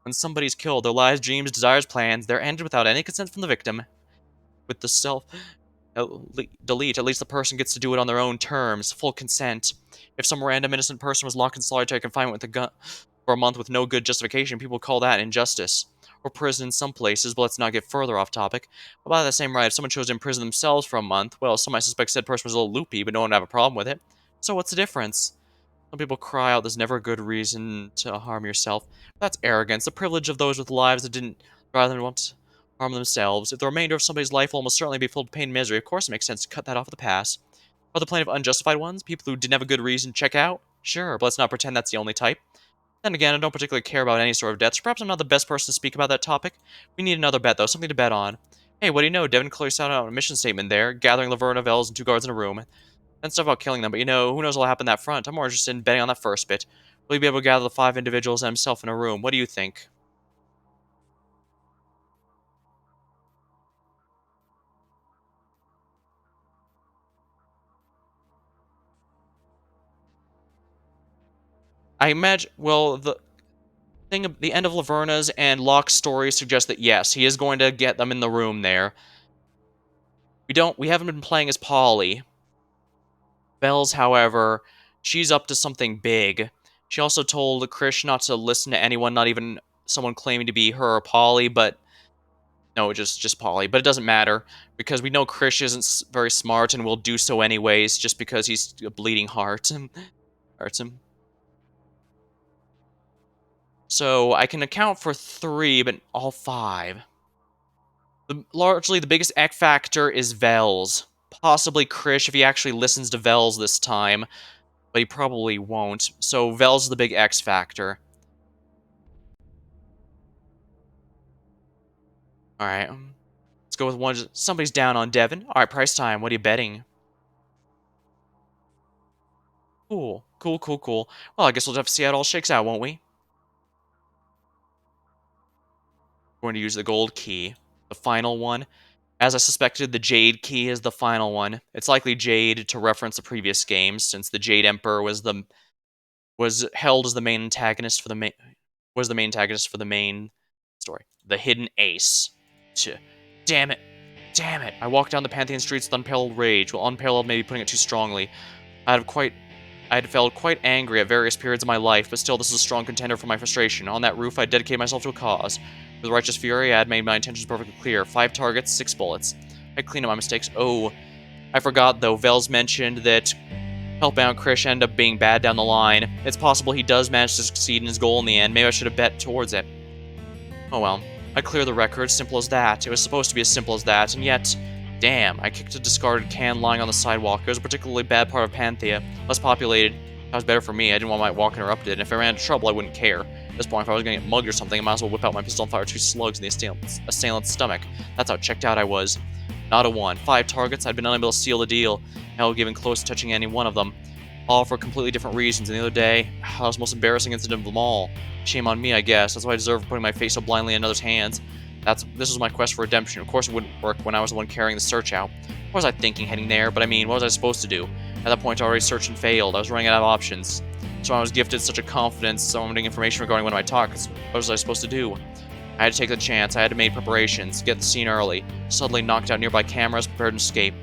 When somebody's killed, their lives, dreams, desires, plans, they're ended without any consent from the victim. With the delete, at least the person gets to do it on their own terms, full consent. If some random innocent person was locked in solitary confinement with a gun for a month with no good justification, people call that injustice. Or prison in some places, but let's not get further off topic. But by the same right, if someone chose to imprison themselves for a month, well, some might suspect said person was a little loopy, but no one would have a problem with it. So what's the difference? Some people cry out there's never a good reason to harm yourself. That's arrogance, the privilege of those with lives that didn't rather than want to harm themselves. If the remainder of somebody's life will almost certainly be filled with pain and misery, of course it makes sense to cut that off at the pass. Are the plaintiff unjustified ones? People who didn't have a good reason to check out? Sure, but let's not pretend that's the only type. Then again, I don't particularly care about any sort of deaths. Perhaps I'm not the best person to speak about that topic. We need another bet, though. Something to bet on. Hey, what do you know? Devin clearly sounded out a mission statement there, gathering Laverna, Vels, and 2 guards in a room. And stuff about killing them, but who knows what'll happen that front. I'm more interested in betting on that first bit. Will he be able to gather the 5 individuals and himself in a room? What do you think? I imagine, well, the end of Laverna's and Locke's story suggests that yes, he is going to get them in the room there. We haven't been playing as Polly. Bells, however, she's up to something big. She also told Krish not to listen to anyone, not even someone claiming to be her or Polly, but no, just Polly. But it doesn't matter because we know Krish isn't very smart and will do so anyways, just because he's a bleeding heart and hurts him. So I can account for 3, but all 5. Largely, the biggest X factor is Vels. Possibly Krish if he actually listens to Vels this time, but he probably won't. So Vels is the big X factor. Alright, let's go with one. Somebody's down on Devin. Alright, price time. What are you betting? Cool. Cool, cool, cool. Well, I guess we'll have to see how it all shakes out, won't we? We're going to use the gold key. The final one. As I suspected, the Jade key is the final one. It's likely Jade to reference the previous games, since the Jade Emperor was held as the main antagonist for the main story. The Hidden Ace. Damn it. Damn it. I walked down the Pantheon streets with unparalleled rage. Well, unparalleled may be putting it too strongly. I had felt quite angry at various periods of my life, but still this is a strong contender for my frustration. On that roof, I dedicated myself to a cause. With righteous fury, I had made my intentions perfectly clear. 5 targets, 6 bullets. I cleaned up my mistakes. Oh, I forgot though, Vels mentioned that helping out Krish ended up being bad down the line. It's possible he does manage to succeed in his goal in the end. Maybe I should have bet towards it. Oh well. I cleared the record, simple as that. It was supposed to be as simple as that, and yet, damn, I kicked a discarded can lying on the sidewalk. It was a particularly bad part of Panthea, less populated. That was better for me. I didn't want my walk interrupted, and if I ran into trouble, I wouldn't care. At this point, if I was going to get mugged or something, I might as well whip out my pistol and fire 2 slugs in the assailant's stomach. That's how checked out I was. Not a one. 5 targets, I'd been unable to seal the deal. Hell, even close to touching any one of them. All for completely different reasons, and the other day, that was the most embarrassing incident of them all. Shame on me, I guess. That's what I deserve for putting my face so blindly in another's hands. This was my quest for redemption. Of course it wouldn't work when I was the one carrying the search out. What was I thinking heading there? But I mean, what was I supposed to do? At that point, I already searched and failed. I was running out of options. So I was gifted such a confidence, summoning information regarding when I talk. What was I supposed to do? I had to take the chance. I had to make preparations, get the scene early, suddenly knocked out nearby cameras, prepared to escape.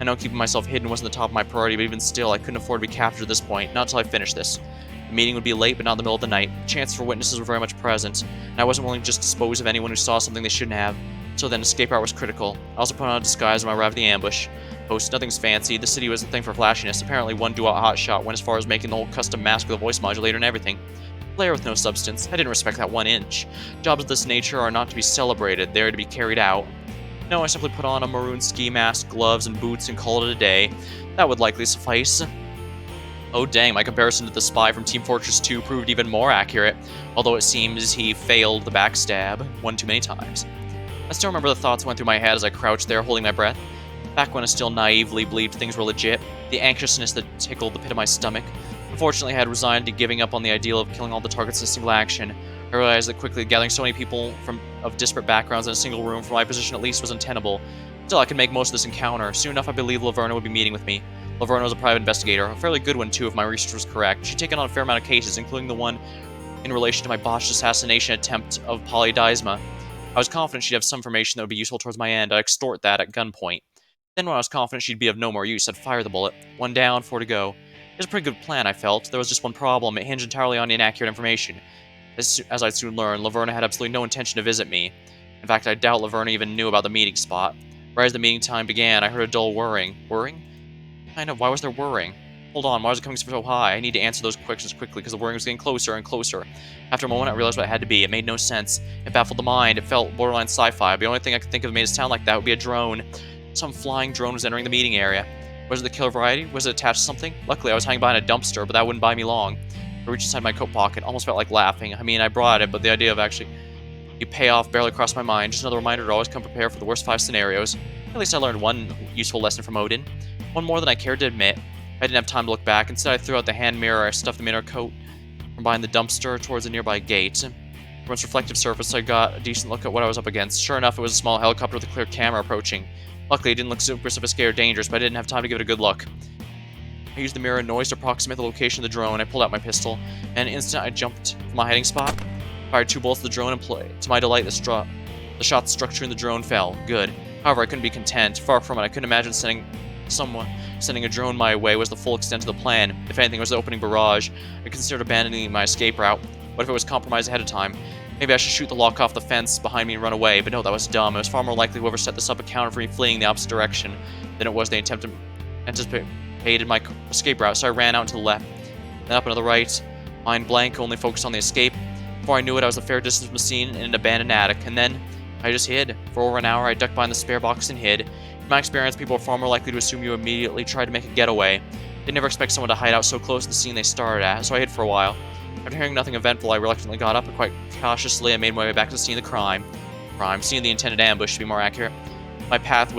I know keeping myself hidden wasn't the top of my priority, but even still, I couldn't afford to be captured at this point, not until I finished this. The meeting would be late, but not in the middle of the night. Chances for witnesses were very much present, and I wasn't willing to just dispose of anyone who saw something they shouldn't have. So then, escape route was critical. I also put on a disguise when I arrived at the ambush. Post, nothing's fancy. The city was a thing for flashiness. Apparently, one duo hotshot went as far as making the whole custom mask with a voice modulator and everything. Player with no substance. I didn't respect that 1 inch. Jobs of this nature are not to be celebrated, they are to be carried out. No, I simply put on a maroon ski mask, gloves, and boots and called it a day. That would likely suffice. Oh dang, my comparison to the spy from Team Fortress 2 proved even more accurate, although it seems he failed the backstab one too many times. I still remember the thoughts went through my head as I crouched there holding my breath. Back when I still naively believed things were legit, the anxiousness that tickled the pit of my stomach. Unfortunately, I had resigned to giving up on the ideal of killing all the targets in a single action. I realized that quickly gathering so many people of disparate backgrounds in a single room, for my position at least, was untenable. Still, I could make most of this encounter. Soon enough, I believed Laverna would be meeting with me. Laverna was a private investigator, a fairly good one too if my research was correct. She'd taken on a fair amount of cases, including the one in relation to my botched assassination attempt of Polydysma. I was confident she'd have some information that would be useful towards my end. I'd extort that at gunpoint. Then when I was confident she'd be of no more use, I'd fire the bullet. 1 down, 4 to go. It was a pretty good plan, I felt. There was just one problem. It hinged entirely on inaccurate information. As I'd soon learn, Laverna had absolutely no intention to visit me. In fact, I doubt Laverna even knew about the meeting spot. Right as the meeting time began, I heard a dull whirring. Whirring? Kind of, why was there whirring? Hold on, why was it coming so high? I need to answer those questions quickly, because the whirring was getting closer and closer. After a moment, I realized what it had to be. It made no sense. It baffled the mind. It felt borderline sci-fi, but the only thing I could think of that made it sound like that would be a drone. Some flying drone was entering the meeting area. Was it the killer variety? Was it attached to something? Luckily, I was hanging behind a dumpster, but that wouldn't buy me long. I reached inside my coat pocket, almost felt like laughing. I mean, I brought it, but the idea of actually you pay off barely crossed my mind. Just another reminder to always come prepared for the worst 5 scenarios. At least I learned one useful lesson from Odin. One more than I cared to admit. I didn't have time to look back. Instead, I threw out the hand mirror. I stuffed the inner coat from behind the dumpster towards a nearby gate. From its reflective surface, I got a decent look at what I was up against. Sure enough, it was a small helicopter with a clear camera approaching. Luckily, it didn't look super sophisticated or dangerous, but I didn't have time to give it a good look. I used the mirror noise to approximate the location of the drone. I pulled out my pistol, and in an instant I jumped from my hiding spot, fired 2 bullets at the drone, and to my delight, the shot struck true and the drone fell. Good. However, I couldn't be content. Far from it. I couldn't imagine sending a drone my way was the full extent of the plan. If anything, it was the opening barrage. I considered abandoning my escape route. What if it was compromised ahead of time? Maybe I should shoot the lock off the fence behind me and run away, but no, that was dumb. It was far more likely whoever set this up accounted for me fleeing the opposite direction than it was they anticipated my escape route, so I ran out to the left, then up and to the right, mind blank, only focused on the escape. Before I knew it, I was a fair distance from the scene in an abandoned attic, and then I just hid. For over an hour, I ducked behind the spare box and hid. In my experience, people are far more likely to assume you immediately tried to make a getaway. They never expect someone to hide out so close to the scene they started at, so I hid for a while. After hearing nothing eventful, I reluctantly got up and quite cautiously I made my way back to the scene of the crime. Scene of the intended ambush, to be more accurate. My path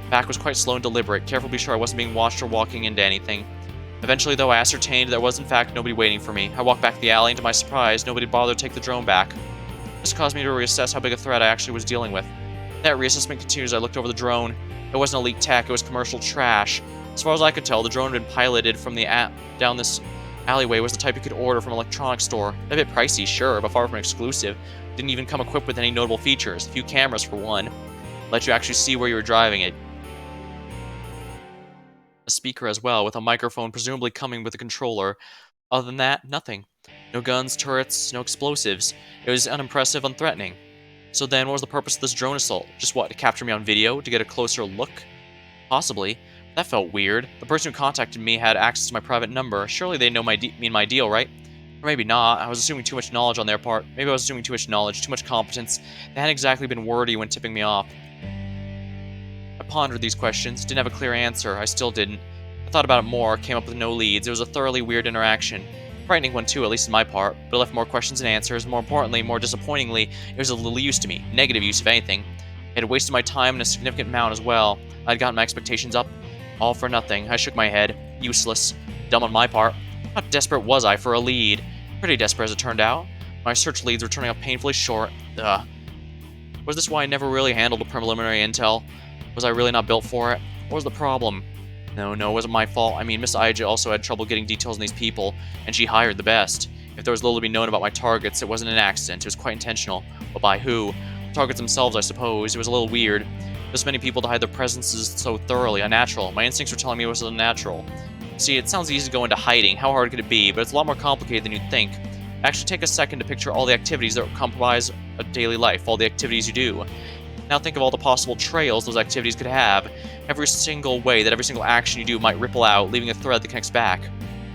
back was quite slow and deliberate, careful to be sure I wasn't being watched or walking into anything. Eventually, though, I ascertained there was in fact nobody waiting for me. I walked back to the alley, and to my surprise, nobody bothered to take the drone back. This caused me to reassess how big a threat I actually was dealing with. That reassessment continued as I looked over the drone. It wasn't elite tech, it was commercial trash. As far as I could tell, the drone had been piloted from the down this alleyway was the type you could order from an electronics store. A bit pricey, sure, but far from exclusive. Didn't even come equipped with any notable features. A few cameras, for one. Let you actually see where you were driving it. A speaker as well, with a microphone presumably coming with a controller. Other than that, nothing. No guns, turrets, no explosives. It was unimpressive, unthreatening. So then, what was the purpose of this drone assault? Just what, to capture me on video? To get a closer look? Possibly. That felt weird. The person who contacted me had access to my private number. Surely they know me and my deal, right? Or maybe not. I was assuming too much knowledge on their part. Maybe I was assuming too much knowledge, too much competence. They hadn't exactly been wordy when tipping me off. I pondered these questions, didn't have a clear answer. I still didn't. I thought about it more, came up with no leads. It was a thoroughly weird interaction. Frightening one too, at least in my part, but it left more questions than answers. More importantly, more disappointingly, it was of little use to me. Negative use, if anything. It had wasted my time and a significant amount as well. I'd gotten my expectations up. All for nothing. I shook my head. Useless. Dumb on my part. How desperate was I for a lead? Pretty desperate as it turned out. My search leads were turning up painfully short. Ugh. Was this why I never really handled the preliminary intel? Was I really not built for it? What was the problem? No, it wasn't my fault. I mean, Miss Aija also had trouble getting details on these people, and she hired the best. If there was little to be known about my targets, it wasn't an accident. It was quite intentional. But by who? The targets themselves, I suppose. It was a little weird. This many people to hide their presences so thoroughly, unnatural. My instincts were telling me it was unnatural. See, it sounds easy to go into hiding. How hard could it be? But it's a lot more complicated than you'd think. Actually, take a second to picture all the activities that comprise a daily life, all the activities you do. Now think of all the possible trails those activities could have. Every single way that every single action you do might ripple out, leaving a thread that connects back.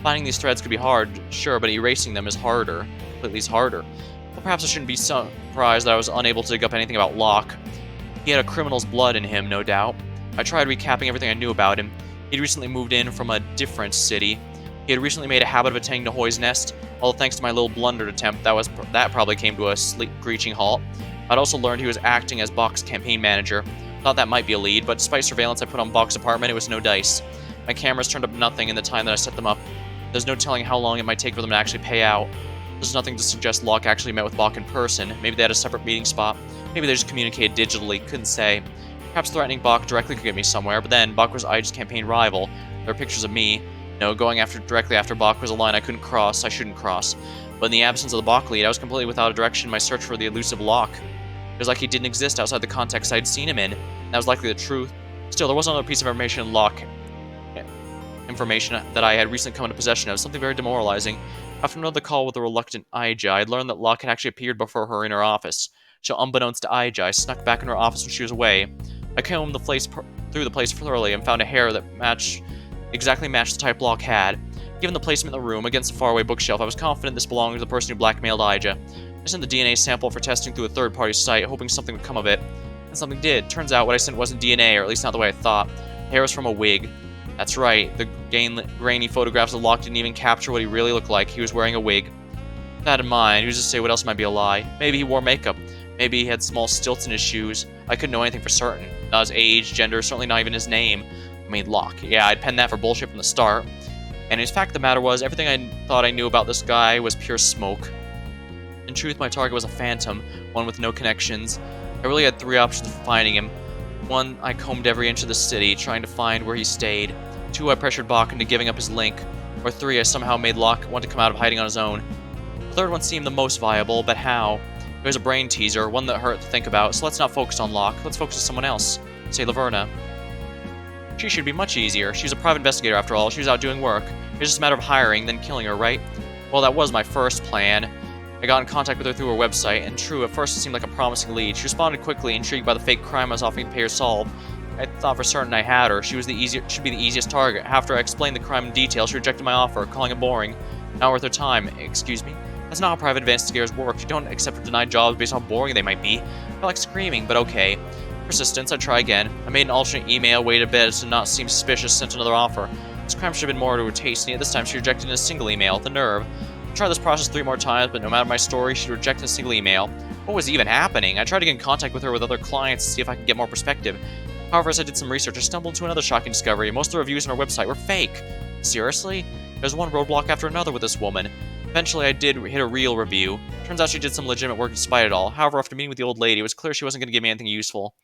Finding these threads could be hard, sure, but erasing them is harder. At least harder. Well, perhaps I shouldn't be surprised that I was unable to dig up anything about Locke. He had a criminal's blood in him, no doubt. I tried recapping everything I knew about him. He'd recently moved in from a different city. He had recently made a habit of attending Nahoi's nest, although thanks to my little blundered attempt, that probably came to a screeching halt. I'd also learned he was acting as Bach's campaign manager. Thought that might be a lead, but despite surveillance I put on Bach's apartment, it was no dice. My cameras turned up nothing in the time that I set them up. There's no telling how long it might take for them to actually pay out. There's nothing to suggest Locke actually met with Bach in person. Maybe they had a separate meeting spot. Maybe they just communicated digitally, couldn't say. Perhaps threatening Bach directly could get me somewhere, but then Bach was Aija's campaign rival. There were pictures of me. No, going directly after Bach was a line I couldn't cross, I shouldn't cross. But in the absence of the Bach lead, I was completely without a direction in my search for the elusive Locke. It was like he didn't exist outside the context I'd seen him in. That was likely the truth. Still, there was another piece of information that I had recently come into possession of, something very demoralizing. After another call with the reluctant Aija, I'd learned that Locke had actually appeared before her in her office. So unbeknownst to Aija, I snuck back in her office when she was away. I combed through the place thoroughly and found a hair that exactly matched the type Locke had. Given the placement in the room, against a faraway bookshelf, I was confident this belonged to the person who blackmailed Aija. I sent the DNA sample for testing through a third-party site, hoping something would come of it. And something did. Turns out what I sent wasn't DNA, or at least not the way I thought. The hair was from a wig. That's right, the grainy photographs of Locke didn't even capture what he really looked like. He was wearing a wig. With that in mind, who's to say what else might be a lie? Maybe he wore makeup. Maybe he had small stilts in his shoes. I couldn't know anything for certain. Not his age, gender, certainly not even his name. I mean, Locke. Yeah, I'd penned that for bullshit from the start. And in fact, the matter was, everything I thought I knew about this guy was pure smoke. In truth, my target was a phantom, one with no connections. I really had three options for finding him. One, I combed every inch of the city, trying to find where he stayed. Two, I pressured Bach into giving up his link. Or three, I somehow made Locke want to come out of hiding on his own. The third one seemed the most viable, but how? It was a brain teaser, one that hurt to think about, so let's not focus on Locke, let's focus on someone else. Say Laverna. She should be much easier. She was a private investigator after all, she was out doing work. It was just a matter of hiring, then killing her, right? Well, that was my first plan. I got in contact with her through her website, and true, at first it seemed like a promising lead. She responded quickly, intrigued by the fake crime I was offering to pay her solve. I thought for certain I had her. She was should be the easiest target. After I explained the crime in detail, she rejected my offer, calling it boring. Not worth her time. Excuse me? That's not how private investigators work. You don't accept or deny jobs based on how boring they might be. I felt like screaming, but okay. Persistence, I'd try again. I made an alternate email, waited a bit to not seem suspicious, sent another offer. This crime should have been more to her taste, and yet this time she rejected in a single email. The nerve. I tried this process 3 more times, but no matter my story, she rejected a single email. What was even happening? I tried to get in contact with her with other clients to see if I could get more perspective. However, as I did some research, I stumbled into another shocking discovery. Most of the reviews on her website were fake. Seriously? There's one roadblock after another with this woman. Eventually, I did hit a real review. Turns out she did some legitimate work despite it all. However, after meeting with the old lady, it was clear she wasn't going to give me anything useful.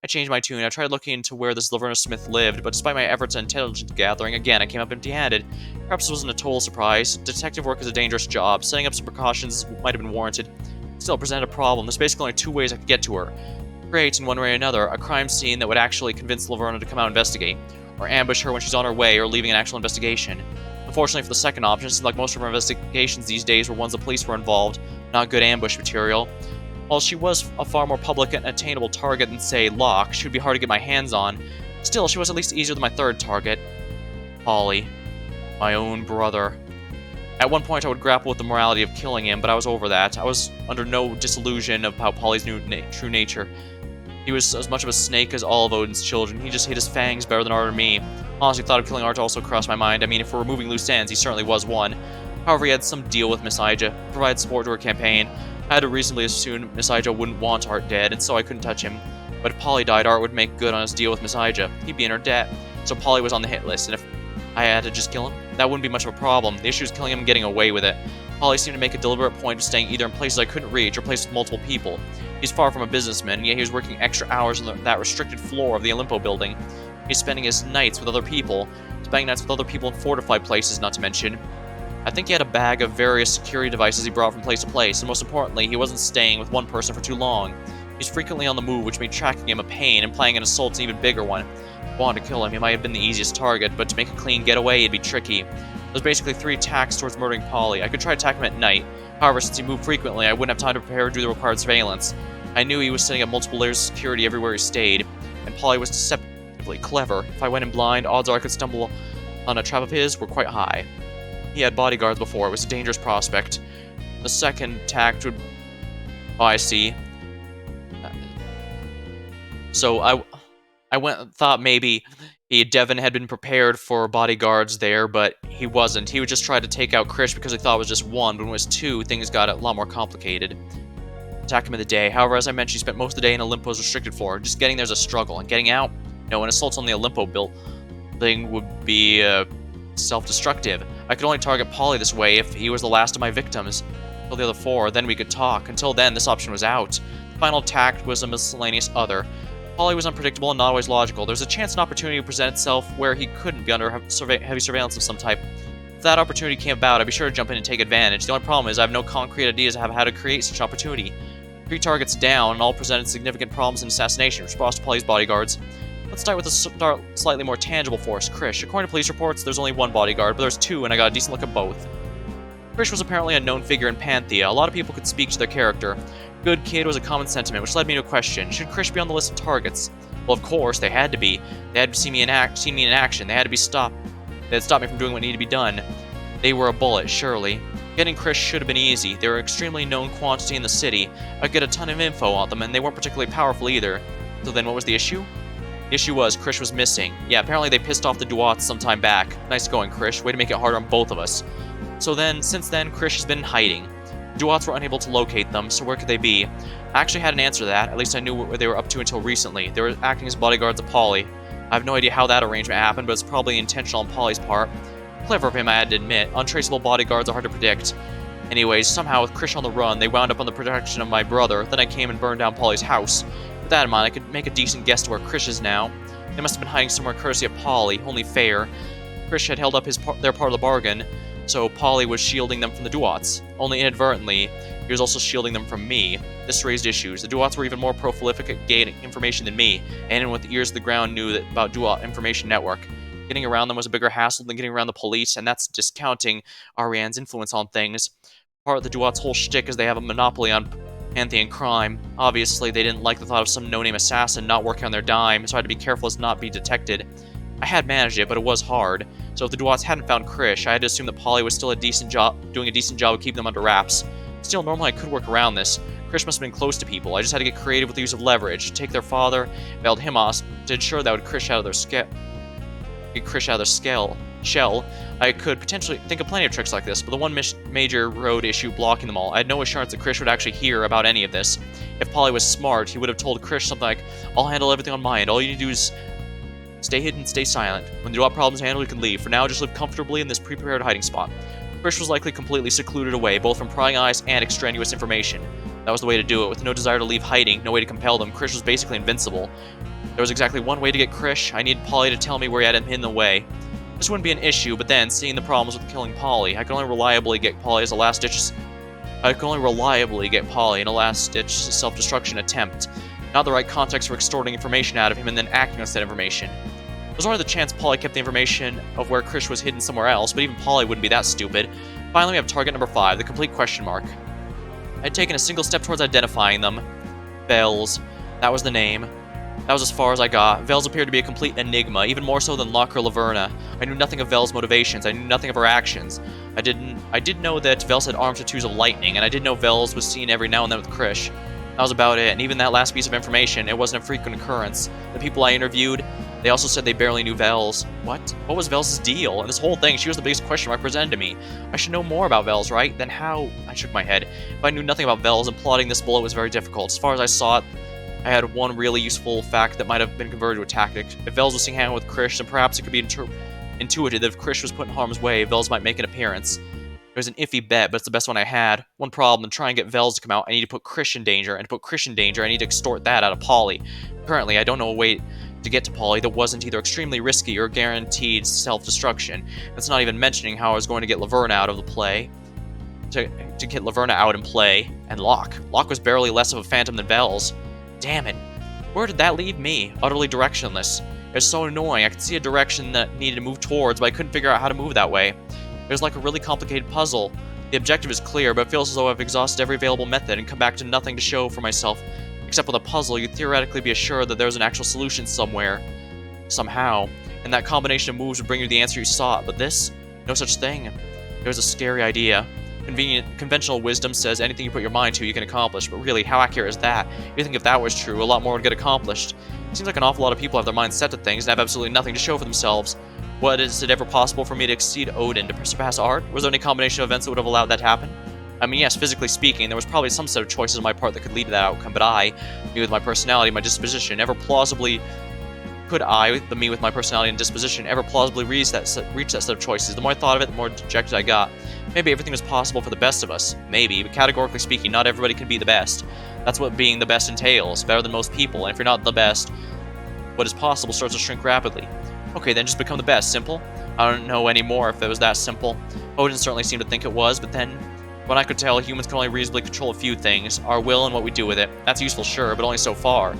I changed my tune. I tried looking into where this Laverna Smith lived, but despite my efforts at intelligence gathering, again, I came up empty-handed. Perhaps this wasn't a total surprise. Detective work is a dangerous job. Setting up some precautions might have been warranted. Still, it presented a problem. There's basically only two ways I could get to her. Create, in one way or another, a crime scene that would actually convince Laverna to come out and investigate, or ambush her when she's on her way or leaving an actual investigation. Unfortunately for the second option, it seemed like most of her investigations these days were ones the police were involved, not good ambush material. While she was a far more public and attainable target than, say, Locke, she would be hard to get my hands on. Still, she was at least easier than my third target. Polly. My own brother. At one point, I would grapple with the morality of killing him, but I was over that. I was under no disillusion about Polly's true nature. He was as much of a snake as all of Odin's children. He just hid his fangs better than Art or me. Honestly, thought of killing Art also crossed my mind. I mean, if we're removing loose ends, he certainly was one. However, he had some deal with Miss Ija, provided support to her campaign. I had to reasonably assume Miss Ija wouldn't want Art dead, and so I couldn't touch him. But if Polly died, Art would make good on his deal with Miss Ija. He'd be in her debt. So Polly was on the hit list, and if I had to just kill him, that wouldn't be much of a problem. The issue was killing him and getting away with it. Polly seemed to make a deliberate point of staying either in places I couldn't reach or places with multiple people. He's far from a businessman, yet he was working extra hours on that restricted floor of the Olimpo building. He's spending his nights with other people, spending nights with other people in fortified places, not to mention. I think he had a bag of various security devices he brought from place to place, and most importantly, he wasn't staying with one person for too long. He's frequently on the move, which made tracking him a pain, and planning an assault an even bigger one. If I wanted to kill him, he might have been the easiest target, but to make a clean getaway, it'd be tricky. There's basically 3 attacks towards murdering Polly. I could try to attack him at night. However, since he moved frequently, I wouldn't have time to prepare or do the required surveillance. I knew he was setting up multiple layers of security everywhere he stayed, and Polly was deceptively clever. If I went in blind, odds are I could stumble on a trap of his were quite high. He had bodyguards before. It was a dangerous prospect. The second attack would... Oh, I see. So I went and thought maybe Devin had been prepared for bodyguards there, but he wasn't. He would just try to take out Krish because he thought it was just one, but when it was 2, things got a lot more complicated. Attack him in the day. However, as I mentioned, he spent most of the day in Olimpo's restricted floor. Just getting there's a struggle, and getting out, an assault on the Olimpo building would be self-destructive. I could only target Polly this way if he was the last of my victims. Kill the other 4, then we could talk. Until then, this option was out. The final attack was a miscellaneous other. Polly was unpredictable and not always logical. There was a chance an opportunity would present itself where he couldn't be under heavy surveillance of some type. If that opportunity came about, I'd be sure to jump in and take advantage. The only problem is I have no concrete ideas of how to create such an opportunity. 3 targets down, and all presented significant problems in assassination, which brought us to Polly's bodyguards. Let's start with a slightly more tangible force, Krish. According to police reports, there's only 1 bodyguard, but there's 2, and I got a decent look at both. Krish was apparently a known figure in Panthea. A lot of people could speak to their character. Good kid was a common sentiment, which led me to a question. Should Krish be on the list of targets? Well, of course, they had to be. They had to see me in action. They had to be stopped. They had stopped me from doing what needed to be done. They were a bullet, surely. Getting Krish should have been easy. They were an extremely known quantity in the city. I could get a ton of info on them, and they weren't particularly powerful either. So then what was the issue? The issue was Krish was missing. Yeah, apparently they pissed off the Duats some time back. Nice going, Krish. Way to make it harder on both of us. So then, since then, Krish has been in hiding. The Duats were unable to locate them, so where could they be? I actually had an answer to that. At least I knew what they were up to until recently. They were acting as bodyguards of Polly. I have no idea how that arrangement happened, but it's probably intentional on Polly's part. Clever of him, I had to admit. Untraceable bodyguards are hard to predict. Anyways, somehow with Krish on the run, they wound up on the protection of my brother. Then I came and burned down Polly's house. With that in mind, I could make a decent guess to where Krish is now. They must have been hiding somewhere courtesy of Polly, only fair. Krish had held up their part of the bargain, so Polly was shielding them from the Duats. Only inadvertently, he was also shielding them from me. This raised issues. The Duats were even more prolific at gaining information than me, and anyone with ears to the ground knew about Duat Information Network. Getting around them was a bigger hassle than getting around the police, and that's discounting Ariane's influence on things. Part of the Duats' whole shtick is they have a monopoly on Panthean crime. Obviously, they didn't like the thought of some no-name assassin not working on their dime, so I had to be careful as not be detected. I had managed it, but it was hard. So if the Duats hadn't found Krish, I had to assume that Polly was still doing a decent job of keeping them under wraps. Still, normally I could work around this. Krish must have been close to people. I just had to get creative with the use of leverage. Take their father, bailed him off, to ensure that would Krish out of their shell. I could potentially think of plenty of tricks like this, but the one major road issue blocking them all, I had no assurance that Krish would actually hear about any of this. If Polly was smart, he would have told Krish something like, "I'll handle everything on my end. All you need to do is Stay hidden, stay silent. When the drop problem's handled, you can leave. For now, just live comfortably in this pre-prepared hiding spot. Krish was likely completely secluded away, both from prying eyes and extraneous information. That was the way to do it. With no desire to leave hiding, no way to compel them, Krish was basically invincible. There was exactly one way to get Krish. I needed Polly to tell me where he had him hidden away. This wouldn't be an issue, but then, seeing the problems with killing Polly, I could only reliably get Polly in a last-ditch self-destruction attempt. Not the right context for extorting information out of him and then acting on said information. There was only the chance Polly kept the information of where Krish was hidden somewhere else, but even Polly wouldn't be that stupid. Finally, we have target number 5, the complete question mark. I had taken a single step towards identifying them. Vels. That was the name. That was as far as I got. Vels appeared to be a complete enigma, even more so than Locke or Laverna. I knew nothing of Vels' motivations, I knew nothing of her actions. I did know that Vels had arm tattoos of lightning, and I did know Vels was seen every now and then with Krish. That was about it, and even that last piece of information, it wasn't a frequent occurrence. The people I interviewed, they also said they barely knew Vels. What? What was Vels' deal? And this whole thing, she was the biggest question mark presented to me. I should know more about Vels, right? Then how? I shook my head. If I knew nothing about Vels, and plotting this below was very difficult. As far as I saw it, I had one really useful fact that might have been converted to a tactic. If Vels was seen hanging with Krish, then perhaps it could be intuited that if Krish was put in harm's way, Vels might make an appearance. It was an iffy bet, but it's the best one I had. One problem, to try and get Vels to come out, I need to put Krish in danger, and to put Krish in danger, I need to extort that out of Polly. Currently, I don't know a way to get to Polly that wasn't either extremely risky or guaranteed self-destruction. That's not even mentioning how I was going to get Laverna out of the play. To get Laverna out and play, and Locke. Locke was barely less of a phantom than Vels. Damn it. Where did that leave me? Utterly directionless. It was so annoying. I could see a direction that needed to move towards, but I couldn't figure out how to move that way. It was like a really complicated puzzle. The objective is clear, but it feels as though I've exhausted every available method and come back to nothing to show for myself. Except with a puzzle, you'd theoretically be assured that there's an actual solution somewhere. Somehow. And that combination of moves would bring you the answer you sought, but this? No such thing. It was a scary idea. Conventional wisdom says anything you put your mind to you can accomplish, but really, how accurate is that? You think if that was true, a lot more would get accomplished. It seems like an awful lot of people have their minds set to things and have absolutely nothing to show for themselves. Is it ever possible for me to exceed Odin, to surpass art? Was there any combination of events that would have allowed that to happen? I mean, yes, physically speaking, there was probably some set of choices on my part that could lead to that outcome, but me with my personality, my disposition, ever plausibly reach that set of choices? The more I thought of it, the more dejected I got. Maybe everything was possible for the best of us. Maybe, but categorically speaking, not everybody can be the best. That's what being the best entails, better than most people, and if you're not the best, what is possible starts to shrink rapidly. Okay, then just become the best. Simple? I don't know anymore if it was that simple. Odin certainly seemed to think it was, but then, when I could tell, humans can only reasonably control a few things, our will and what we do with it. That's useful, sure, but only so far.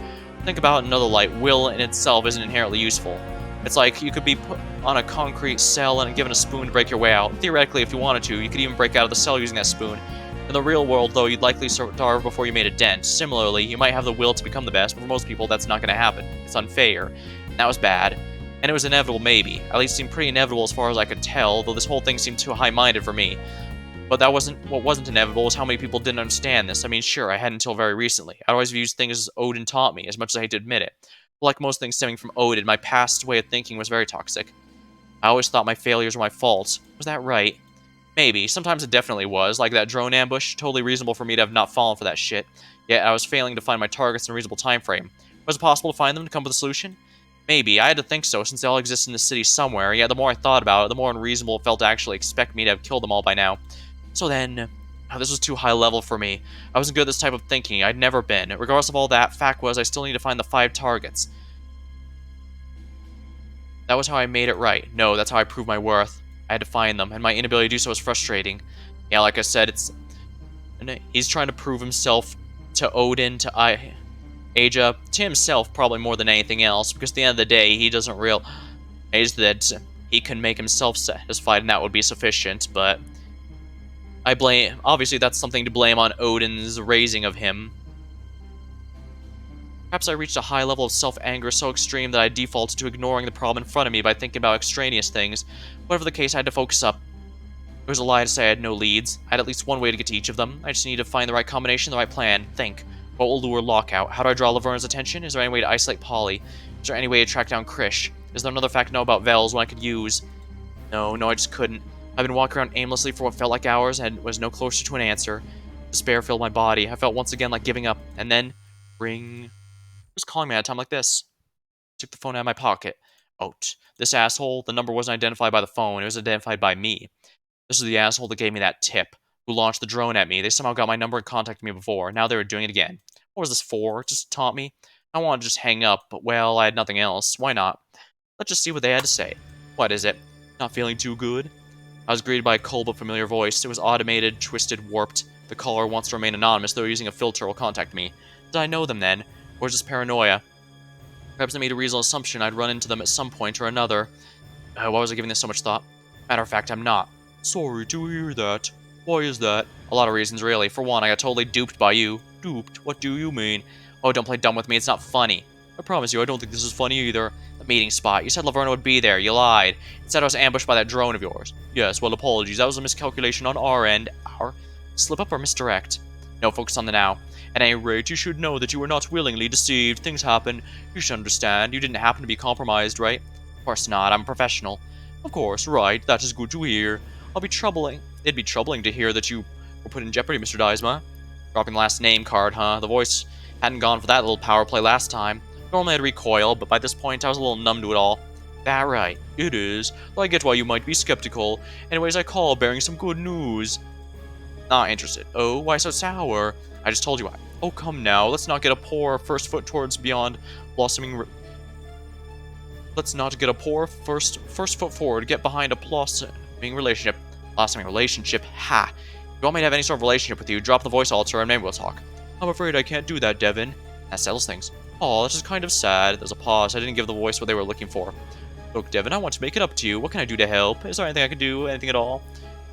Think about it in another light. Will in itself isn't inherently useful. It's like you could be put on a concrete cell and given a spoon to break your way out. Theoretically, if you wanted to, you could even break out of the cell using that spoon. In the real world, though, you'd likely starve before you made a dent. Similarly, you might have the will to become the best, but for most people, that's not going to happen. It's unfair. And that was bad. And it was inevitable, maybe. At least it seemed pretty inevitable as far as I could tell, though this whole thing seemed too high-minded for me. But what wasn't inevitable was how many people didn't understand this. I mean, sure, I hadn't until very recently. I'd always viewed things as Odin taught me, as much as I hate to admit it. But like most things stemming from Odin, my past way of thinking was very toxic. I always thought my failures were my faults. Was that right? Maybe. Sometimes it definitely was, like that drone ambush. Totally reasonable for me to have not fallen for that shit. Yet I was failing to find my targets in a reasonable time frame. Was it possible to find them to come up with a solution? Maybe. I had to think so, since they all exist in the city somewhere. Yet the more I thought about it, the more unreasonable it felt to actually expect me to have killed them all by now. So then, this was too high level for me. I wasn't good at this type of thinking. I'd never been. Regardless of all that, fact was I still need to find the 5 targets. That was how I made it right. No, that's how I proved my worth. I had to find them, and my inability to do so was frustrating. Yeah, like I said, he's trying to prove himself to Odin, to Aja, to himself probably more than anything else, because at the end of the day, he doesn't realize that he can make himself satisfied, and that would be sufficient, but obviously that's something to blame on Odin's raising of him. Perhaps I reached a high level of self-anger so extreme that I defaulted to ignoring the problem in front of me by thinking about extraneous things. Whatever the case, I had to focus up. It was a lie to say I had no leads. I had at least one way to get to each of them. I just needed to find the right combination, the right plan. Think. What will lure Locke out? How do I draw Laverna's attention? Is there any way to isolate Polly? Is there any way to track down Krish? Is there another fact to know about Vels one I could use? No, I just couldn't. I've been walking around aimlessly for what felt like hours and was no closer to an answer. Despair filled my body. I felt once again like giving up. And then, ring. Who's calling me at a time like this? I took the phone out of my pocket. This asshole, the number wasn't identified by the phone, it was identified by me. This is the asshole that gave me that tip, who launched the drone at me. They somehow got my number and contacted me before. Now they were doing it again. What was this for? Just to taunt me? I wanted to just hang up, but well, I had nothing else. Why not? Let's just see what they had to say. What is it? Not feeling too good? I was greeted by a cold but familiar voice. It was automated, twisted, warped. The caller wants to remain anonymous, though using a filter will contact me. Did I know them then? Or is this paranoia? Perhaps I made a reasonable assumption I'd run into them at some point or another. Why was I giving this so much thought? Matter of fact, I'm not. Sorry to hear that. Why is that? A lot of reasons, really. For one, I got totally duped by you. Duped? What do you mean? Oh, don't play dumb with me. It's not funny. I promise you, I don't think this is funny either. The meeting spot. You said Laverna would be there. You lied. Instead, I was ambushed by that drone of yours. Yes, well, apologies. That was a miscalculation on our end. Our? Slip up or misdirect? No, focus on the now. At any rate, you should know that you were not willingly deceived. Things happen. You should understand. You didn't happen to be compromised, right? Of course not. I'm a professional. Of course, right. That is good to hear. It'd be troubling to hear that you were put in jeopardy, Mr. Deisma. Dropping the last name card, huh? The voice hadn't gone for that little power play last time. Normally I'd recoil, but by this point I was a little numb to it all. That right. It is. Though I get why you might be skeptical. Anyways, I call bearing some good news. Not interested. Oh, why so sour? I just told you why. Oh, come now. Let's not get a poor first foot towards beyond blossoming... Let's not get a poor first foot forward, get behind a blossoming relationship. Blossoming relationship? Ha! If you want me to have any sort of relationship with you, drop the voice altar and maybe we'll talk. I'm afraid I can't do that, Devin. That settles things. Oh, that's just kind of sad. There's a pause. I didn't give the voice what they were looking for. Look, Devin, I want to make it up to you. What can I do to help? Is there anything I can do? Anything at all?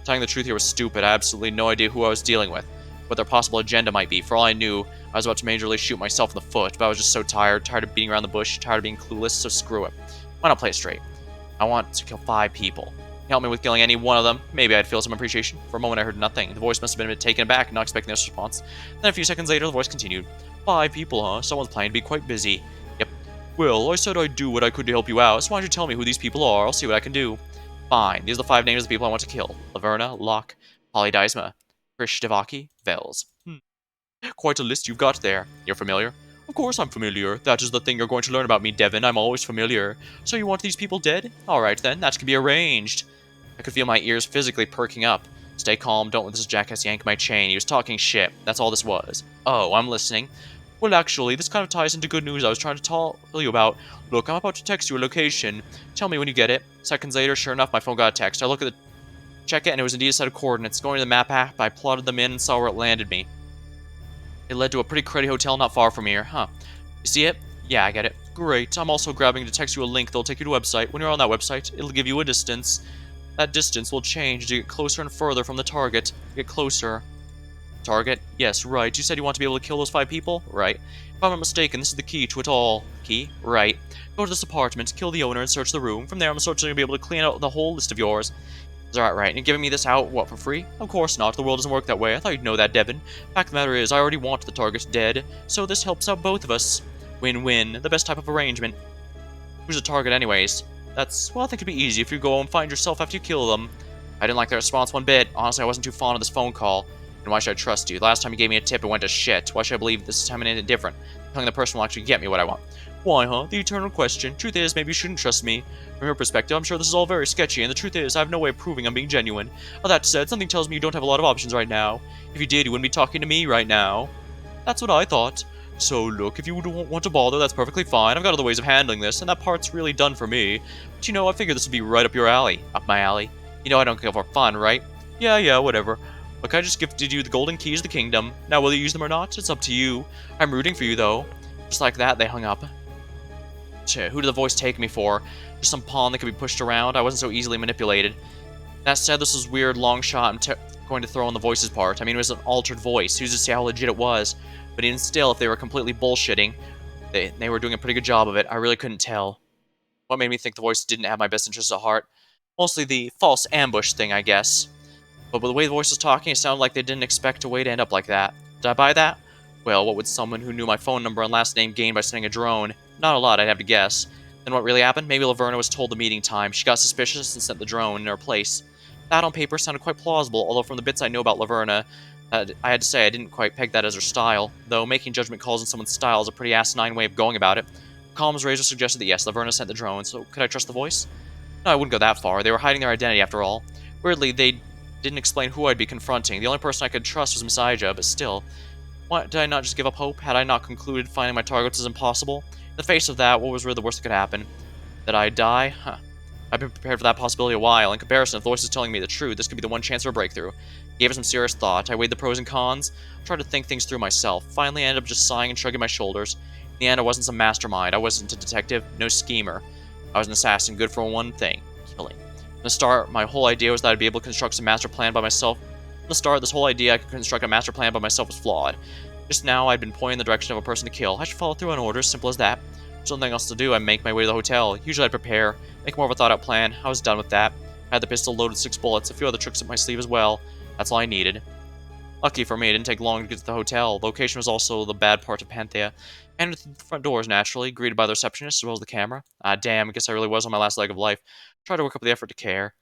Telling the truth here was stupid. I had absolutely no idea who I was dealing with. What their possible agenda might be. For all I knew, I was about to majorly shoot myself in the foot, but I was just so tired of beating around the bush, tired of being clueless, so screw it. Why not play it straight? I want to kill 5 people. Help me with killing any one of them. Maybe I'd feel some appreciation. For a moment I heard nothing. The voice must have been a bit taken aback, not expecting this response. Then a few seconds later, the voice continued. 5 people, huh? Someone's planning to be quite busy. Yep. Well, I said I'd do what I could to help you out, so why don't you tell me who these people are? I'll see what I can do. Fine. These are the 5 names of the people I want to kill. Laverna, Locke, Polly Deisma, Krishdevaki, Vels. Quite a list you've got there. You're familiar? Of course I'm familiar. That is the thing you're going to learn about me, Devin. I'm always familiar. So you want these people dead? Alright then, that can be arranged. I could feel my ears physically perking up. Stay calm, don't let this jackass yank my chain. He was talking shit. That's all this was. Oh, I'm listening. Well, actually, this kind of ties into good news I was trying to tell you about. Look, I'm about to text you a location. Tell me when you get it. Seconds later, sure enough, my phone got a text. I look at the... check it, and it was indeed a set of coordinates. Going to the map app, I plotted them in and saw where it landed me. It led to a pretty cruddy hotel not far from here, huh? You see it? Yeah, I get it. Great. I'm also grabbing to text you a link that'll take you to a website. When you're on that website, it'll give you a distance. That distance will change as you get closer and further from the target. Get closer. Target? Yes, right. You said you want to be able to kill those 5 people? Right. If I'm not mistaken, this is the key to it all. Key? Right. Go to this apartment, kill the owner, and search the room. From there, I'm certainly going to be able to clean out the whole list of yours. Is that right? And you're giving me this out, what, for free? Of course not. The world doesn't work that way. I thought you'd know that, Devin. Fact of the matter is, I already want the target dead, so this helps out both of us. Win-win. The best type of arrangement. Who's the target anyways? That's, well, I think it'd be easy if you go and find yourself after you kill them. I didn't like their response one bit. Honestly, I wasn't too fond of this phone call. And why should I trust you? The last time you gave me a tip, it went to shit. Why should I believe this time it different? Telling the person will actually get me what I want. Why, huh? The eternal question. Truth is, maybe you shouldn't trust me. From your perspective, I'm sure this is all very sketchy, and the truth is, I have no way of proving I'm being genuine. All that said, something tells me you don't have a lot of options right now. If you did, you wouldn't be talking to me right now. That's what I thought. So, look, if you don't want to bother, that's perfectly fine. I've got other ways of handling this, and that part's really done for me. But you know, I figured this would be right up your alley. Up my alley. You know I don't kill for fun, right? Yeah, whatever. Look, I just gifted you the golden keys to the kingdom. Now, will you use them or not? It's up to you. I'm rooting for you, though. Just like that, they hung up. Who did the voice take me for? Just some pawn that could be pushed around? I wasn't so easily manipulated. That said, this was weird long shot I'm going to throw on the voice's part. I mean, it was an altered voice. Who's to say how legit it was? But even still, if they were completely bullshitting, they were doing a pretty good job of it. I really couldn't tell. What made me think the voice didn't have my best interests at heart? Mostly the false ambush thing, I guess. But with the way the voice was talking, it sounded like they didn't expect a way to end up like that. Did I buy that? Well, what would someone who knew my phone number and last name gain by sending a drone? Not a lot, I'd have to guess. Then what really happened? Maybe Laverna was told the meeting time. She got suspicious and sent the drone in her place. That on paper sounded quite plausible, although from the bits I know about Laverna, I had to say I didn't quite peg that as her style, though making judgment calls in someone's style is a pretty asinine way of going about it. Comms Razor suggested that yes, Laverna sent the drone, so could I trust the voice? No, I wouldn't go that far. They were hiding their identity after all. Weirdly, they didn't explain who I'd be confronting. The only person I could trust was Miss Aija, but still. Why did I not just give up hope? Had I not concluded finding my targets was impossible? In the face of that, what was really the worst that could happen? That I die? Huh. I've been prepared for that possibility a while. In comparison, if the voice is telling me the truth, this could be the one chance for a breakthrough. Gave it some serious thought. I weighed the pros and cons, tried to think things through myself. Finally, I ended up just sighing and shrugging my shoulders. In the end, I wasn't some mastermind. I wasn't a detective, no schemer. I was an assassin, good for one thing: killing. From the start, my whole idea was that I'd be able to construct some master plan by myself. From the start, this whole idea I could construct a master plan by myself was flawed. Just now, I'd been pointing in the direction of a person to kill. I should follow through on orders, simple as that. Something else to do, I make my way to the hotel. Usually I'd prepare, make more of a thought-out plan. I was done with that. I had the pistol loaded with 6 bullets, a few other tricks up my sleeve as well. That's all I needed. Lucky for me, it didn't take long to get to the hotel. Location was also the bad part of Panthea. And at the front doors, naturally, greeted by the receptionist as well as the camera. Ah, damn, I guess I really was on my last leg of life. Tried to work up the effort to care.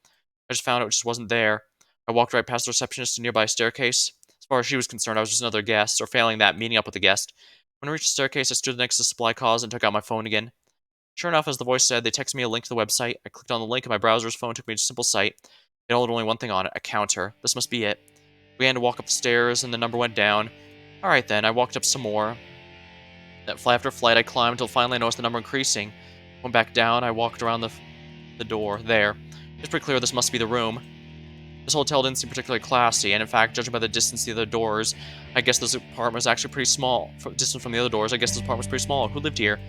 I just found it just wasn't there. I walked right past the receptionist to a nearby staircase. As far as she was concerned, I was just another guest, or failing that, meeting up with a guest. When I reached the staircase, I stood next to the supply closet and took out my phone again. Sure enough, as the voice said, they texted me a link to the website. I clicked on the link and my browser's phone took me to a simple site. It held only one thing on it, a counter. This must be it. We began to walk up the stairs and the number went down. Alright then, I walked up some more. That flight after flight, I climbed until finally I noticed the number increasing. Went back down, I walked around the door. There. It's pretty clear this must be the room. This hotel didn't seem particularly classy, and in fact, judging by the distance to the other doors, I guess this apartment was actually pretty small. Distant from the other doors, I guess this apartment was pretty small. Who lived here?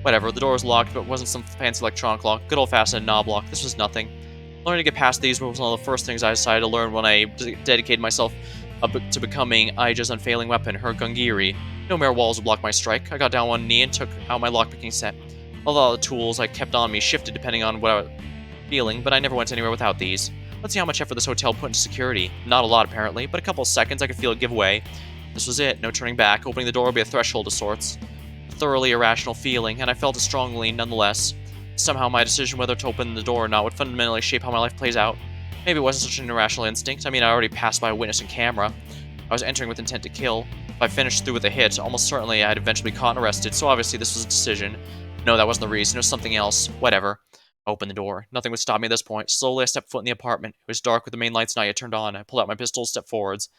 Whatever, the door was locked, but it wasn't some fancy electronic lock. Good old-fashioned knob lock. This was nothing. Learning to get past these was one of the first things I decided to learn when I dedicated myself to becoming Aija's unfailing weapon, her Gungiri. No mere walls would block my strike. I got down on one knee and took out my lockpicking set. Although the tools I kept on me shifted depending on what I was feeling, but I never went anywhere without these. Let's see how much effort this hotel put into security. Not a lot, apparently, but a couple of seconds I could feel it give way. This was it, no turning back. Opening the door would be a threshold of sorts. A thoroughly irrational feeling, and I felt it strongly nonetheless. Somehow my decision whether to open the door or not would fundamentally shape how my life plays out. Maybe it wasn't such an irrational instinct. I mean, I already passed by a witness and camera. I was entering with intent to kill. If I finished through with a hit, almost certainly I'd eventually be caught and arrested, so obviously this was a decision. No, that wasn't the reason. It was something else. Whatever. I opened the door. Nothing would stop me at this point. Slowly, I stepped foot in the apartment. It was dark with the main lights not yet turned on. I pulled out my pistol, stepped forwards.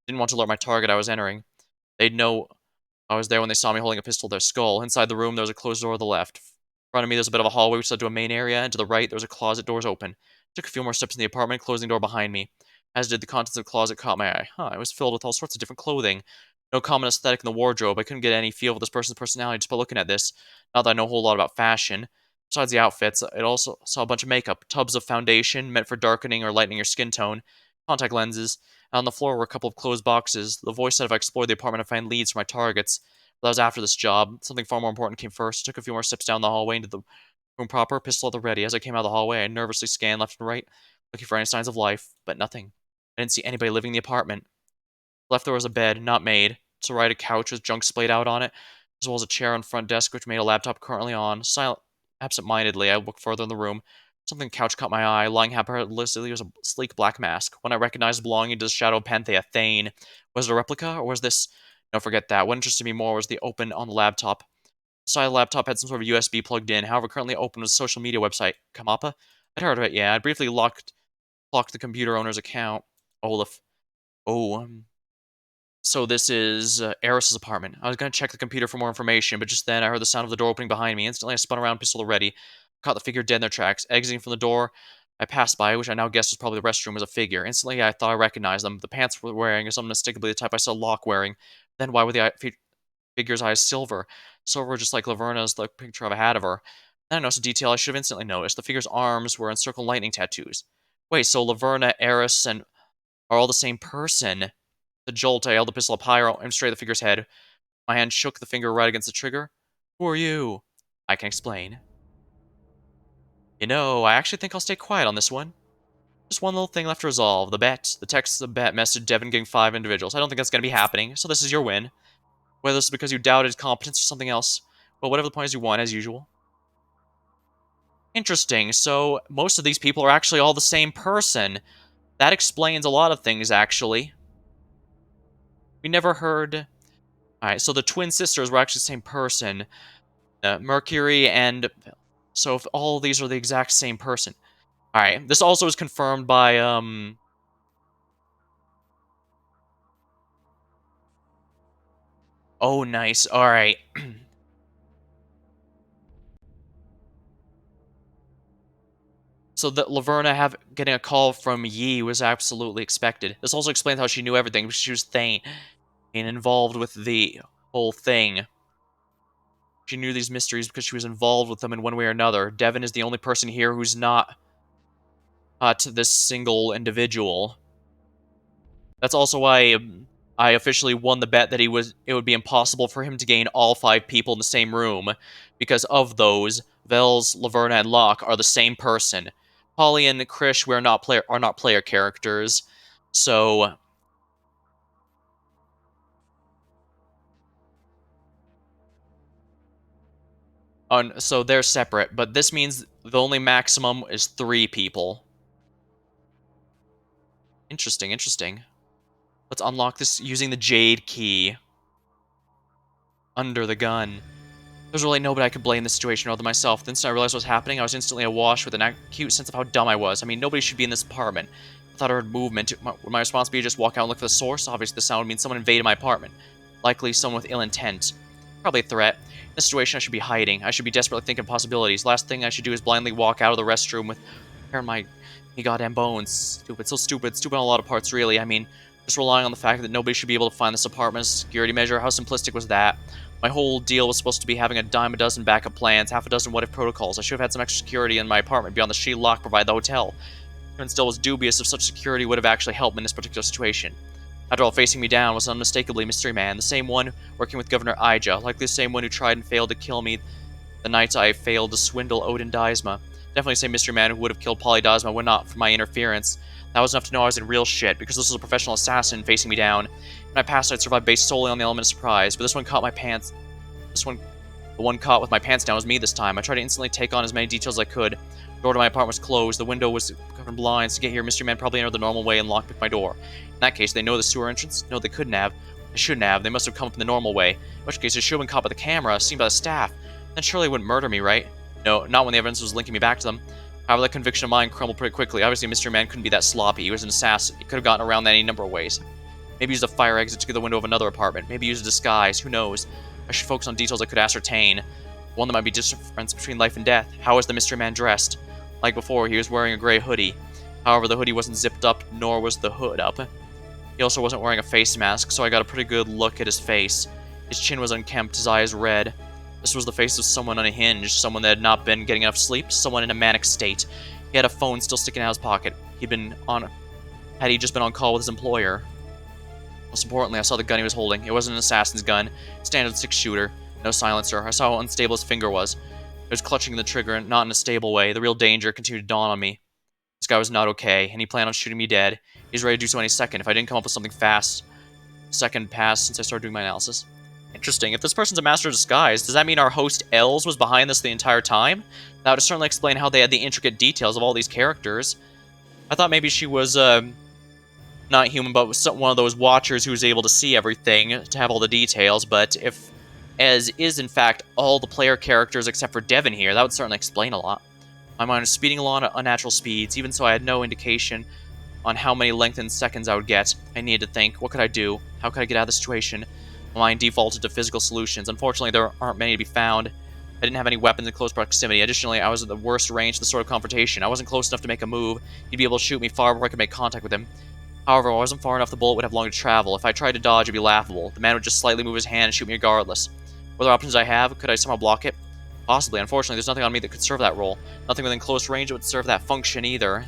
Didn't want to alert my target I was entering. They'd know I was there when they saw me holding a pistol to their skull. Inside the room, there was a closed door to the left. In front of me, there was a bit of a hallway which led to a main area, and to the right, there was a closet, doors open. I took a few more steps in the apartment, closing the door behind me. As did the contents of the closet caught my eye. It was filled with all sorts of different clothing. No common aesthetic in the wardrobe. I couldn't get any feel of this person's personality just by looking at this. Not that I know a whole lot about fashion. Besides the outfits, it also saw a bunch of makeup, tubs of foundation meant for darkening or lightening your skin tone, contact lenses, and on the floor were a couple of closed boxes. The voice said if I explored the apartment I'd find leads for my targets. But I was after this job. Something far more important came first. I took a few more steps down the hallway into the room proper, pistol at the ready. As I came out of the hallway, I nervously scanned left and right, looking for any signs of life, but nothing. I didn't see anybody living in the apartment. Left there was a bed, not made. To right, a couch with junk splayed out on it, as well as a chair on front desk which made a laptop currently on. Absent-mindedly, I looked further in the room. Something couch caught my eye. Lying haphazardly was a sleek black mask. When I recognized belonging to the shadow of Panthea Thane. Was it a replica, or was this... No, forget that. What interested me more was the open on the laptop. The side of the laptop had some sort of USB plugged in. However, currently open was a social media website. Kamapa? I'd heard of it, yeah. I briefly locked the computer owner's account. Olaf. Oh, so this is Eris's apartment. I was going to check the computer for more information, but just then I heard the sound of the door opening behind me. Instantly, I spun around, pistol ready. Caught the figure dead in their tracks. Exiting from the door, I passed by, which I now guessed was probably the restroom, as a figure. Instantly, I thought I recognized them. The pants we're wearing is unmistakably the type I saw Locke wearing. Then why were the figure's eyes silver? Silver just like Laverna's the picture I've had of her. Then I noticed a detail I should have instantly noticed. The figure's arms were encircled lightning tattoos. Wait, so Laverna, Eris, and are all the same person? The jolt, I held the pistol up higher, aimed straight at the figure's head. My hand shook, the finger right against the trigger. Who are you? I can explain. You know, I actually think I'll stay quiet on this one. Just one little thing left to resolve. The bet. The text of the bet message Devin getting 5 individuals. I don't think that's going to be happening, so this is your win. Whether this is because you doubted his competence or something else. Well, whatever the point is, you won, as usual. Interesting. So, most of these people are actually all the same person. That explains a lot of things, actually. We never heard... Alright, so the twin sisters were actually the same person. Mercury, and so if all these are the exact same person. Alright, this also is confirmed by, oh, nice, alright. So that Laverna getting a call from Yi was absolutely expected. This also explains how she knew everything, because she was Thane, and involved with the whole thing. She knew these mysteries because she was involved with them in one way or another. Devin is the only person here who's not to this single individual. That's also why I officially won the bet that it would be impossible for him to gain all 5 people in the same room, because of those, Vels, Laverna, and Locke are the same person. Polly and Krish are not player characters, so so they're separate. But this means the only maximum is 3 people. Interesting, interesting. Let's unlock this using the Jade key under the gun. There's really nobody I could blame in this situation other than myself. The instant I realized what was happening, I was instantly awash with an acute sense of how dumb I was. I mean, nobody should be in this apartment. I thought I heard movement. Would my response be to just walk out and look for the source? Obviously, the sound would mean someone invaded my apartment. Likely someone with ill intent. Probably a threat. In this situation, I should be hiding. I should be desperately thinking of possibilities. Last thing I should do is blindly walk out of the restroom with my goddamn bones. Stupid. So stupid. Stupid on a lot of parts, really. I mean, just relying on the fact that nobody should be able to find this apartment as a security measure. How simplistic was that? My whole deal was supposed to be having a dime a dozen backup plans, half a dozen what-if protocols. I should have had some extra security in my apartment beyond the shield lock provided by the hotel. Even still was dubious if such security would have actually helped me in this particular situation. After all, facing me down was unmistakably Mystery Man, the same one working with Governor Ija, likely the same one who tried and failed to kill me the night I failed to swindle Odin Daisma. Definitely the same Mystery Man who would have killed Polly Daisma were not for my interference. That was enough to know I was in real shit, because this was a professional assassin facing me down. In my past, I'd survived based solely on the element of surprise, but this one caught my pants. The one caught with my pants down was me this time. I tried to instantly take on as many details as I could. The door to my apartment was closed. The window was covered in blinds. To get here, Mystery Man probably entered the normal way and lockpicked my door. In that case, they know the sewer entrance? No, they couldn't have. They shouldn't have. They must have come up in the normal way. In which case, they should have been caught by the camera, seen by the staff. Then surely they wouldn't murder me, right? No, not when the evidence was linking me back to them. However, that conviction of mine crumbled pretty quickly. Obviously, Mystery Man couldn't be that sloppy. He was an assassin. He could have gotten around that any number of ways. Maybe used a fire exit to get the window of another apartment. Maybe used a disguise. Who knows? I should focus on details I could ascertain. One that might be difference between life and death. How was the Mystery Man dressed? Like before, he was wearing a gray hoodie. However, the hoodie wasn't zipped up, nor was the hood up. He also wasn't wearing a face mask, so I got a pretty good look at his face. His chin was unkempt, his eyes red. This was the face of someone unhinged, someone that had not been getting enough sleep, someone in a manic state. He had a phone still sticking out of his pocket. Had he just been on call with his employer? Most importantly, I saw the gun he was holding. It wasn't an assassin's gun. Standard 6-shooter. No silencer. I saw how unstable his finger was. He was clutching the trigger, not in a stable way. The real danger continued to dawn on me. This guy was not okay, and he planned on shooting me dead. He's ready to do so any second if I didn't come up with something fast. Second passed since I started doing my analysis. Interesting. If this person's a master of disguise, does that mean our host Els was behind this the entire time? That would certainly explain how they had the intricate details of all these characters. I thought maybe she was, not human, but was one of those watchers who was able to see everything, to have all the details, but if Ez is, in fact, all the player characters except for Devin here, that would certainly explain a lot. My mind was speeding along at unnatural speeds, even so I had no indication on how many lengthened seconds I would get. I needed to think, what could I do? How could I get out of the situation? My mind defaulted to physical solutions. Unfortunately, there aren't many to be found. I didn't have any weapons in close proximity. Additionally, I was at the worst range of the sort of confrontation. I wasn't close enough to make a move. He'd be able to shoot me far before I could make contact with him. However, I wasn't far enough the bullet would have long to travel. If I tried to dodge, it'd be laughable. The man would just slightly move his hand and shoot me regardless. What other options I have? Could I somehow block it? Possibly. Unfortunately, there's nothing on me that could serve that role. Nothing within close range that would serve that function either.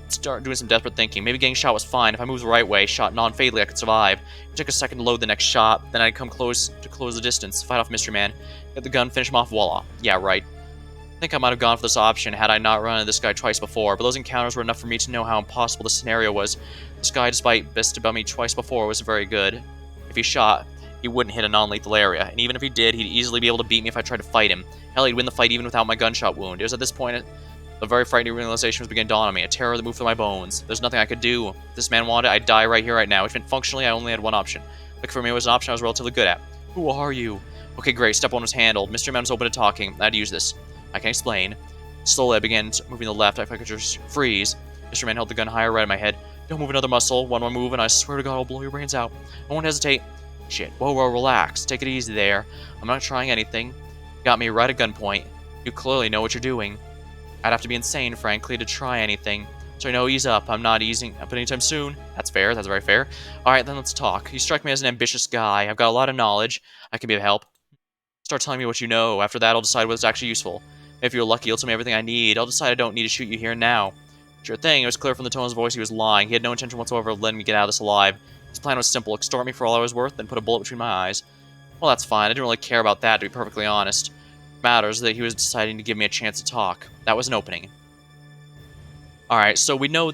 Start doing some desperate thinking. Maybe getting shot was fine. If I moved the right way, shot non-fatally, I could survive. It took a second to load the next shot, then I'd come close to close the distance, fight off Mystery Man, get the gun, finish him off, voila. Yeah, right. I think I might have gone for this option had I not run into this guy twice before, but those encounters were enough for me to know how impossible the scenario was. This guy, despite best about me twice before, was very good. If he shot, he wouldn't hit a non-lethal area, and even if he did, he'd easily be able to beat me if I tried to fight him. Hell, he'd win the fight even without my gunshot wound. It was at this point the very frightening realization was beginning to dawn on me, a terror that moved through my bones. There's nothing I could do. If this man wanted, I'd die right here, right now, which meant functionally I only had one option. Looking for me was an option I was relatively good at. Who are you? Okay, great. Step 1 was handled. Mystery Man was open to talking. I had to use this. I can explain. Slowly, I began moving to the left. I could just freeze. Mystery Man held the gun higher right at my head. Don't move another muscle. One more move, and I swear to God, I'll blow your brains out. I won't hesitate. Shit. Whoa, whoa, relax. Take it easy there. I'm not trying anything. You got me right at gunpoint. You clearly know what you're doing. I'd have to be insane, frankly, to try anything. So I know, ease up. I'm not easing up anytime soon. That's fair. That's very fair. Alright, then let's talk. You strike me as an ambitious guy. I've got a lot of knowledge. I can be of help. Start telling me what you know. After that, I'll decide what's actually useful. If you're lucky, you'll tell me everything I need. I'll decide I don't need to shoot you here and now. Sure thing. It was clear from the tone of his voice he was lying. He had no intention whatsoever of letting me get out of this alive. His plan was simple. Extort me for all I was worth, then put a bullet between my eyes. Well, that's fine. I didn't really care about that, to be perfectly honest. What matters is that he was deciding to give me a chance to talk. That was an opening. Alright, so we know...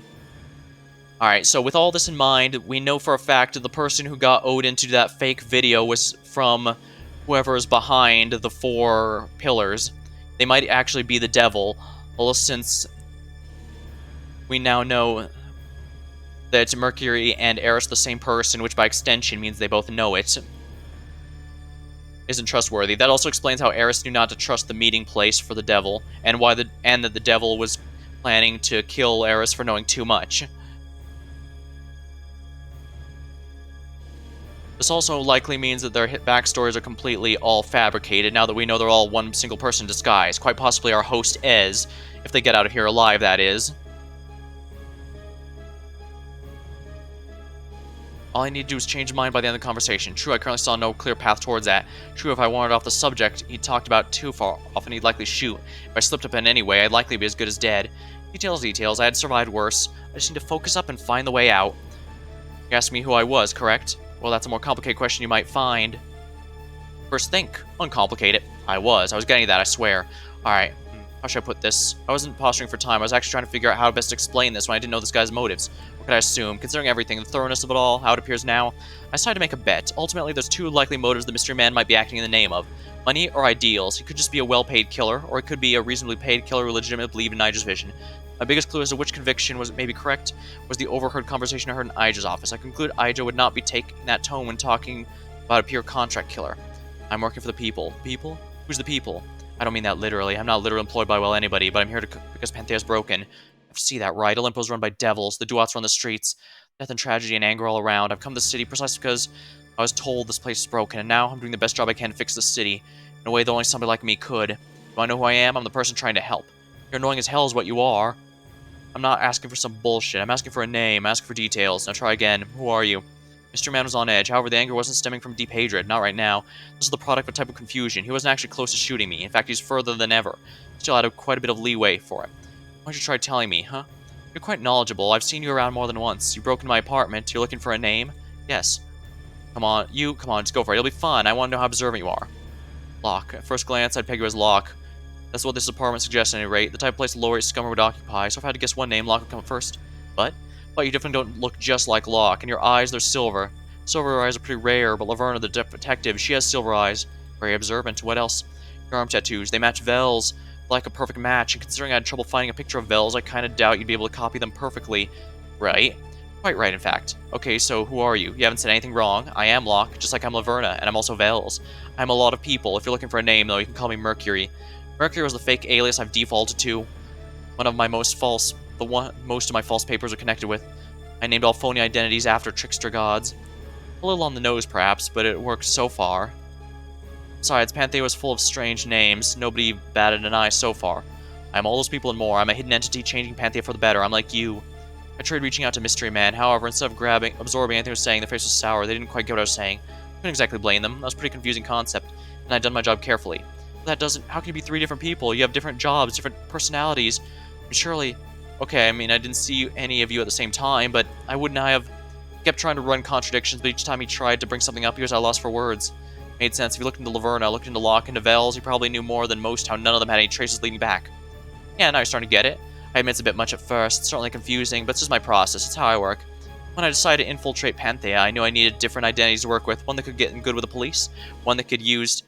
Alright, so with all this in mind, we know for a fact that the person who got Odin to do that fake video was from whoever is behind the 4 pillars. They might actually be the devil, well, since we now know that Mercury and Eris are the same person, which by extension means they both know it, isn't trustworthy. That also explains how Eris knew not to trust the meeting place for the devil, and that the devil was planning to kill Eris for knowing too much. This also likely means that their backstories are completely all fabricated, now that we know they're all one single person in disguise. Quite possibly our host Ez, if they get out of here alive, that is. All I need to do is change his mind by the end of the conversation. True, I currently saw no clear path towards that. True, if I wandered off the subject he talked about too far off, and he'd likely shoot. If I slipped up in any way, I'd likely be as good as dead. Details, I had survived worse. I just need to focus up and find the way out. You asked me who I was, correct? Well, that's a more complicated question you might find. First think. Uncomplicate it. I was getting to that, I swear. Alright, how should I put this? I wasn't posturing for time, I was actually trying to figure out how best to explain this when I didn't know this guy's motives. What could I assume? Considering everything, the thoroughness of it all, how it appears now, I decided to make a bet. Ultimately, there's 2 likely motives the mystery man might be acting in the name of. Money or ideals. He could just be a well-paid killer, or he could be a reasonably paid killer who legitimately believed in Nigel's vision. My biggest clue as to which conviction was maybe correct was the overheard conversation I heard in Ija's office. I conclude Ija would not be taking that tone when talking about a pure contract killer. I'm working for the people. People? Who's the people? I don't mean that literally. I'm not literally employed by, well, anybody, but I'm here because Panthea's broken. I see that right. Olympus run by devils. The Duats run the streets. Death and tragedy and anger all around. I've come to the city precisely because I was told this place is broken, and now I'm doing the best job I can to fix the city in a way that only somebody like me could. Do I know who I am? I'm the person trying to help. You're annoying as hell is what you are. I'm not asking for some bullshit. I'm asking for a name. I'm asking for details. Now try again. Who are you? Mr. Man was on edge. However, the anger wasn't stemming from deep hatred. Not right now. This was the product of a type of confusion. He wasn't actually close to shooting me. In fact, he's further than ever. Still had quite a bit of leeway for it. Why don't you try telling me, huh? You're quite knowledgeable. I've seen you around more than once. You broke into my apartment. You're looking for a name? Yes. Come on, just go for it. It'll be fun. I want to know how observant you are. Locke. At first glance, I'd peg you as Locke. That's what this apartment suggests at any rate. The type of place the lower-rate scummer would occupy, so if I had to guess one name, Locke would come first. But you definitely don't look just like Locke, and your eyes, they're silver. Silver eyes are pretty rare, but Laverna, the detective, she has silver eyes. Very observant. What else? Your arm tattoos. They match Vel's like a perfect match, and considering I had trouble finding a picture of Vel's, I kind of doubt you'd be able to copy them perfectly. Right? Quite right, in fact. Okay, so who are you? You haven't said anything wrong. I am Locke, just like I'm Laverna, and I'm also Vel's. I'm a lot of people. If you're looking for a name, though, you can call me Mercury. Mercury was the fake alias I've defaulted to. Most of my false papers are connected with. I named all phony identities after trickster gods. A little on the nose, perhaps, but it worked so far. Besides, Panthea was full of strange names. Nobody batted an eye so far. I'm all those people and more. I'm a hidden entity changing Panthea for the better. I'm like you. I tried reaching out to Mystery Man. However, instead of absorbing anything I was saying, their face was sour. They didn't quite get what I was saying. I couldn't exactly blame them. That was a pretty confusing concept, and I'd done my job carefully. That doesn't... How can you be 3 different people? You have different jobs, different personalities. And surely... Okay, I mean, I didn't see any of you at the same time, but I wouldn't have... kept trying to run contradictions, but each time he tried to bring something up, he was at a loss for words. Made sense. If you looked into Laverna, looked into Locke, into Vel's, he probably knew more than most how none of them had any traces leading back. Yeah, now you're starting to get it. I admit it's a bit much at first, it's certainly confusing, but it's just my process, it's how I work. When I decided to infiltrate Panthea, I knew I needed different identities to work with, one that could get in good with the police, one that could use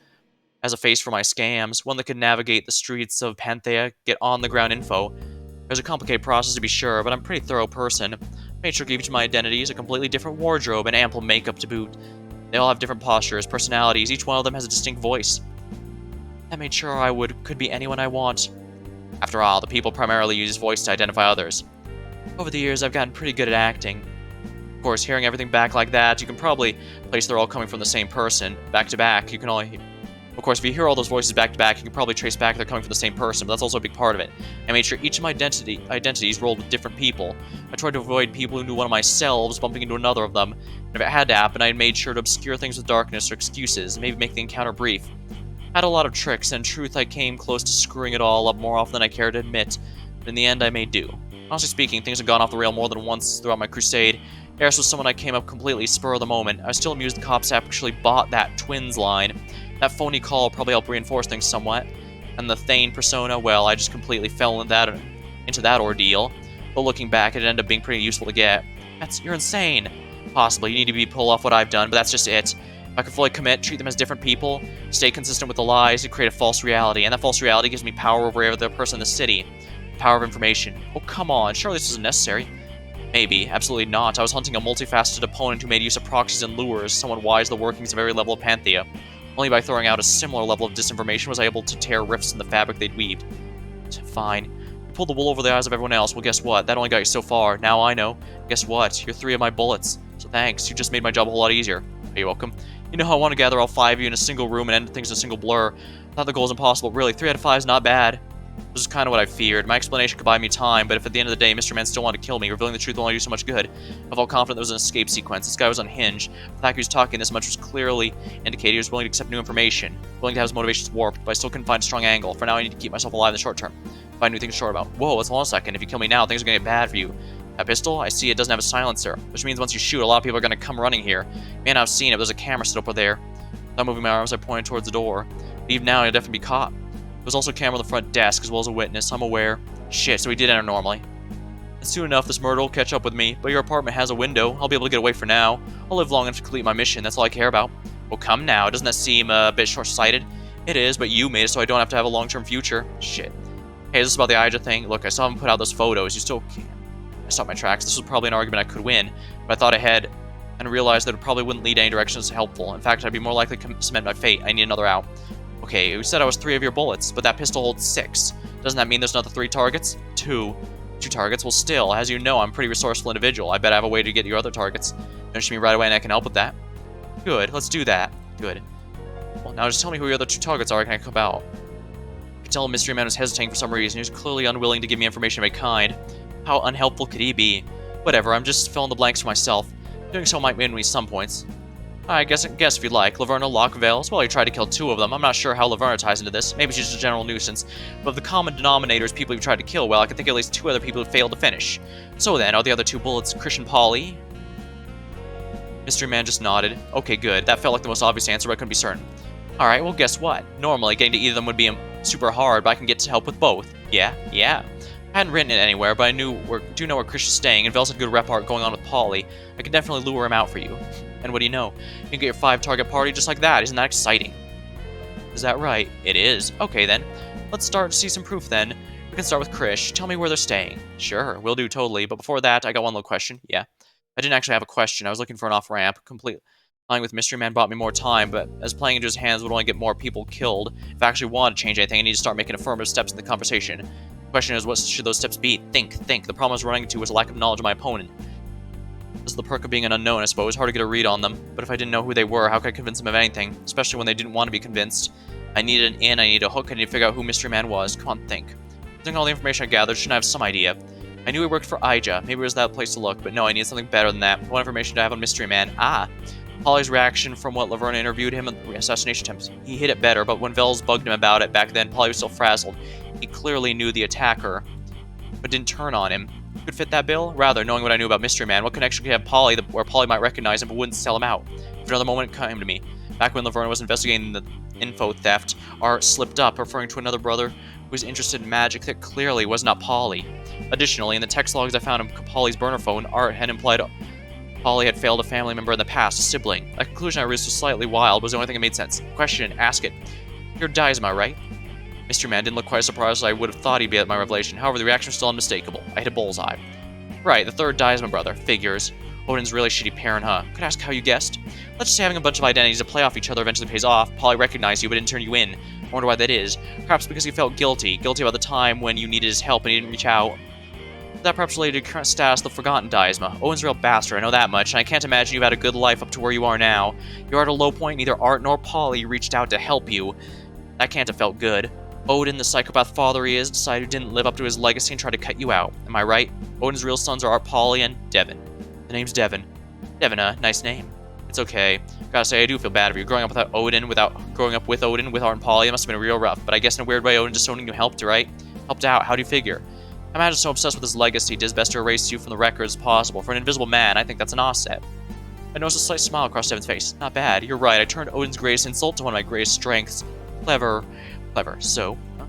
as a face for my scams, one that could navigate the streets of Panthea, get on-the-ground info. It was a complicated process to be sure, but I'm a pretty thorough person. Made sure to give each of my identities a completely different wardrobe and ample makeup to boot. They all have different postures, personalities, each one of them has a distinct voice. That made sure could be anyone I want. After all, the people primarily use voice to identify others. Over the years, I've gotten pretty good at acting. Of course, hearing everything back like that, you can probably place they're all coming from the same person. Back to back, you can only... Of course, if you hear all those voices back to back, you can probably trace back they're coming from the same person, but that's also a big part of it. I made sure each of my identities rolled with different people. I tried to avoid people who knew one of my selves bumping into another of them. And if it had to happen, I made sure to obscure things with darkness or excuses, maybe make the encounter brief. I had a lot of tricks, and in truth, I came close to screwing it all up more often than I care to admit. But in the end, I made do. Honestly speaking, things have gone off the rail more than once throughout my crusade. Harris was someone I came up completely spur of the moment. I was still amused the cops actually bought that twins line. That phony call probably helped reinforce things somewhat. And the Thane persona, well, I just completely fell into that ordeal. But looking back, it ended up being pretty useful to get. You're insane. Possibly, you need to pull off what I've done, but that's just it. If I could fully commit, treat them as different people, stay consistent with the lies, and create a false reality. And that false reality gives me power over every other person in the city. Power of information. Oh, come on, surely this isn't necessary. Maybe, absolutely not. I was hunting a multifaceted opponent who made use of proxies and lures, someone wise to the workings of every level of Panthea. Only by throwing out a similar level of disinformation was I able to tear rifts in the fabric they'd weaved. Fine. You pulled the wool over the eyes of everyone else. Well, guess what? That only got you so far. Now I know. Guess what? You're 3 of my bullets. So thanks. You just made my job a whole lot easier. You're welcome. You know how I want to gather all 5 of you in a single room and end things in a single blur. I thought the goal was impossible. Really, 3 out of 5 is not bad. This is kind of what I feared. My explanation could buy me time, but if at the end of the day Mr. Man still wanted to kill me, revealing the truth will only do so much good. I felt confident there was an escape sequence. This guy was unhinged. The fact he was talking this much was clearly indicating he was willing to accept new information, willing to have his motivations warped, but I still couldn't find a strong angle. For now, I need to keep myself alive in the short term. Find new things to short about. Whoa, let's hold on a second. If you kill me now, things are going to get bad for you. That pistol? I see it doesn't have a silencer, which means once you shoot, a lot of people are going to come running here. Man, I've seen it. There's a camera set up over there. Without moving my arms, I pointed towards the door. Leave now, you'll definitely be caught. There's also a camera on the front desk, as well as a witness. I'm aware. Shit, so he did enter normally. And soon enough, this murder will catch up with me, but your apartment has a window. I'll be able to get away for now. I'll live long enough to complete my mission. That's all I care about. Well, come now. Doesn't that seem a bit short-sighted? It is, but you made it so I don't have to have a long-term future. Shit. Hey, is this about the Ija thing? Look, I saw him put out those photos. You still can't. I stopped my tracks. This was probably an argument I could win, but I thought ahead and realized that it probably wouldn't lead any direction that's helpful. In fact, I'd be more likely to cement my fate. I need another out. Okay, you said I was 3 of your bullets, but that pistol holds 6. Doesn't that mean there's another 3 targets? 2. 2 targets? Well, still, as you know, I'm a pretty resourceful individual. I bet I have a way to get your other targets. Finish me right away and I can help with that. Good, let's do that. Good. Well, now just tell me who your other 2 targets are, can I come out? I could tell Mystery Man was hesitating for some reason. He was clearly unwilling to give me information of any kind. How unhelpful could he be? Whatever, I'm just filling the blanks for myself. Doing so might win me some points. I guess if you'd like. Laverna, Lockvales, well, he tried to kill 2 of them. I'm not sure how Laverna ties into this. Maybe she's just a general nuisance. But if the common denominator is people you've tried to kill, well, I can think of at least 2 other people who failed to finish. So then, are the other 2 bullets Christian Polly? Mystery Man just nodded. Okay, good. That felt like the most obvious answer, but I couldn't be certain. Alright, well, guess what? Normally, getting to either of them would be super hard, but I can get to help with both. Yeah. I hadn't written it anywhere, but I do know where Christian's staying, and Vels had good rep art going on with Polly. I could definitely lure him out for you. And what do you know? You can get your 5-target party just like that. Isn't that exciting? Is that right? It is. Okay, then. Let's start to see some proof, then. We can start with Krish. Tell me where they're staying. Sure, will do, totally. But before that, I got one little question. Yeah. I didn't actually have a question. I was looking for an off-ramp. Playing with Mystery Man bought me more time, but as playing into his hands would only get more people killed. If I actually wanted to change anything, I need to start making affirmative steps in the conversation. The question is, what should those steps be? Think. The problem I was running into was a lack of knowledge of my opponent. This is the perk of being an unknown, I suppose. Hard to get a read on them. But if I didn't know who they were, how could I convince them of anything? Especially when they didn't want to be convinced. I needed an in, I needed a hook, I needed to figure out who Mystery Man was. Come on, think. Using all the information I gathered, shouldn't I have some idea? I knew he worked for Ija. Maybe it was that place to look, but no, I needed something better than that. What information do I have on Mystery Man? Polly's reaction from what Laverna interviewed him at the assassination attempts. He hit it better, but when Vels bugged him about it back then, Polly was still frazzled. He clearly knew the attacker, but didn't turn on him. Could fit that bill? Rather, knowing what I knew about Mystery Man, what connection could have Polly where Polly might recognize him but wouldn't sell him out? If another moment came to me, back when Laverna was investigating the info theft, Art slipped up, referring to another brother who was interested in magic that clearly was not Polly. Additionally, in the text logs I found on Polly's burner phone, Art had implied Polly had failed a family member in the past, a sibling. A conclusion I reached was slightly wild, but was the only thing that made sense. Question, ask it. You're Daisma, right? Mystery Man didn't look quite as surprised as I would have thought he'd be at my revelation. However, the reaction was still unmistakable. I hit a bullseye. Right, the 3rd Daisma brother. Figures. Odin's a really shitty parent, huh? Could I ask how you guessed? Let's just say having a bunch of identities to play off each other eventually pays off. Polly recognized you, but didn't turn you in. I wonder why that is. Perhaps because he felt guilty. Guilty about the time when you needed his help and he didn't reach out. That perhaps related to current status of the Forgotten Daisma. Owen's a real bastard, I know that much, and I can't imagine you've had a good life up to where you are now. You're at a low point, neither Art nor Polly reached out to help you. That can't have felt good. Odin, the psychopath father he is, decided he didn't live up to his legacy and tried to cut you out. Am I right? Odin's real sons are Art, Polly, and Devin. The name's Devin. Devin, nice name. It's okay. Gotta say, I do feel bad for you. Growing up with Odin, with Art and Polly, it must have been real rough. But I guess in a weird way, Odin just owning you helped, right? Helped out. How do you figure? I imagine so obsessed with his legacy, he did his best to erase you from the record as possible. For an invisible man, I think that's an asset. I noticed a slight smile across Devin's face. Not bad. You're right. I turned Odin's greatest insult to one of my greatest strengths. Clever. So? Huh?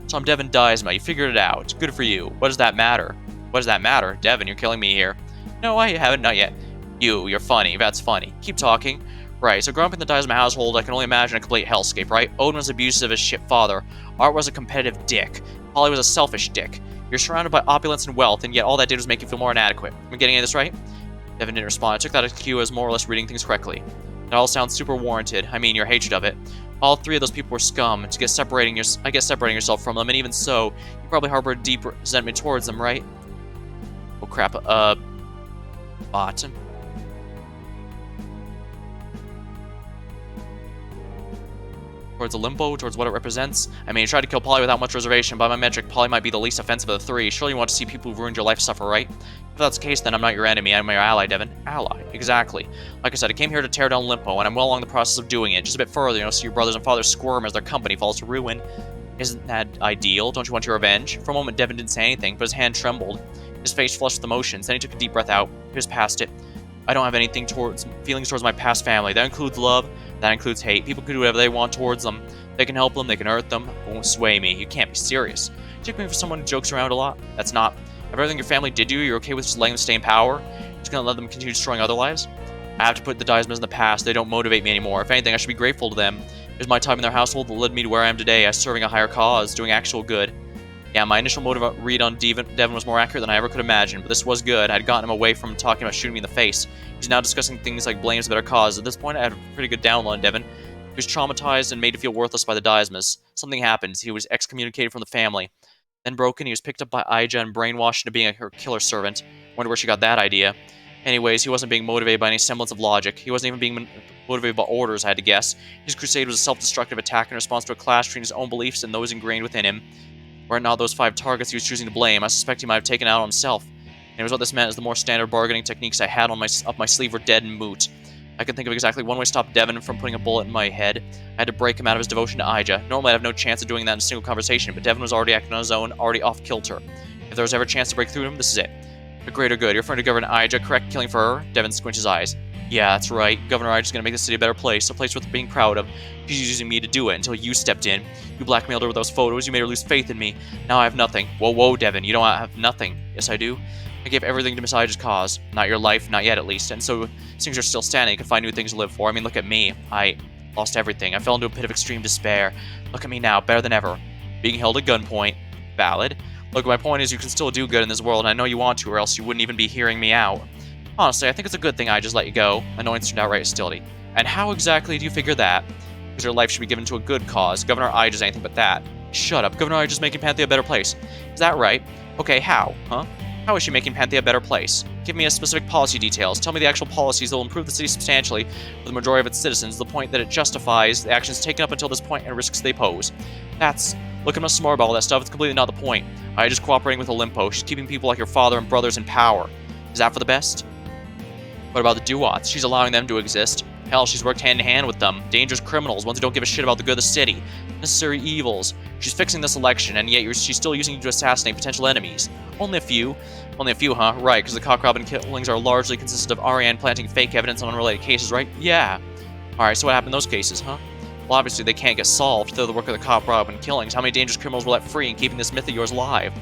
So I'm Devin Daisma. You figured it out. Good for you. What does that matter? What does that matter? Devin, you're killing me here. No, I haven't. Not yet. You're funny. That's funny. Keep talking. Right, so growing up in the Daisma household, I can only imagine a complete hellscape, right? Odin was abusive as shit father. Art was a competitive dick. Polly was a selfish dick. You're surrounded by opulence and wealth, and yet all that did was make you feel more inadequate. Am I getting any of this right? Devin didn't respond. I took that as cue as more or less reading things correctly. It all sounds super warranted. I mean, your hatred of it. All three of those people were scum. I guess separating yourself from them, and even so, you probably harbor a deep resentment towards them, right? Oh crap. Bottom. Towards the limbo, towards what it represents. I mean, you tried to kill Polly without much reservation. By my metric, Polly might be the least offensive of the three. Surely you want to see people who've ruined your life suffer, right? If that's the case, then I'm not your enemy. I'm your ally, Devin. Ally. Exactly. Like I said, I came here to tear down Limpo, and I'm well along the process of doing it. Just a bit further, so your brothers and fathers squirm as their company falls to ruin. Isn't that ideal? Don't you want your revenge? For a moment, Devin didn't say anything, but his hand trembled. His face flushed with emotions. Then he took a deep breath out. He was past it. I don't have feelings towards my past family. That includes love. That includes hate. People can do whatever they want towards them. They can help them, they can hurt them. It won't sway me. You can't be serious. You take me for someone who jokes around a lot? That's not. If everything your family did to you, you're okay with just letting them stay in power? You're just gonna let them continue destroying other lives? I have to put the Daismas in the past. They don't motivate me anymore. If anything, I should be grateful to them. It was my time in their household that led me to where I am today, as serving a higher cause, doing actual good. Yeah, my initial read on Devin was more accurate than I ever could imagine, but this was good. I had gotten him away from talking about shooting me in the face. He's now discussing things like blames a better cause. At this point, I had a pretty good download on Devin. He was traumatized and made to feel worthless by the Daismas. Something happened. He was excommunicated from the family. Then broken, he was picked up by Aija and brainwashed into being her killer servant. Wonder where she got that idea. Anyways, he wasn't being motivated by any semblance of logic. He wasn't even being motivated by orders, I had to guess. His crusade was a self-destructive attack in response to a clash between his own beliefs and those ingrained within him. Were it not those 5 targets he was choosing to blame, I suspect he might have taken out on himself. And it was what this meant is the more standard bargaining techniques I had up my sleeve were dead and moot. I can think of exactly one way to stop Devin from putting a bullet in my head. I had to break him out of his devotion to Aija. Normally I'd have no chance of doing that in a single conversation, but Devin was already acting on his own, already off-kilter. If there was ever a chance to break through him, this is it. The greater good. You're referring to Governor Aija, correct? Killing for her? Devin squinches his eyes. Yeah, that's right. Governor Aija's gonna make the city a better place worth being proud of. She's using me to do it until you stepped in. You blackmailed her with those photos, you made her lose faith in me. Now I have nothing. Whoa, Devin, you don't have nothing. Yes, I do. I gave everything to Miss Aija's cause. Not your life, not yet at least. And so, since things are still standing, you can find new things to live for. I mean, look at me. I lost everything. I fell into a pit of extreme despair. Look at me now, better than ever. Being held at gunpoint. Valid. Look, my point is you can still do good in this world, and I know you want to, or else you wouldn't even be hearing me out. Honestly, I think it's a good thing I just let you go. Annoyance turned outright hostility. And how exactly do you figure that? Because your life should be given to a good cause. Governor Aija's anything but that. Shut up. Governor Aija's making Panthea a better place. Is that right? Okay, how? Huh? How is she making Panthea a better place? Give me a specific policy details. Tell me the actual policies that will improve the city substantially for the majority of its citizens, to the point that it justifies the actions taken up until this point and risks they pose. Look, I'm not smart about all that stuff. It's completely not the point. Aija's cooperating with Olimpo. She's keeping people like your father and brothers in power. Is that for the best? What about the Duats? She's allowing them to exist. Hell, she's worked hand-in-hand with them. Dangerous criminals, ones who don't give a shit about the good of the city. Necessary evils. She's fixing this election, and yet she's still using you to assassinate potential enemies. Only a few. Only a few, huh? Right, because the Cock-Robin killings are largely consisted of Ariane planting fake evidence on unrelated cases, right? Yeah. Alright, so what happened in those cases, huh? Well, obviously they can't get solved through the work of the Cock-Robin killings. How many dangerous criminals were let free in keeping this myth of yours alive?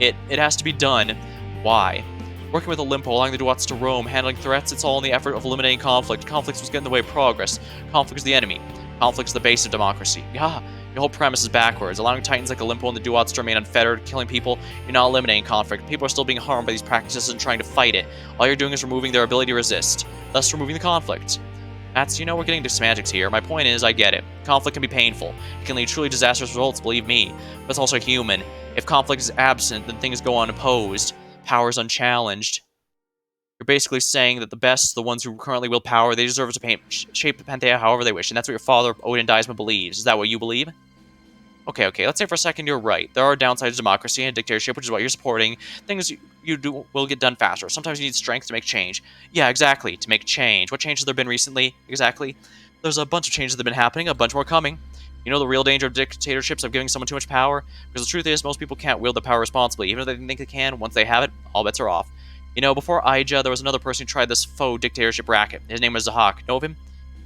It has to be done. Why? Working with Olimpo, allowing the Duats to roam, handling threats, it's all in the effort of eliminating conflict. Conflicts was getting in the way of progress. Conflict is the enemy. Conflict is the base of democracy. Yeah, Your whole premise is backwards. Allowing titans like Olimpo and the Duats to remain unfettered, killing people, you're not eliminating conflict. People are still being harmed by these practices and trying to fight it. All you're doing is removing their ability to resist, thus removing the conflict. We're getting to semantics here. My point is, I get it. Conflict can be painful. It can lead to truly disastrous results, believe me. But it's also human. If conflict is absent, then things go unopposed. Power is unchallenged. You're basically saying that the best, the ones who currently wield power, they deserve to shape Panthea however they wish, and that's what your father, Odin Daisma, believes. Is that what you believe? Okay, let's say for a second you're right. There are downsides to democracy and dictatorship, which is what you're supporting. Things you do will get done faster. Sometimes you need strength to make change. Yeah, exactly, to make change. What change has there been recently? Exactly. There's a bunch of changes that have been happening, a bunch more coming. You know the real danger of dictatorships of giving someone too much power? Because the truth is, most people can't wield the power responsibly. Even if they think they can, once they have it, all bets are off. You know, before Aija, there was another person who tried this faux dictatorship racket. His name was Zahak. Know of him?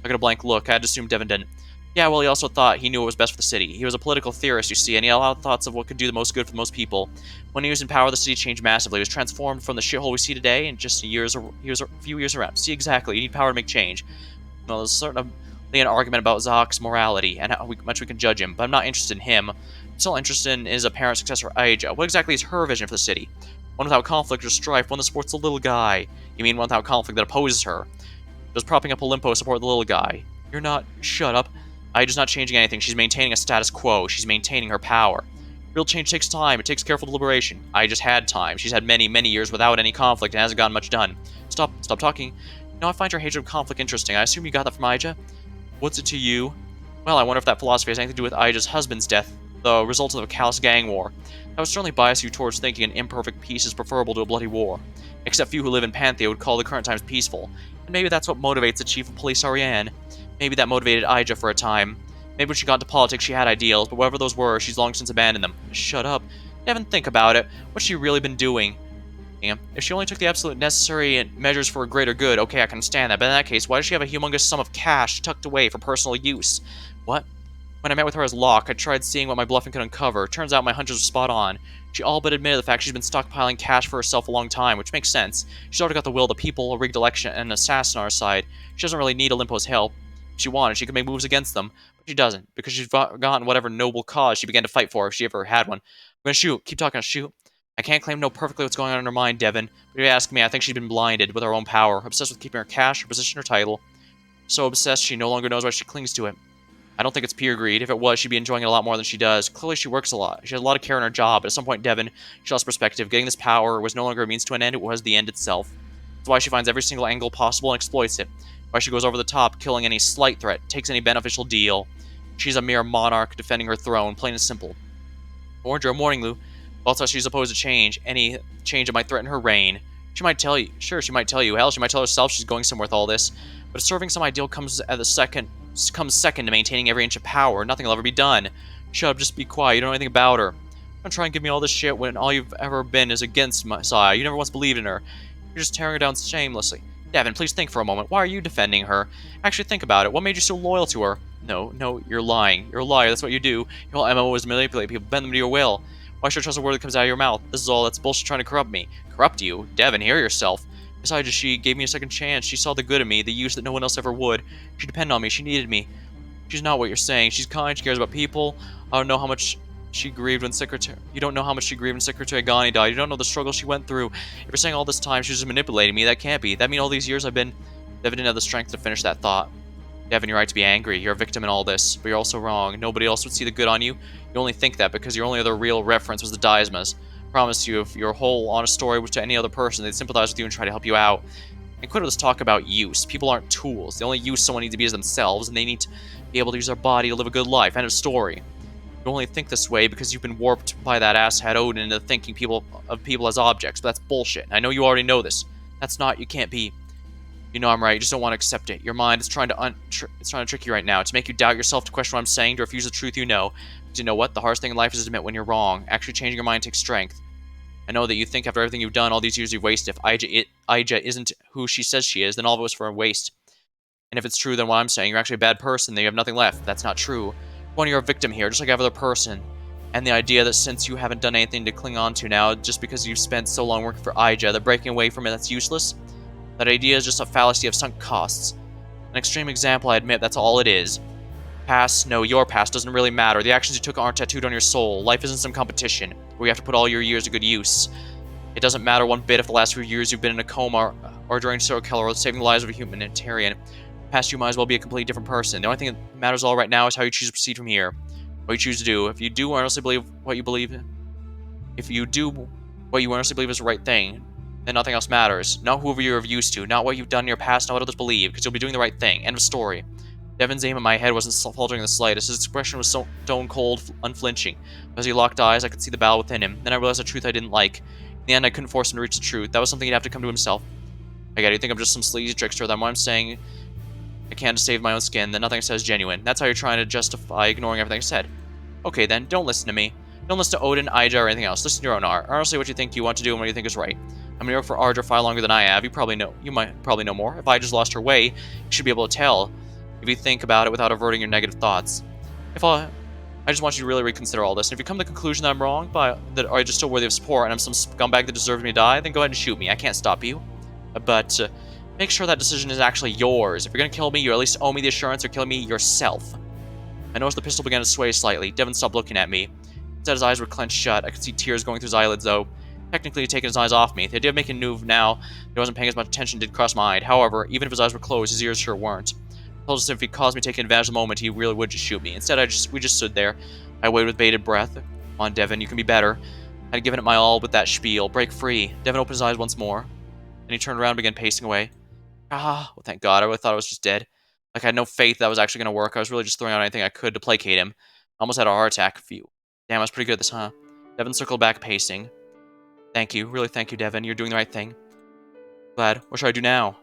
I got a blank look. I had to assume Devin didn't. Yeah, well, he also thought he knew what was best for the city. He was a political theorist, you see, and he had a lot of thoughts of what could do the most good for the most people. When he was in power, the city changed massively. It was transformed from the shithole we see today in just he was a few years around. See, exactly, you need power to make change. Well, there's certainly an argument about Zahak's morality and how much we can judge him, but I'm not interested in him. I'm still interested in his apparent successor, Aija. What exactly is her vision for the city? One without conflict or strife, one that supports the little guy. You mean one without conflict that opposes her? Does propping up Olimpo support the little guy? You're not... Shut up. Aija's not changing anything. She's maintaining a status quo. She's maintaining her power. Real change takes time. It takes careful deliberation. Aija's had time. She's had many, many years without any conflict and hasn't gotten much done. Stop talking. You know, I find your hatred of conflict interesting. I assume you got that from Aija? What's it to you? Well, I wonder if that philosophy has anything to do with Aija's husband's death, the result of a callous gang war. That would certainly bias you towards thinking an imperfect peace is preferable to a bloody war. Except few who live in Panthea would call the current times peaceful. And maybe that's what motivates the chief of police, Ariane. Maybe that motivated Aija for a time. Maybe when she got into politics she had ideals, but whatever those were, she's long since abandoned them. Shut up. Devin, think about it. What's she really been doing? If she only took the absolute necessary measures for a greater good, okay, I can understand that, but in that case, why does she have a humongous sum of cash tucked away for personal use? What? When I met with her as Locke, I tried seeing what my bluffing could uncover. Turns out my hunches were spot on. She all but admitted the fact she's been stockpiling cash for herself a long time, which makes sense. She's already got the will, the people, a rigged election, and an assassin on her side. She doesn't really need Olimpo's help. If she wanted, she could make moves against them, but she doesn't, because she's forgotten whatever noble cause she began to fight for if she ever had one. I'm gonna shoot. Keep talking, shoot. I can't claim to know perfectly what's going on in her mind, Devin, but if you ask me, I think she's been blinded with her own power, obsessed with keeping her cash, her position, her title. So obsessed she no longer knows why she clings to it. I don't think it's pure greed. If it was, she'd be enjoying it a lot more than she does. Clearly she works a lot. She has a lot of care in her job, but at some point, Devin, she lost perspective. Getting this power was no longer a means to an end, it was the end itself. That's why she finds every single angle possible and exploits it. Why she goes over the top, killing any slight threat, takes any beneficial deal. She's a mere monarch defending her throne, plain and simple. Warned you, morning, Lou. Also, she's opposed to change. Any change that might threaten her reign. She might tell you. Sure, she might tell you. Hell, she might tell herself she's going somewhere with all this. But if serving some ideal comes second to maintaining every inch of power, nothing will ever be done. Shut up, just be quiet. You don't know anything about her. Don't try and give me all this shit when all you've ever been is against my side. You never once believed in her. You're just tearing her down shamelessly. Devin, please think for a moment. Why are you defending her? Actually, think about it. What made you so loyal to her? No, you're lying. You're a liar. That's what you do. Your whole MO is manipulate people, bend them to your will. Why should I trust a word that comes out of your mouth? This is all that's bullshit trying to corrupt me. Corrupt you? Devin, hear yourself. Besides, she gave me a second chance. She saw the good in me, the use that no one else ever would. She depended on me. She needed me. She's not what you're saying. She's kind. She cares about people. I don't know how much she grieved when You don't know how much she grieved when Secretary Agani died. You don't know the struggle she went through. If you're saying all this time she was just manipulating me, that can't be. That mean all these years I've been... Devin didn't have the strength to finish that thought. Devin, you're right to be angry. You're a victim in all this, but you're also wrong. Nobody else would see the good on you. You only think that because your only other real reference was the Daismas. I promise you, if your whole honest story was to any other person, they'd sympathize with you and try to help you out. And quit with this talk about use. People aren't tools. The only use someone needs to be is themselves, and they need to be able to use their body to live a good life. End of story. You only think this way because you've been warped by that asshat Odin into thinking of people as objects, but that's bullshit. I know you already know this. That's not, you can't be. You know I'm right, you just don't want to accept it. Your mind is trying to trick you right now, to make you doubt yourself, to question what I'm saying, to refuse the truth you know. But you know what? The hardest thing in life is to admit when you're wrong. Actually changing your mind takes strength. I know that you think after everything you've done, all these years you've wasted, if Aija isn't who she says she is, then all of it was for a waste. And if it's true, then what I'm saying, you're actually a bad person, then you have nothing left. That's not true. One, you're a victim here, just like every other person. And the idea that since you haven't done anything to cling on to now, just because you've spent so long working for Aija, that breaking away from it, that's useless, that idea is just a fallacy of sunk costs. An extreme example, I admit, that's all it is. Past? No, your past doesn't really matter. The actions you took aren't tattooed on your soul. Life isn't some competition where you have to put all your years to good use. It doesn't matter one bit if the last few years you've been in a coma or during serial killer or saving the lives of a humanitarian. Past you might as well be a completely different person. The only thing that matters all right now is how you choose to proceed from here. What you choose to do. If you do honestly believe what you believe, if you do what you honestly believe is the right thing, then nothing else matters. Not whoever you're used to, not what you've done in your past, not what others believe, because you'll be doing the right thing. End of story. Devin's aim at my head wasn't faltering the slightest. His expression was stone cold, unflinching. As he locked eyes, I could see the battle within him. Then I realized a truth I didn't like. In the end, I couldn't force him to reach the truth. That was something he'd have to come to himself. I get it. You think I'm just some sleazy trickster? Then what I'm saying I can to save my own skin, then nothing I said is genuine. That's how you're trying to justify ignoring everything I said. Okay then, don't listen to me. Don't listen to Odin, Ija, or anything else. Listen to your own art. Honestly, what you think you want to do and what you think is right. I'm gonna work for Ardra far longer than I have. You might probably know more. If I just lost her way, you should be able to tell if you think about it without averting your negative thoughts. I just want you to really reconsider all this. And if you come to the conclusion that I'm wrong, that I'm just still worthy of support, and I'm some scumbag that deserves me to die, then go ahead and shoot me. I can't stop you. But make sure that decision is actually yours. If you're gonna kill me, you at least owe me the assurance or kill me yourself. I noticed the pistol began to sway slightly. Devin stopped looking at me. Instead, his eyes were clenched shut. I could see tears going through his eyelids, though. Technically, he'd taken his eyes off me. The idea of making a move now that he wasn't paying as much attention did cross my mind. However, even if his eyes were closed, his ears sure weren't. I told us if he caused me taking advantage of the moment, he really would just shoot me. Instead, we just stood there. I waited with bated breath. Come on, Devin, you can be better. I'd given it my all with that spiel. Break free. Devin opened his eyes once more. Then he turned around and began pacing away. Ah, well, thank God. I really thought I was just dead. Like, I had no faith that was actually going to work. I was really just throwing out anything I could to placate him. I almost had a heart attack. Phew. Damn, I was pretty good at this, huh? Devin circled back, pacing. Thank you. Really thank you, Devin. You're doing the right thing. Glad. What should I do now?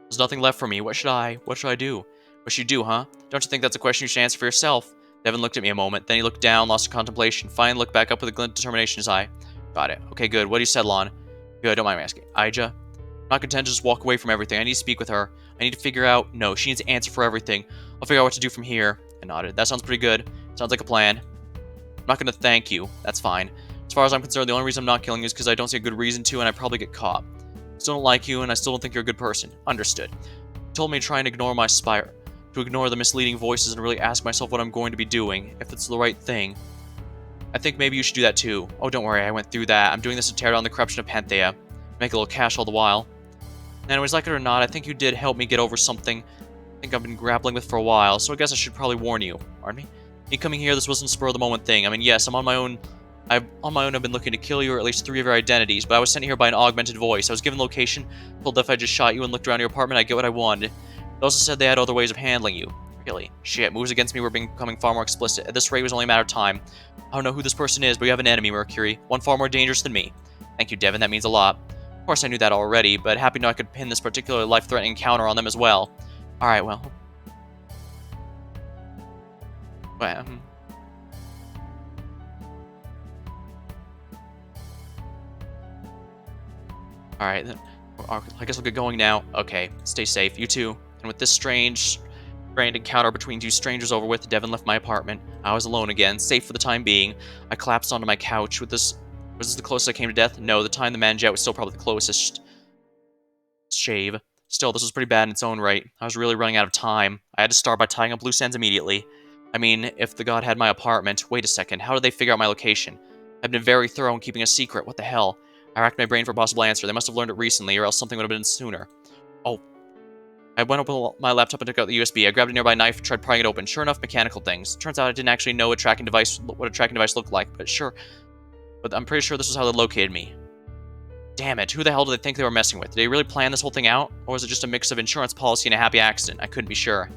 There's nothing left for me. What should I do? What should you do, huh? Don't you think that's a question you should answer for yourself? Devin looked at me a moment. Then he looked down, lost in contemplation. Finally looked back up with a glint of determination in his eye. Got it. Okay, good. What do you settle on? Good. Don't mind me asking. Ija? I'm not content to just walk away from everything. I need to speak with her. I need to figure out... No, she needs to answer for everything. I'll figure out what to do from here. I nodded. That sounds pretty good. Sounds like a plan. I'm not going to thank you. That's fine. As far as I'm concerned, the only reason I'm not killing you is because I don't see a good reason to, and I'd probably get caught. I still don't like you, and I still don't think you're a good person. Understood. You told me to try and ignore my spire. To ignore the misleading voices and really ask myself what I'm going to be doing, if it's the right thing. I think maybe you should do that too. Oh, don't worry, I went through that. I'm doing this to tear down the corruption of Panthea. Make a little cash all the while. Anyways, like it or not, I think you did help me get over something I think I've been grappling with for a while, so I guess I should probably warn you. Pardon me? Me coming here, this wasn't a spur-of-the-moment thing. I mean, yes, I'm on my own. I've been looking to kill you, or at least 3 of your identities, but I was sent here by an augmented voice. I was given location, told that if I just shot you and looked around your apartment, I'd get what I wanted. They also said they had other ways of handling you. Really? Shit, moves against me were becoming far more explicit. At this rate, it was only a matter of time. I don't know who this person is, but you have an enemy, Mercury. One far more dangerous than me. Thank you, Devin, that means a lot. Of course I knew that already, but happy to know I could pin this particular life-threatening encounter on them as well. Alright, well... Alright, then. I guess we'll get going now. Okay, stay safe. You too. And with this strange encounter between 2 strangers over with, Devin left my apartment. I was alone again, safe for the time being. I collapsed onto my couch. Was this the closest I came to death? No, the time the man jet was still probably the closest. Shave. Still, this was pretty bad in its own right. I was really running out of time. I had to start by tying up loose ends immediately. I mean, if the god had my apartment... Wait a second, how did they figure out my location? I've been very thorough in keeping a secret. What the hell? I racked my brain for a possible answer. They must have learned it recently, or else something would have been sooner. Oh. I went up my laptop and took out the USB. I grabbed a nearby knife and tried prying it open. Sure enough, mechanical things. Turns out I didn't actually know what a tracking device looked like, but I'm pretty sure this was how they located me. Damn it, who the hell did they think they were messing with? Did they really plan this whole thing out? Or was it just a mix of insurance policy and a happy accident? I couldn't be sure.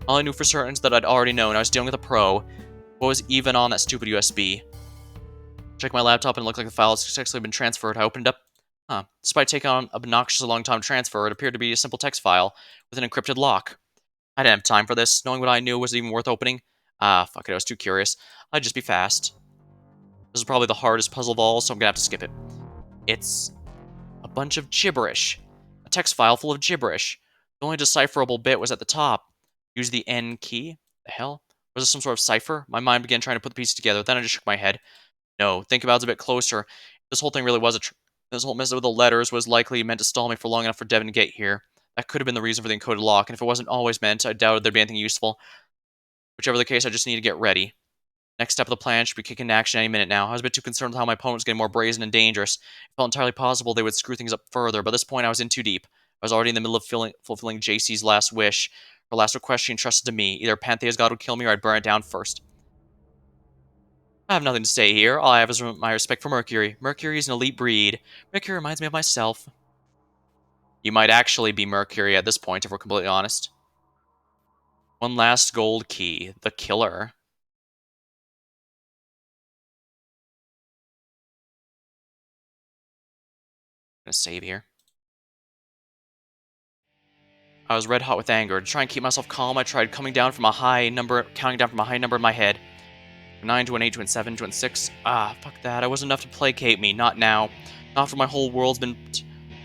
All I knew for certain is that I'd already known I was dealing with a pro. What was even on that stupid USB? Checked my laptop and it looked like the file had successfully been transferred. I opened it up. Huh. Despite taking on an obnoxiously long time to transfer, it appeared to be a simple text file with an encrypted lock. I didn't have time for this. Knowing what I knew was even worth opening. Fuck it, I was too curious. I'd just be fast. This is probably the hardest puzzle of all, so I'm gonna have to skip it. It's a bunch of gibberish. A text file full of gibberish. The only decipherable bit was at the top. Use the N key? The hell? Was this some sort of cipher? My mind began trying to put the pieces together, then I just shook my head. No, think about it a bit closer. This whole thing really was this whole mess with the letters was likely meant to stall me for long enough for Devin to get here. That could have been the reason for the encoded lock, and if it wasn't always meant, I doubted there'd be anything useful. Whichever the case, I just need to get ready. Next step of the plan should be kicking into action any minute now. I was a bit too concerned with how my opponent was getting more brazen and dangerous. It felt entirely possible they would screw things up further, but at this point I was in too deep. I was already in the middle of fulfilling JC's last wish. Her last request she entrusted to me. Either Panthea's god would kill me or I'd burn it down first. I have nothing to say here. All I have is my respect for Mercury. Mercury is an elite breed. Mercury reminds me of myself. You might actually be Mercury at this point, if we're completely honest. One last gold key. The Killer. I'm gonna save here. I was red hot with anger. To try and keep myself calm, I tried counting down from a high number in my head. From 9 to an 8 to an 7 to an 6. Ah, fuck that. I wasn't enough to placate me. Not now. Not after my whole world's been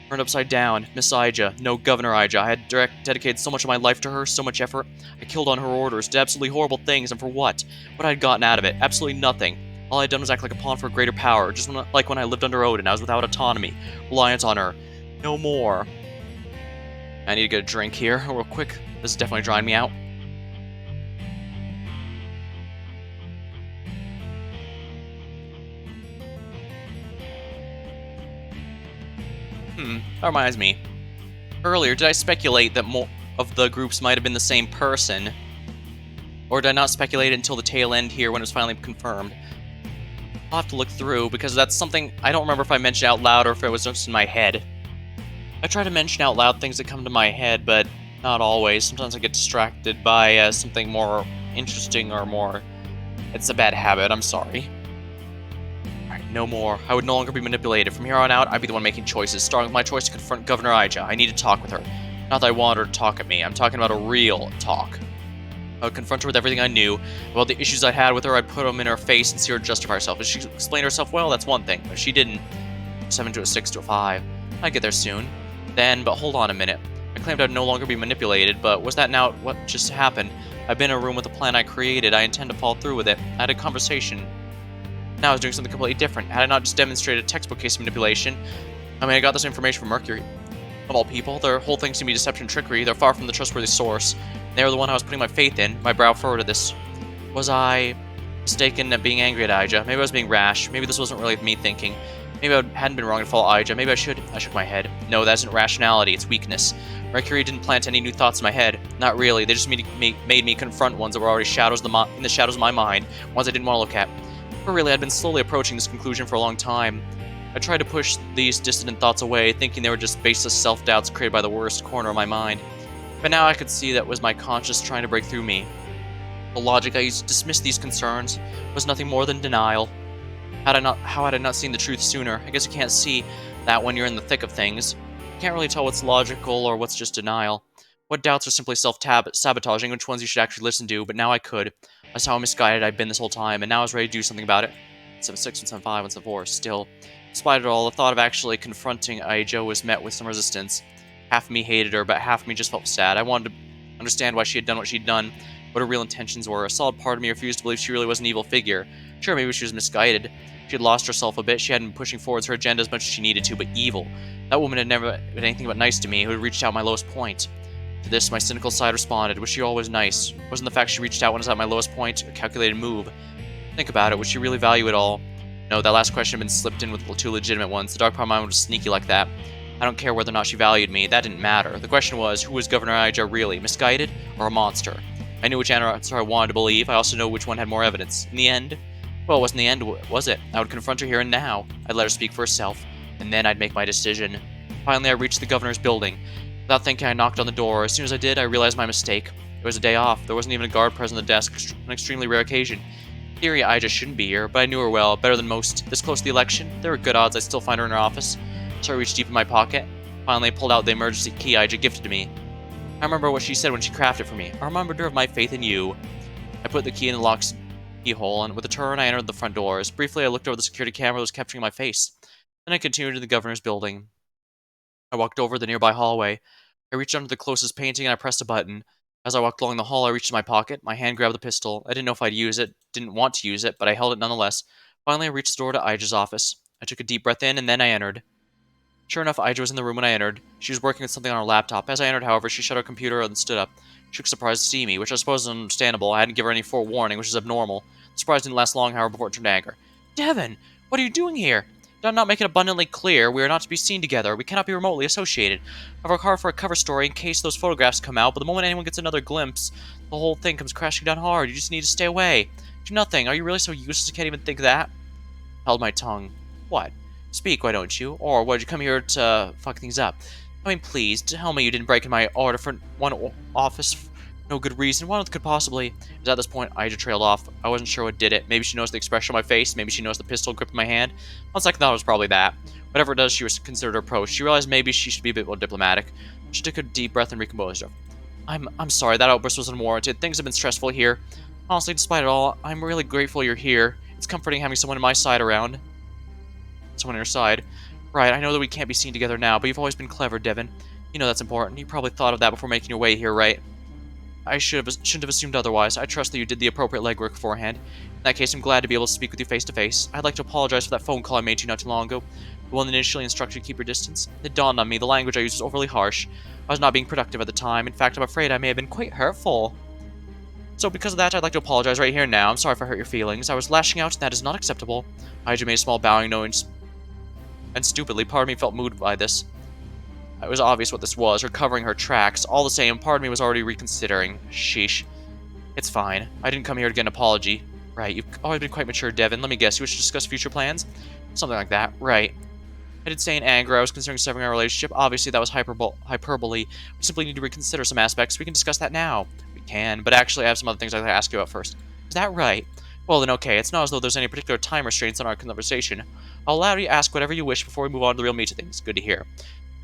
turned upside down. Miss Ija. No, Governor Ija. I had dedicated so much of my life to her, so much effort. I killed on her orders, did absolutely horrible things, and for what? What I'd gotten out of it? Absolutely nothing. All I'd done was act like a pawn for a greater power, just like when I lived under Odin. I was without autonomy, reliant on her. No more. I need to get a drink here, real quick. This is definitely drying me out. That reminds me. Earlier, did I speculate that more of the groups might have been the same person? Or did I not speculate until the tail end here when it was finally confirmed? I'll have to look through, because that's something I don't remember if I mentioned out loud or if it was just in my head. I try to mention out loud things that come to my head, but not always. Sometimes I get distracted by something more interesting or more... It's a bad habit, I'm sorry. Alright, no more. I would no longer be manipulated. From here on out, I'd be the one making choices, starting with my choice to confront Governor Ija. I need to talk with her. Not that I want her to talk at me. I'm talking about a real talk. I would confront her with everything I knew. About the issues I had with her, I'd put them in her face and see her justify herself. If she explained herself well, that's one thing. But if she didn't, 7 to a 6 to a 5. I'd get there soon. Then, but hold on a minute. I claimed I'd no longer be manipulated, but was that now what just happened? I've been in a room with a plan I created. I intend to follow through with it. I had a conversation. Now I was doing something completely different. Had I not just demonstrated a textbook case of manipulation? I mean, I got this information from Mercury. Of all people, their whole thing seemed to be deception and trickery. They're far from the trustworthy source. They were the one I was putting my faith in. My brow furrowed at this. Was I mistaken at being angry at Ija? Maybe I was being rash. Maybe this wasn't really me thinking. Maybe I hadn't been wrong to follow Ija. Maybe I should. I shook my head. No, that isn't rationality. It's weakness. Mercury didn't plant any new thoughts in my head. Not really. They just made me confront ones that were already in the shadows of my mind. Ones I didn't want to look at. But really, I'd been slowly approaching this conclusion for a long time. I tried to push these dissident thoughts away, thinking they were just baseless self-doubts created by the worst corner of my mind. But now I could see that was my conscience trying to break through me. The logic I used to dismiss these concerns was nothing more than denial. How had I not seen the truth sooner? I guess you can't see that when you're in the thick of things. You can't really tell what's logical or what's just denial. What doubts are simply self-sabotaging, which ones you should actually listen to, but now I could. That's how misguided I'd been this whole time, and now I was ready to do something about it. 7-6, 1-7-5, 1-7-4, still. Despite it all, the thought of actually confronting Ija was met with some resistance. Half of me hated her, but half of me just felt sad. I wanted to understand why she had done what she'd done, what her real intentions were. A solid part of me refused to believe she really was an evil figure. Sure, maybe she was misguided. She had lost herself a bit. She hadn't been pushing forwards her agenda as much as she needed to, but evil. That woman had never been anything but nice to me, who had reached out my lowest point. To this, my cynical side responded. Was she always nice? Wasn't the fact she reached out when I was at my lowest point a calculated move? Think about it. Would she really value it all? No, that last question had been slipped in with two legitimate ones. The dark part of my mind was sneaky like that. I don't care whether or not she valued me. That didn't matter. The question was, who was Governor Ija really? Misguided or a monster? I knew which answer I wanted to believe. I also knew which one had more evidence. In the end, well, it wasn't the end, was it? I would confront her here and now. I'd let her speak for herself, and then I'd make my decision. Finally, I reached the governor's building. Without thinking, I knocked on the door. As soon as I did, I realized my mistake. It was a day off. There wasn't even a guard present at the desk, an extremely rare occasion. In theory, Ija shouldn't be here, but I knew her well, better than most. This close to the election, there were good odds I'd still find her in her office. So I reached deep in my pocket. Finally, I pulled out the emergency key Ija gifted to me. I remember what she said when she crafted it for me. I remembered her of my faith in you. I put the key in the lock's keyhole, and with a turn, I entered the front doors. Briefly, I looked over the security camera that was capturing my face. Then I continued to the governor's building. I walked over the nearby hallway. I reached under the closest painting and I pressed a button. As I walked along the hall, I reached in my pocket. My hand grabbed the pistol. I didn't know if I'd use it, didn't want to use it, but I held it nonetheless. Finally, I reached the door to Ija's office. I took a deep breath in, and then I entered. Sure enough, Ija was in the room when I entered. She was working with something on her laptop. As I entered, however, she shut her computer and stood up. She looked surprised to see me, which I suppose is understandable. I hadn't given her any forewarning, which is abnormal. The surprise didn't last long, however, before it turned to anger. Devin! What are you doing here? Did I not make it abundantly clear we are not to be seen together? We cannot be remotely associated. I've worked hard for a cover story in case those photographs come out, but the moment anyone gets another glimpse, the whole thing comes crashing down hard. You just need to stay away. Do nothing. Are you really so useless you can't even think that? Held my tongue. What? Speak, why don't you? Or why'd you come here to fuck things up? I mean, please, tell me you didn't break in my order for office for no good reason. What could possibly... Because at this point, I just trailed off. I wasn't sure what did it. Maybe she noticed the expression on my face. Maybe she noticed the pistol grip in my hand. One second thought it was probably that. Whatever it does, she was considered her approach. She realized maybe she should be a bit more diplomatic. She took a deep breath and recomposed herself. I'm sorry, that outburst was unwarranted. Things have been stressful here. Honestly, despite it all, I'm really grateful you're here. It's comforting having someone on my side around. Someone on your side. Right, I know that we can't be seen together now, but you've always been clever, Devin. You know that's important. You probably thought of that before making your way here, right? I shouldn't have assumed otherwise. I trust that you did the appropriate legwork beforehand. In that case, I'm glad to be able to speak with you face to face. I'd like to apologize for that phone call I made to you not too long ago. The one that initially instructed you to keep your distance. It dawned on me the language I used was overly harsh. I was not being productive at the time. In fact, I'm afraid I may have been quite hurtful. So because of that, I'd like to apologize right here and now. I'm sorry if I hurt your feelings. I was lashing out, and that is not acceptable. Aija made a small bowing noise, and stupidly, part of me felt moved by this. It was obvious what this was, her covering her tracks. All the same, part of me was already reconsidering. Sheesh. It's fine. I didn't come here to get an apology. Right, you've always been quite mature, Devin. Let me guess, you wish to discuss future plans? Something like that. Right. I did say in anger I was considering severing our relationship. Obviously, that was hyperbole. We simply need to reconsider some aspects. We can discuss that now. We can, but actually I have some other things I'd like to ask you about first. Is that right? Well then, okay. It's not as though there's any particular time restraints on our conversation. I'll allow you to ask whatever you wish before we move on to the real meat of things. Good to hear.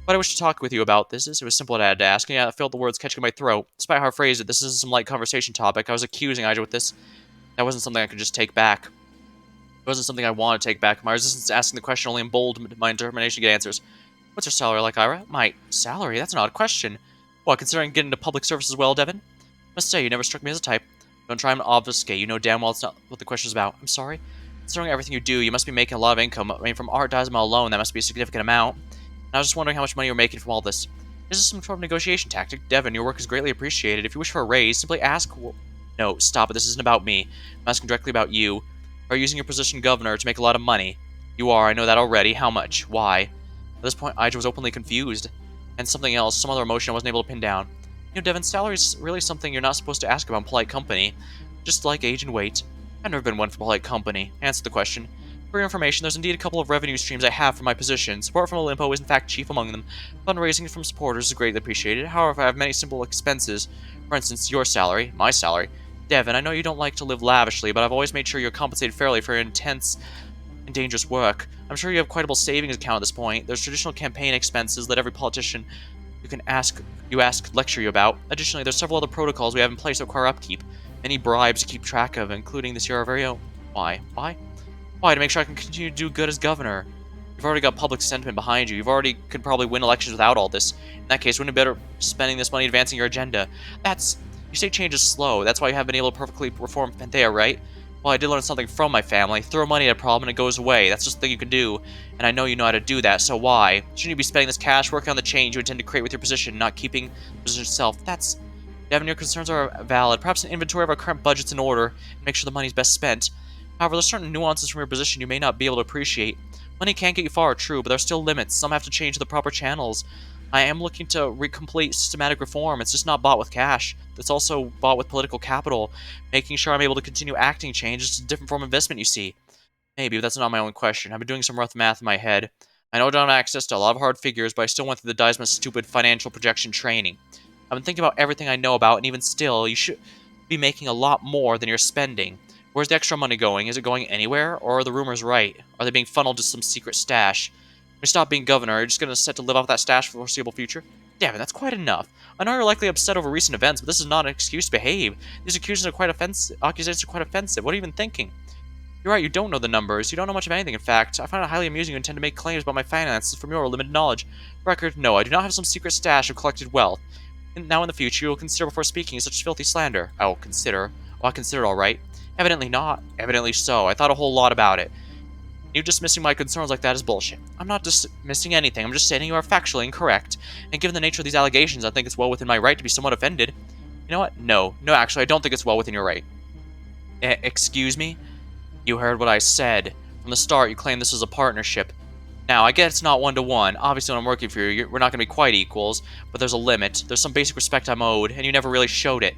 What I wish to talk with you about this is, it was simple what I had to ask, and yeah, I felt the words catching in my throat. Despite how I phrased it, this isn't some light conversation topic. I was accusing Aija with this. That wasn't something I could just take back. It wasn't something I wanted to take back. My resistance to asking the question only emboldened my determination to get answers. What's your salary like, Ira? My salary? That's an odd question. What, considering getting into public service as well, Devin? Must say, you never struck me as a type. Don't try and obfuscate. You know damn well it's not what the question's about. I'm sorry? Considering everything you do, you must be making a lot of income. I mean, from art Dazma alone, that must be a significant amount. And I was just wondering how much money you're making from all this. Is this some sort of negotiation tactic? Devin, your work is greatly appreciated. If you wish for a raise, simply ask... No, stop it. This isn't about me. I'm asking directly about you. Are you using your position governor to make a lot of money? You are. I know that already. How much? Why? At this point, Aija was openly confused. And something else, some other emotion I wasn't able to pin down. You know, Devin, salary is really something you're not supposed to ask about in polite company. Just like age and weight. I've never been one for polite company. Answer the question. For your information, there's indeed a couple of revenue streams I have for my position. Support from Olimpo is in fact chief among them. Fundraising from supporters is greatly appreciated. However, I have many simple expenses. For instance, your salary, my salary. Devin, I know you don't like to live lavishly, but I've always made sure you're compensated fairly for your intense and dangerous work. I'm sure you have quite a savings account at this point. There's traditional campaign expenses that every politician you ask lecture you about. Additionally, there's several other protocols we have in place that require upkeep. Many bribes to keep track of, including this year our very own. Why? Why? Why? To make sure I can continue to do good as governor. You've already got public sentiment behind you. Could probably win elections without all this. In that case, wouldn't it be better spending this money advancing your agenda? You say change is slow. That's why you haven't been able to perfectly reform Panthea, right? Well, I did learn something from my family. Throw money at a problem and it goes away. That's just the thing you can do. And I know you know how to do that, so why? Shouldn't you be spending this cash working on the change you intend to create with your position, not keeping the position itself? Devin, your concerns are valid. Perhaps an inventory of our current budget's in order, and make sure the money's best spent. However, there's certain nuances from your position you may not be able to appreciate. Money can get you far, true, but there are still limits. Some have to change to the proper channels. I am looking to complete systematic reform. It's just not bought with cash. It's also bought with political capital. Making sure I'm able to continue acting change is a different form of investment, you see. Maybe, but that's not my own question. I've been doing some rough math in my head. I know I don't have access to a lot of hard figures, but I still went through the Daisma's stupid financial projection training. I've been thinking about everything I know about, and even still, you should be making a lot more than you're spending. Where's the extra money going? Is it going anywhere? Or are the rumors right? Are they being funneled to some secret stash? When you stop being governor, are you just going to set to live off that stash for the foreseeable future? Devin, that's quite enough. I know you're likely upset over recent events, but this is not an excuse to behave. These accusations are quite offensive. What are you even thinking? You're right, you don't know the numbers. You don't know much of anything, in fact. I find it highly amusing you intend to make claims about my finances from your limited knowledge. Record, no, I do not have some secret stash of collected wealth. Now in the future, you will consider before speaking such filthy slander. I will consider. Oh, I consider it all right. Evidently not. Evidently so. I thought a whole lot about it. You dismissing my concerns like that is bullshit. I'm not dismissing anything, I'm just stating you are factually incorrect. And given the nature of these allegations, I think it's well within my right to be somewhat offended. You know what? No, actually, I don't think it's well within your right. Excuse me? You heard what I said. From the start, you claimed this was a partnership. Now, I get it's not one-to-one. Obviously, when I'm working for you, we're not going to be quite equals, but there's a limit. There's some basic respect I'm owed, and you never really showed it.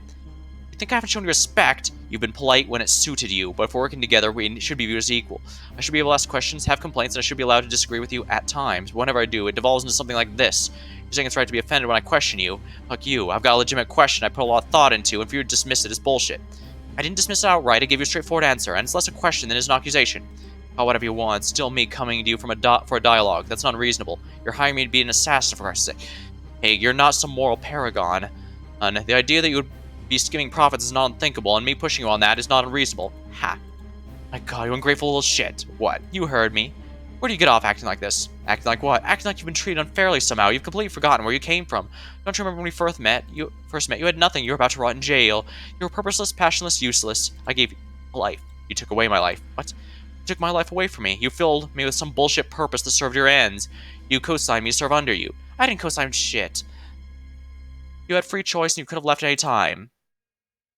You think I haven't shown you respect? You've been polite when it suited you, but if we're working together, we should be viewed as equal. I should be able to ask questions, have complaints, and I should be allowed to disagree with you at times. But whenever I do, it devolves into something like this. You're saying it's right to be offended when I question you. Fuck you. I've got a legitimate question I put a lot of thought into, and for you to dismiss it is bullshit. I didn't dismiss it outright, I gave you a straightforward answer, and it's less a question than it is an accusation. Call whatever you want, it's still me coming to you for a dialogue. That's not unreasonable. You're hiring me to be an assassin, for Christ's sake. Hey, you're not some moral paragon. And the idea that you would be skimming profits is not unthinkable, and me pushing you on that is not unreasonable. Ha. My god, you ungrateful little shit. What? You heard me. Where do you get off acting like this? Acting like what? Acting like you've been treated unfairly somehow. You've completely forgotten where you came from. Don't you remember when we first met? You had nothing. You were about to rot in jail. You were purposeless, passionless, useless. I gave you a life. You took away my life. What? You took my life away from me. You filled me with some bullshit purpose that served your ends. You co-signed me to serve under you. I didn't co-sign shit. You had free choice and you could have left at any time.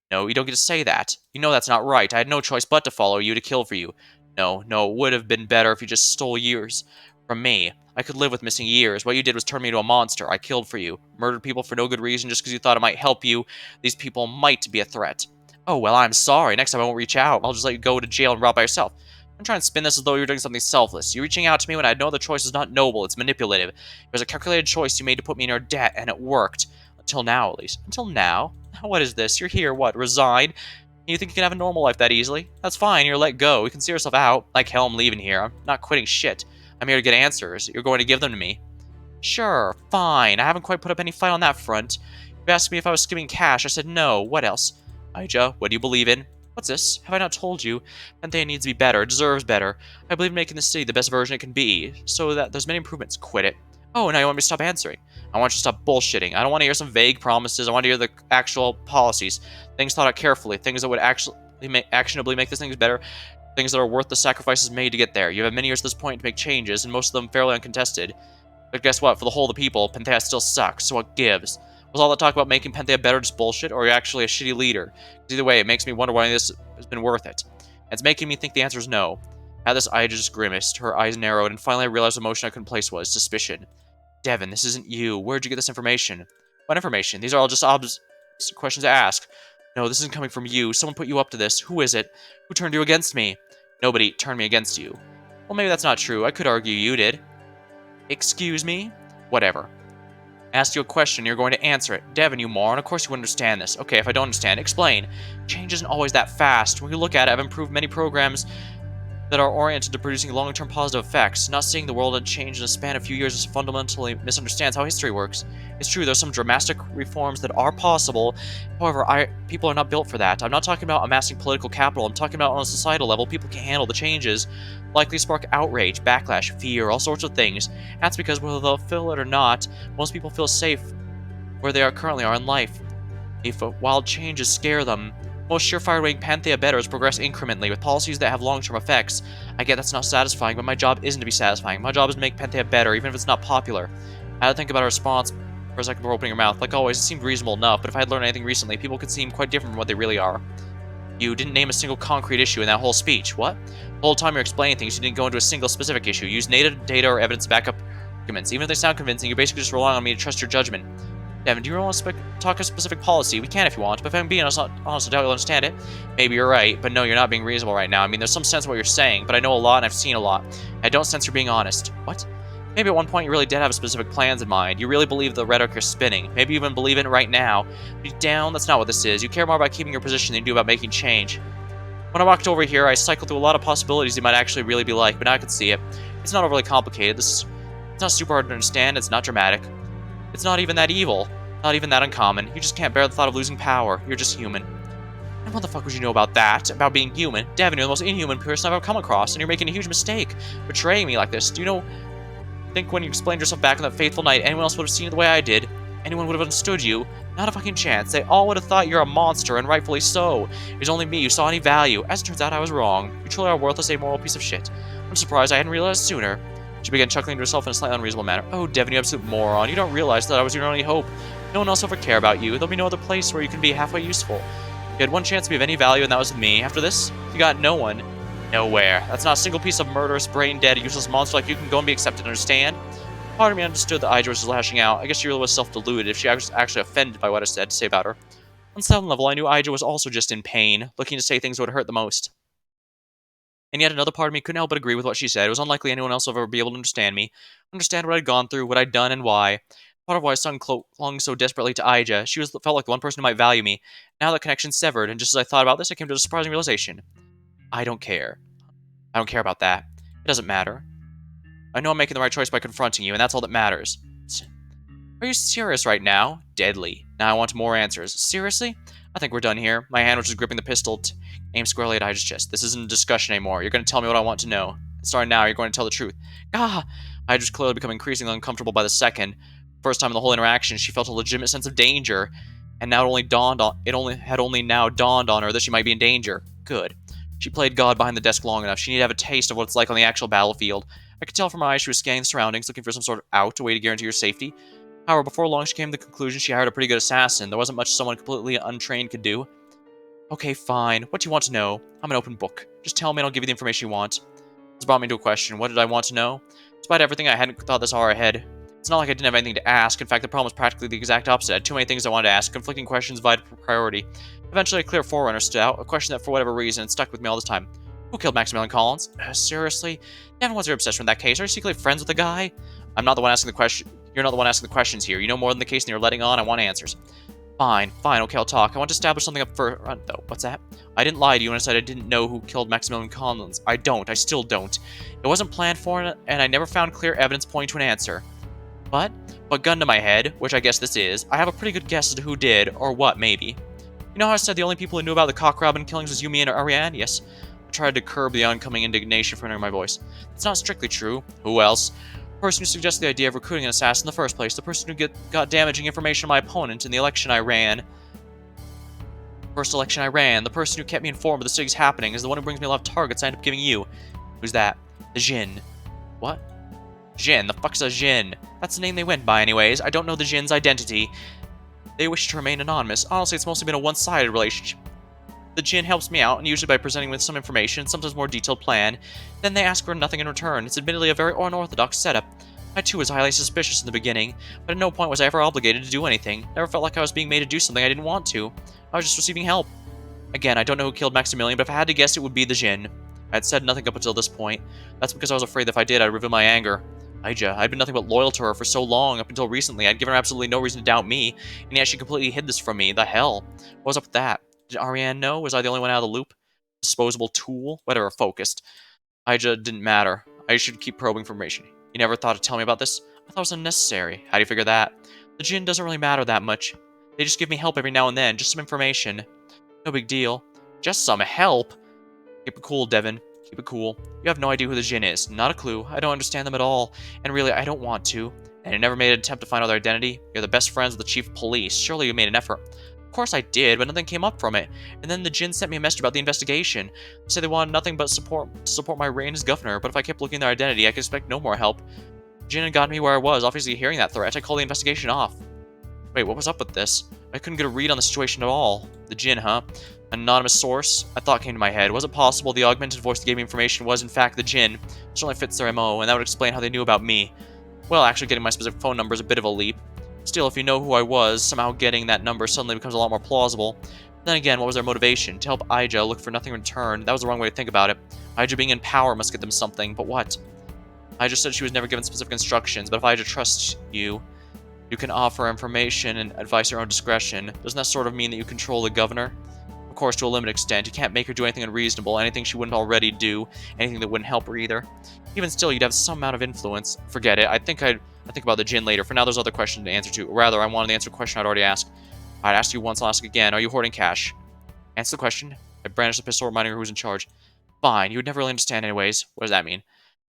No, you don't get to say that. You know that's not right. I had no choice but to follow you, to kill for you. No, it would have been better if you just stole years from me. I could live with missing years. What you did was turn me into a monster. I killed for you. Murdered people for no good reason just because you thought it might help you. These people might be a threat. Oh, well, I'm sorry. Next time I won't reach out. I'll just let you go to jail and rot by yourself. I'm trying to spin this as though you're doing something selfless. You reaching out to me when I know the choice is not noble, it's manipulative. It was a calculated choice you made to put me in your debt, and it worked. Until now, at least. Until now? What is this? You're here, what, resigned? You think you can have a normal life that easily? That's fine, you're let go. You can see yourself out. Like hell, I'm leaving here. I'm not quitting shit. I'm here to get answers. You're going to give them to me. Sure, fine. I haven't quite put up any fight on that front. You asked me if I was skimming cash. I said no. What else? Aija, what do you believe in? What's this? Have I not told you? Panthea needs to be better, deserves better. I believe in making the city the best version it can be, so that there's many improvements. Quit it. Oh, now you want me to stop answering. I want you to stop bullshitting. I don't want to hear some vague promises. I want to hear the actual policies. Things thought out carefully. Things that would actually actionably make these things better. Things that are worth the sacrifices made to get there. You have many years at this point to make changes, and most of them fairly uncontested. But guess what? For the whole of the people, Panthea still sucks, so what gives? Was all that talk about making Panthea better just bullshit, or are you actually a shitty leader? Either way, it makes me wonder why this has been worth it. And it's making me think the answer is no. At this, Aija just grimaced. Her eyes narrowed, and finally I realized the emotion I couldn't place was suspicion. Devin, this isn't you. Where'd you get this information? What information? These are all just questions to ask. No, this isn't coming from you. Someone put you up to this. Who is it? Who turned you against me? Nobody turned me against you. Well, maybe that's not true. I could argue you did. Excuse me? Whatever. I asked you a question, you're going to answer it. Devin, you moron, of course you understand this. Okay, if I don't understand, explain. Change isn't always that fast. When you look at it, I've improved many programs that are oriented to producing long-term positive effects. Not seeing the world change in a span of a few years is fundamentally misunderstands how history works. It's true, there's some dramatic reforms that are possible. However, people are not built for that. I'm not talking about amassing political capital. I'm talking about on a societal level, people can't handle the changes. Likely spark outrage, backlash, fear, all sorts of things. That's because whether they'll feel it or not, most people feel safe where they currently are in life. If wild changes scare them, most surefire way Panthea better is progress incrementally with policies that have long-term effects. I get that's not satisfying, but my job isn't to be satisfying. My job is to make Panthea better, even if it's not popular. I had to think about a response for a second before opening your mouth. Like always, it seemed reasonable enough, but if I had learned anything recently, people could seem quite different from what they really are. You didn't name a single concrete issue in that whole speech. What? The whole time you're explaining things, you didn't go into a single specific issue. You used native data or evidence to back up arguments. Even if they sound convincing, you're basically just relying on me to trust your judgment. Devin, do you really want to talk a specific policy? We can if you want, but if I'm being honest, I doubt you'll understand it. Maybe you're right, but no, you're not being reasonable right now. I mean, there's some sense of what you're saying, but I know a lot and I've seen a lot. I don't sense you're being honest. What? Maybe at one point you really did have specific plans in mind. You really believe the rhetoric you're spinning. Maybe you even believe in it right now. Deep down, that's not what this is. You care more about keeping your position than you do about making change. When I walked over here, I cycled through a lot of possibilities you might actually really be like, but now I can see it. It's not overly complicated. It's not super hard to understand. It's not dramatic. It's not even that evil. Not even that uncommon. You just can't bear the thought of losing power. You're just human. And what the fuck would you know about that? About being human? Devin, you're the most inhuman person I've ever come across, and you're making a huge mistake. Betraying me like this. Do you think when you explained yourself back on that fateful night, anyone else would have seen it the way I did? Anyone would have understood you? Not a fucking chance. They all would have thought you're a monster, and rightfully so. It was only me who saw any value. As it turns out, I was wrong. You truly are worthless, amoral piece of shit. I'm surprised I hadn't realized sooner. She began chuckling to herself in a slightly unreasonable manner. Oh, Devin, you absolute moron. You don't realize that I was your only hope. No one else will ever care about you. There'll be no other place where you can be halfway useful. You had one chance to be of any value, and that was with me. After this, you got no one. Nowhere. That's not a single piece of murderous, brain-dead, useless monster like you can go and be accepted, understand? Part of me understood that Ija was just lashing out. I guess she really was self-deluded if she was actually offended by what I said to say about her. On some level, I knew Ija was also just in pain, looking to say things that would hurt the most. And yet another part of me couldn't help but agree with what she said. It was unlikely anyone else would ever be able to understand me, understand what I'd gone through, what I'd done, and why. Part of why I clung so desperately to Ija. She felt like the one person who might value me. Now that connection's severed, and just as I thought about this, I came to a surprising realization. I don't care. I don't care about that. It doesn't matter. I know I'm making the right choice by confronting you, and that's all that matters. Are you serious right now? Deadly. Now I want more answers. Seriously? I think we're done here. My hand, which is gripping the pistol, aimed squarely at Ija's chest. This isn't a discussion anymore. You're going to tell me what I want to know. Starting now, you're going to tell the truth. Ah! Ija's clearly becoming increasingly uncomfortable by the second. First time in the whole interaction, she felt a legitimate sense of danger, and now it had only now dawned on her that she might be in danger. Good. She played God behind the desk long enough. She needed to have a taste of what it's like on the actual battlefield. I could tell from her eyes she was scanning the surroundings, looking for some sort of out, a way to guarantee her safety. However, before long she came to the conclusion she hired a pretty good assassin. There wasn't much someone completely untrained could do. Okay, fine. What do you want to know? I'm an open book. Just tell me and I'll give you the information you want. This brought me to a question. What did I want to know? Despite everything, I hadn't thought this far ahead. It's not like I didn't have anything to ask. In fact, the problem was practically the exact opposite. I had too many things I wanted to ask. Conflicting questions vied for priority. Eventually, a clear forerunner stood out. A question that, for whatever reason, had stuck with me all this time. Who killed Maximilian Collins? Seriously? Dan, what's your obsession with that case? Are you secretly friends with the guy? I'm not the one asking the question. You're not the one asking the questions here. You know more than the case and you're letting on. I want answers. Fine, okay, I'll talk. I want to establish something up front, though. What's that? I didn't lie to you when I said I didn't know who killed Maximilian Collins. I still don't. It wasn't planned for, and I never found clear evidence pointing to an answer. But gun to my head, which I guess this is, I have a pretty good guess as to who did, or what, maybe. You know how I said the only people who knew about the Cock Robin killings was you, me, and Ariane? Yes. I tried to curb the oncoming indignation from hearing my voice. It's not strictly true. Who else? The person who suggested the idea of recruiting an assassin in the first place, the person who got damaging information on my opponent in the election I ran. First election I ran, the person who kept me informed of the city's happening is the one who brings me a lot of targets I end up giving you. Who's that? The Jinn. What? Jinn? The fuck's a Jinn? That's the name they went by anyways. I don't know the Jinn's identity. They wish to remain anonymous. Honestly, it's mostly been a one-sided relationship. The Jinn helps me out, and usually by presenting me with some information, sometimes more detailed plan. Then they ask for nothing in return. It's admittedly a very unorthodox setup. I too was highly suspicious in the beginning, but at no point was I ever obligated to do anything. Never felt like I was being made to do something I didn't want to. I was just receiving help. Again, I don't know who killed Maximilian, but if I had to guess, it would be the Jinn. I had said nothing up until this point. That's because I was afraid that if I did, I'd reveal my anger. Ija, I'd been nothing but loyal to her for so long, up until recently. I'd given her absolutely no reason to doubt me, and yet she completely hid this from me. The hell? What was up with that? Did Ariane know? Was I the only one out of the loop? Disposable tool? Whatever, focused. Ija didn't matter. I should keep probing for information. You never thought to tell me about this? I thought it was unnecessary. How do you figure that? The Jinn doesn't really matter that much. They just give me help every now and then, just some information. No big deal. Just some help? Keep it cool, Devin. Keep it cool. You have no idea who the Jinn is. Not a clue. I don't understand them at all. And really, I don't want to. And you never made an attempt to find out their identity? You're the best friends with the chief of police. Surely you made an effort. Of course I did, but nothing came up from it. And then the Jinn sent me a message about the investigation. They said they wanted nothing but support my reign as governor, but if I kept looking at their identity, I could expect no more help. Jinn had gotten me where I was, obviously hearing that threat. I called the investigation off. Wait, what was up with this? I couldn't get a read on the situation at all. The Jinn, huh? An anonymous source? A thought came to my head. Was it possible the augmented voice that gave me information was in fact the Jinn? It certainly fits their MO, and that would explain how they knew about me. Well, actually getting my specific phone number is a bit of a leap. Still, if you know who I was, somehow getting that number suddenly becomes a lot more plausible. Then again, what was their motivation? To help Ija look for nothing in return? That was the wrong way to think about it. Ija being in power must get them something, but what? Ija said she was never given specific instructions, but if Ija trusts you, you can offer information and advice at your own discretion. Doesn't that sort of mean that you control the governor? Of course, to a limited extent. You can't make her do anything unreasonable, anything she wouldn't already do, anything that wouldn't help her either. Even still, you'd have some amount of influence. Forget it. I think about the Jinn later. For now, there's other questions to answer to. Or rather, I wanted to answer a question I'd already asked. I'd asked you once, I'll ask again. Are you hoarding cash? Answer the question. I brandished the pistol, reminding her who's in charge. Fine. You would never really understand anyways. What does that mean?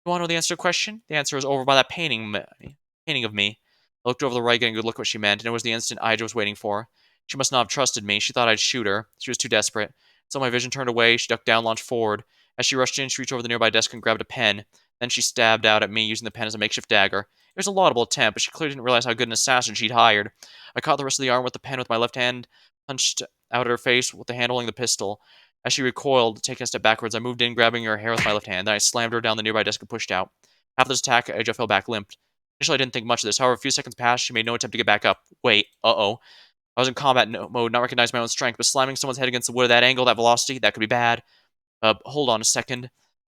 You want to know the answer to the question? The answer is over by that painting of me. I looked over the right, getting a good look at what she meant, and it was the instant Ija was waiting for. She must not have trusted me. She thought I'd shoot her. She was too desperate. So my vision turned away. She ducked down, launched forward. As she rushed in, she reached over the nearby desk and grabbed a pen. Then she stabbed out at me using the pen as a makeshift dagger. It was a laudable attempt, but she clearly didn't realize how good an assassin she'd hired. I caught the rest of the arm with the pen with my left hand, punched out at her face with the hand holding the pistol. As she recoiled, taking a step backwards, I moved in, grabbing her hair with my left hand. Then I slammed her down the nearby desk and pushed out. After this attack, I just fell back limp. Initially, I didn't think much of this. However, a few seconds passed. She made no attempt to get back up. Wait, uh-oh. I was in combat mode, not recognizing my own strength, but slamming someone's head against the wood at that angle, that velocity, that could be bad. Hold on a second.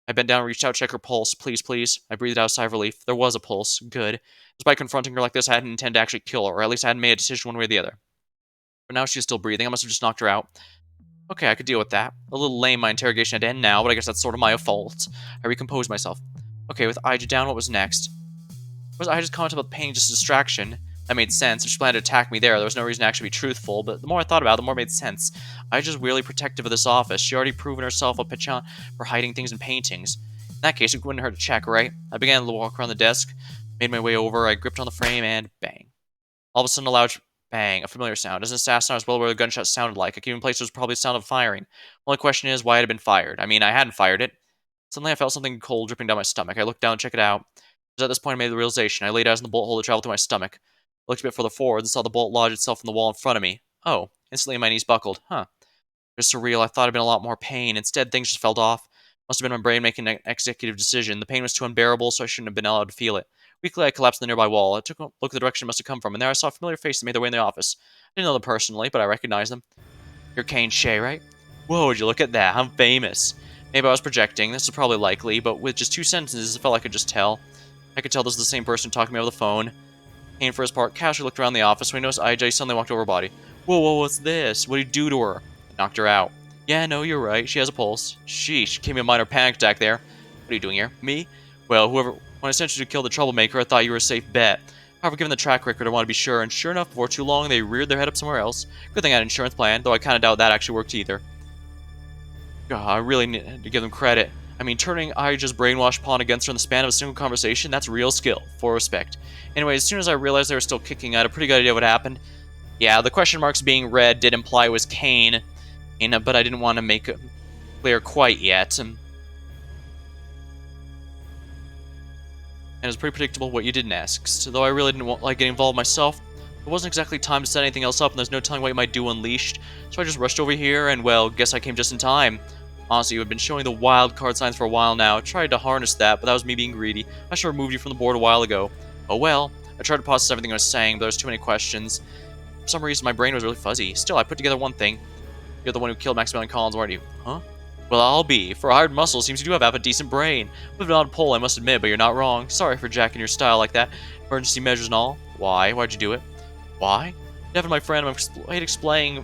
I bent down and reached out to check her pulse. Please, please. I breathed out a sigh of relief. There was a pulse. Good. Despite confronting her like this, I hadn't intended to actually kill her, or at least I hadn't made a decision one way or the other. But now she's still breathing. I must have just knocked her out. Okay, I could deal with that. A little lame my interrogation had to end now, but I guess that's sort of my fault. I recomposed myself. Okay, with Aija down, what was next? Was I just commented about pain just a distraction? That made sense. If she planned to attack me there was no reason to actually be truthful, but the more I thought about it, the more it made sense. Aija's weirdly protective of this office. She already proven herself a penchant for hiding things in paintings. In that case, it wouldn't hurt to check, right? I began to walk around the desk, made my way over, I gripped on the frame, and bang. All of a sudden, a loud bang, a familiar sound. As an assassin, I was well aware the gunshot sounded like. I could even place it was probably the sound of firing. The only question is why it had been fired. I mean, I hadn't fired it. Suddenly, I felt something cold dripping down my stomach. I looked down to check it out. It was at this point I made the realization. I laid eyes on the bolt hole that traveled to my stomach. I looked a bit further forward and saw the bolt lodge itself in the wall in front of me. Oh, instantly my knees buckled. Huh. It was surreal. I thought I'd been a lot more pain. Instead, things just fell off. Must have been my brain making an executive decision. The pain was too unbearable, so I shouldn't have been allowed to feel it. Weakly, I collapsed in the nearby wall. I took a look at the direction it must have come from, and there I saw a familiar face that made their way in the office. I didn't know them personally, but I recognized them. You're Kane Shea, right? Whoa, would you look at that? I'm famous. Maybe I was projecting. This is probably likely, but with just 2 sentences, it felt like I could just tell. I could tell this was the same person talking to me over the phone. Kane, for his part, casually looked around the office when he noticed Aija suddenly walked over her body. Whoa, what's this? What did you do to her? I knocked her out. Yeah, no, you're right. She has a pulse. Sheesh, gave me a minor panic attack there. What are you doing here? Me? Well, when I sent you to kill the troublemaker, I thought you were a safe bet. However, given the track record, I want to be sure, and sure enough, before too long, they reared their head up somewhere else. Good thing I had an insurance plan, though I kind of doubt that actually worked either. God, I really need to give them credit. I mean, turning Aija's brainwashed pawn against her in the span of a single conversation, that's real skill. Full respect. Anyway, as soon as I realized they were still kicking, I had a pretty good idea what happened. Yeah, the question marks being read did imply it was Kane, but I didn't want to make it clear quite yet. And it was pretty predictable what you did next. So though I really didn't like getting involved myself, it wasn't exactly time to set anything else up, and there's no telling what you might do unleashed. So I just rushed over here, and well, guess I came just in time. Honestly, you have been showing the wild card signs for a while now. I tried to harness that, but that was me being greedy. I should have removed you from the board a while ago. Oh well. I tried to process everything I was saying, but there was too many questions. For some reason, my brain was really fuzzy. Still, I put together one thing. You're the one who killed Maximilian Collins, weren't you? Huh? Well, I'll be. For a hired muscle, seems you do have a decent brain. With an odd pull, I must admit, but you're not wrong. Sorry for jacking your style like that. Emergency measures and all. Why? Why'd you do it? Why? Devin, my friend, I'm explaining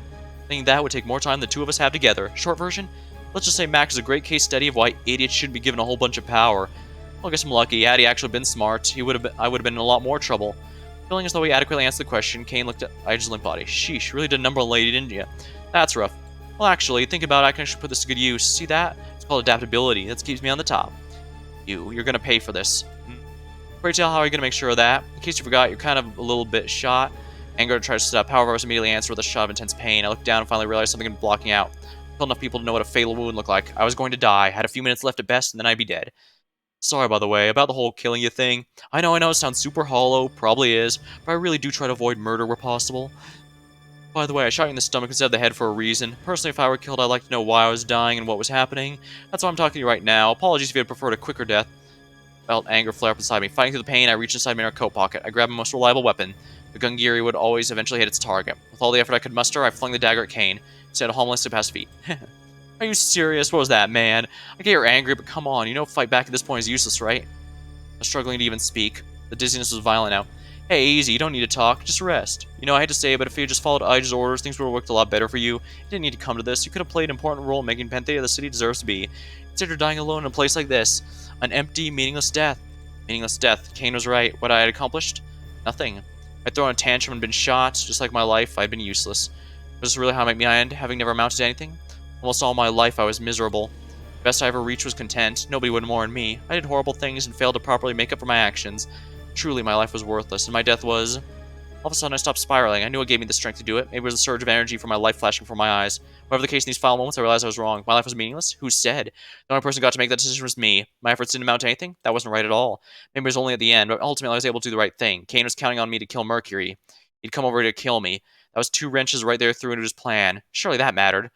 that would take more time than the two of us have together. Short version? Let's just say Max is a great case study of why idiots shouldn't be given a whole bunch of power. Well, I guess I'm lucky. Had he actually been smart, I would have been in a lot more trouble. Feeling as though he adequately answered the question, Kane looked at Aija's limp body. Sheesh, really did a number on lady, didn't you? That's rough. Well, actually, think about it, I can actually put this to good use. See that? It's called adaptability. That keeps me on the top. You're gonna pay for this. Pray tell, how are you gonna make sure of that? In case you forgot, you're kind of a little bit shot. Anger tried to sit up. However, I was immediately answered with a shot of intense pain. I looked down and finally realized something had been blocking out. I told enough people to know what a fatal wound looked like. I was going to die. I had a few minutes left at best, and then I'd be dead. Sorry, by the way, about the whole killing you thing. I know it sounds super hollow, probably is, but I really do try to avoid murder where possible. By the way, I shot you in the stomach instead of the head for a reason. Personally, if I were killed, I'd like to know why I was dying and what was happening. That's why I'm talking to you right now. Apologies if you had preferred a quicker death. I felt anger flare up inside me. Fighting through the pain, I reached inside my inner coat pocket. I grabbed my most reliable weapon. The Gungiri would always eventually hit its target. With all the effort I could muster, I flung the dagger at Kane. Instead of harmlessly past feet. Are you serious? What was that, man? I get you're angry, but come on. You know fight back at this point is useless, right? I was struggling to even speak. The dizziness was violent now. Hey, easy. You don't need to talk. Just rest. You know, I hate to say it, but if you had just followed Aija's orders, things would have worked a lot better for you. You didn't need to come to this. You could have played an important role in making Panthea the city deserves to be. Instead, you're dying alone in a place like this. An empty, meaningless death. Meaningless death. Kane was right. What I had accomplished? Nothing. I'd thrown a tantrum and been shot. Just like my life, I'd been useless. Was this really how I make me end, having never amounted to anything? Almost all my life I was miserable. The best I ever reached was content. Nobody would mourn me. I did horrible things and failed to properly make up for my actions. Truly, my life was worthless, and my death was All of a sudden, I stopped spiraling. I knew it gave me the strength to do it. Maybe it was a surge of energy from my life flashing before my eyes. Whatever the case, in these final moments, I realized I was wrong. My life was meaningless? Who said? The only person who got to make that decision was me. My efforts didn't amount to anything? That wasn't right at all. Maybe it was only at the end, but ultimately I was able to do the right thing. Kane was counting on me to kill Mercury. He'd come over to kill me. That was 2 wrenches right there through into his plan. Surely that mattered.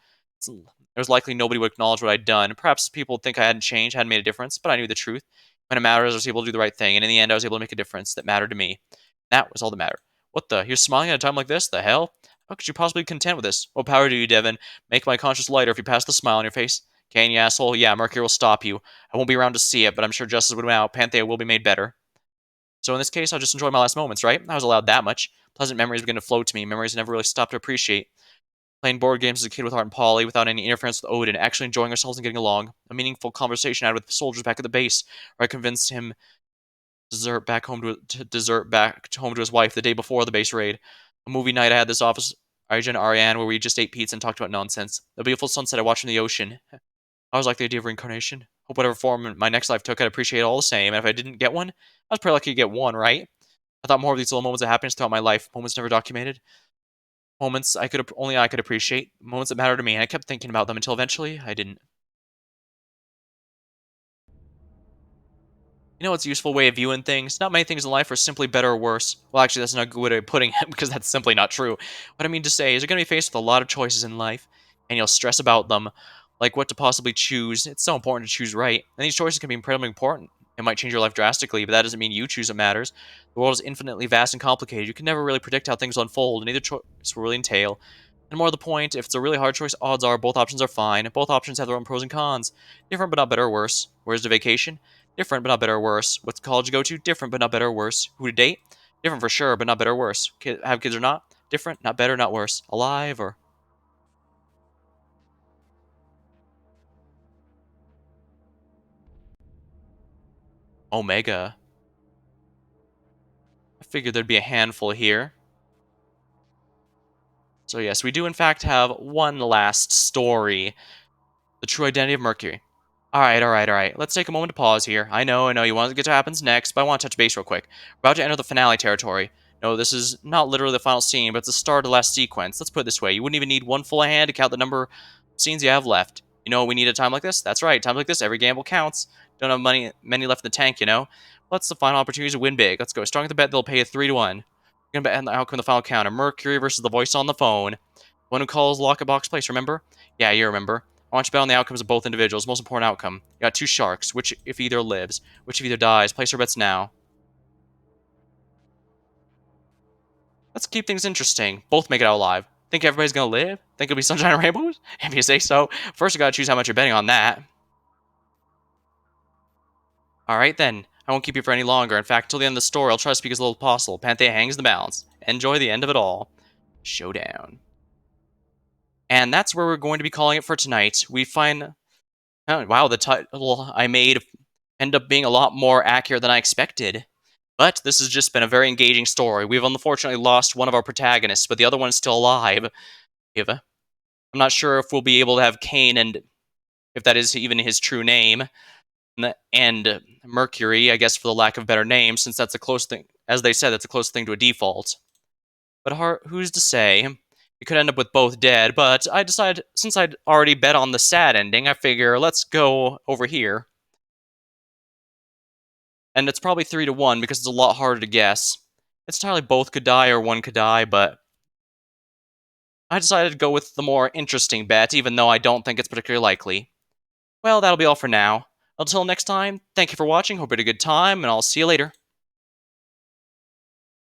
There was likely nobody would acknowledge what I'd done. Perhaps people would think I hadn't changed, hadn't made a difference, but I knew the truth. When it mattered, I was able to do the right thing, and in the end, I was able to make a difference that mattered to me. That was all that mattered. What the? You're smiling at a time like this? The hell? How could you possibly be content with this? What power do you, Devin? Make my conscience lighter if you pass the smile on your face. Kane, you asshole. Yeah, Mercury will stop you. I won't be around to see it, but I'm sure justice would win out. Panthea will be made better. So in this case, I'll just enjoy my last moments, right? I was allowed that much. Pleasant memories begin to flow to me, memories I never really stopped to appreciate. Playing board games as a kid with Art and Polly, without any interference with Odin, actually enjoying ourselves and getting along. A meaningful conversation I had with the soldiers back at the base, where I convinced him to desert back home to his wife the day before the base raid. A movie night I had this office, Arjan and Ariane, where we just ate pizza and talked about nonsense. The beautiful sunset I watched from the ocean. I was like the idea of reincarnation. Hope whatever form my next life took, I'd appreciate it all the same. And if I didn't get one, I was pretty lucky to get one, right? I thought more of these little moments of happiness throughout my life, moments never documented, moments only I could appreciate, moments that mattered to me, and I kept thinking about them until eventually I didn't. You know what's a useful way of viewing things? Not many things in life are simply better or worse. Well, actually, that's not a good way of putting it, because that's simply not true. What I mean to say is you're going to be faced with a lot of choices in life, and you'll stress about them, like what to possibly choose. It's so important to choose right, and these choices can be incredibly important. It might change your life drastically, but that doesn't mean you choose what matters. The world is infinitely vast and complicated. You can never really predict how things will unfold, and either choice will really entail. And more to the point, if it's a really hard choice, odds are both options are fine. Both options have their own pros and cons. Different but not better or worse. Where's the vacation? Different but not better or worse. What college to go to? Different but not better or worse. Who to date? Different for sure, but not better or worse. Have kids or not? Different, not better, not worse. Alive or... Omega. I figured there'd be a handful here. So yes, we do in fact have one last story. The true identity of Mercury. Alright. Let's take a moment to pause here. I know, you want to get to what happens next, but I want to touch base real quick. We're about to enter the finale territory. No, this is not literally the final scene, but it's the start of the last sequence. Let's put it this way. You wouldn't even need one full hand to count the number of scenes you have left. You know what we need at a time like this? That's right, time like this, every gamble counts. Don't have many left in the tank, you know? What's the final opportunity to win big? Let's go. Strong at the bet they'll pay you 3-1. You're gonna bet on the outcome of the final counter. Mercury versus the voice on the phone. One who calls Locket Box Place, remember? Yeah, you remember. I want you to bet on the outcomes of both individuals. Most important outcome. You got two sharks. Which if either lives? Which if either dies? Place your bets now. Let's keep things interesting. Both make it out alive. Think everybody's gonna live? Think it'll be sunshine and rainbows? If you say so. First, you gotta choose how much you're betting on that. Alright then. I won't keep you for any longer. In fact, till the end of the story, I'll try to speak as little as possible. Panthea hangs the balance. Enjoy the end of it all. Showdown. And that's where we're going to be calling it for tonight. We find... Oh, wow, the title I made ended up being a lot more accurate than I expected. But this has just been a very engaging story. We've unfortunately lost one of our protagonists, but the other one's still alive. I'm not sure if we'll be able to have Kane, and if that is even his true name, and Mercury, I guess for the lack of a better name, since that's a close thing. As they said, that's a close thing to a default. But who's to say? We could end up with both dead, but I decided, since I'd already bet on the sad ending, I figure let's go over here. And it's probably 3-1 because it's a lot harder to guess. It's entirely both could die or one could die, but I decided to go with the more interesting bet, even though I don't think it's particularly likely. Well, that'll be all for now. Until next time, thank you for watching, hope you had a good time, and I'll see you later.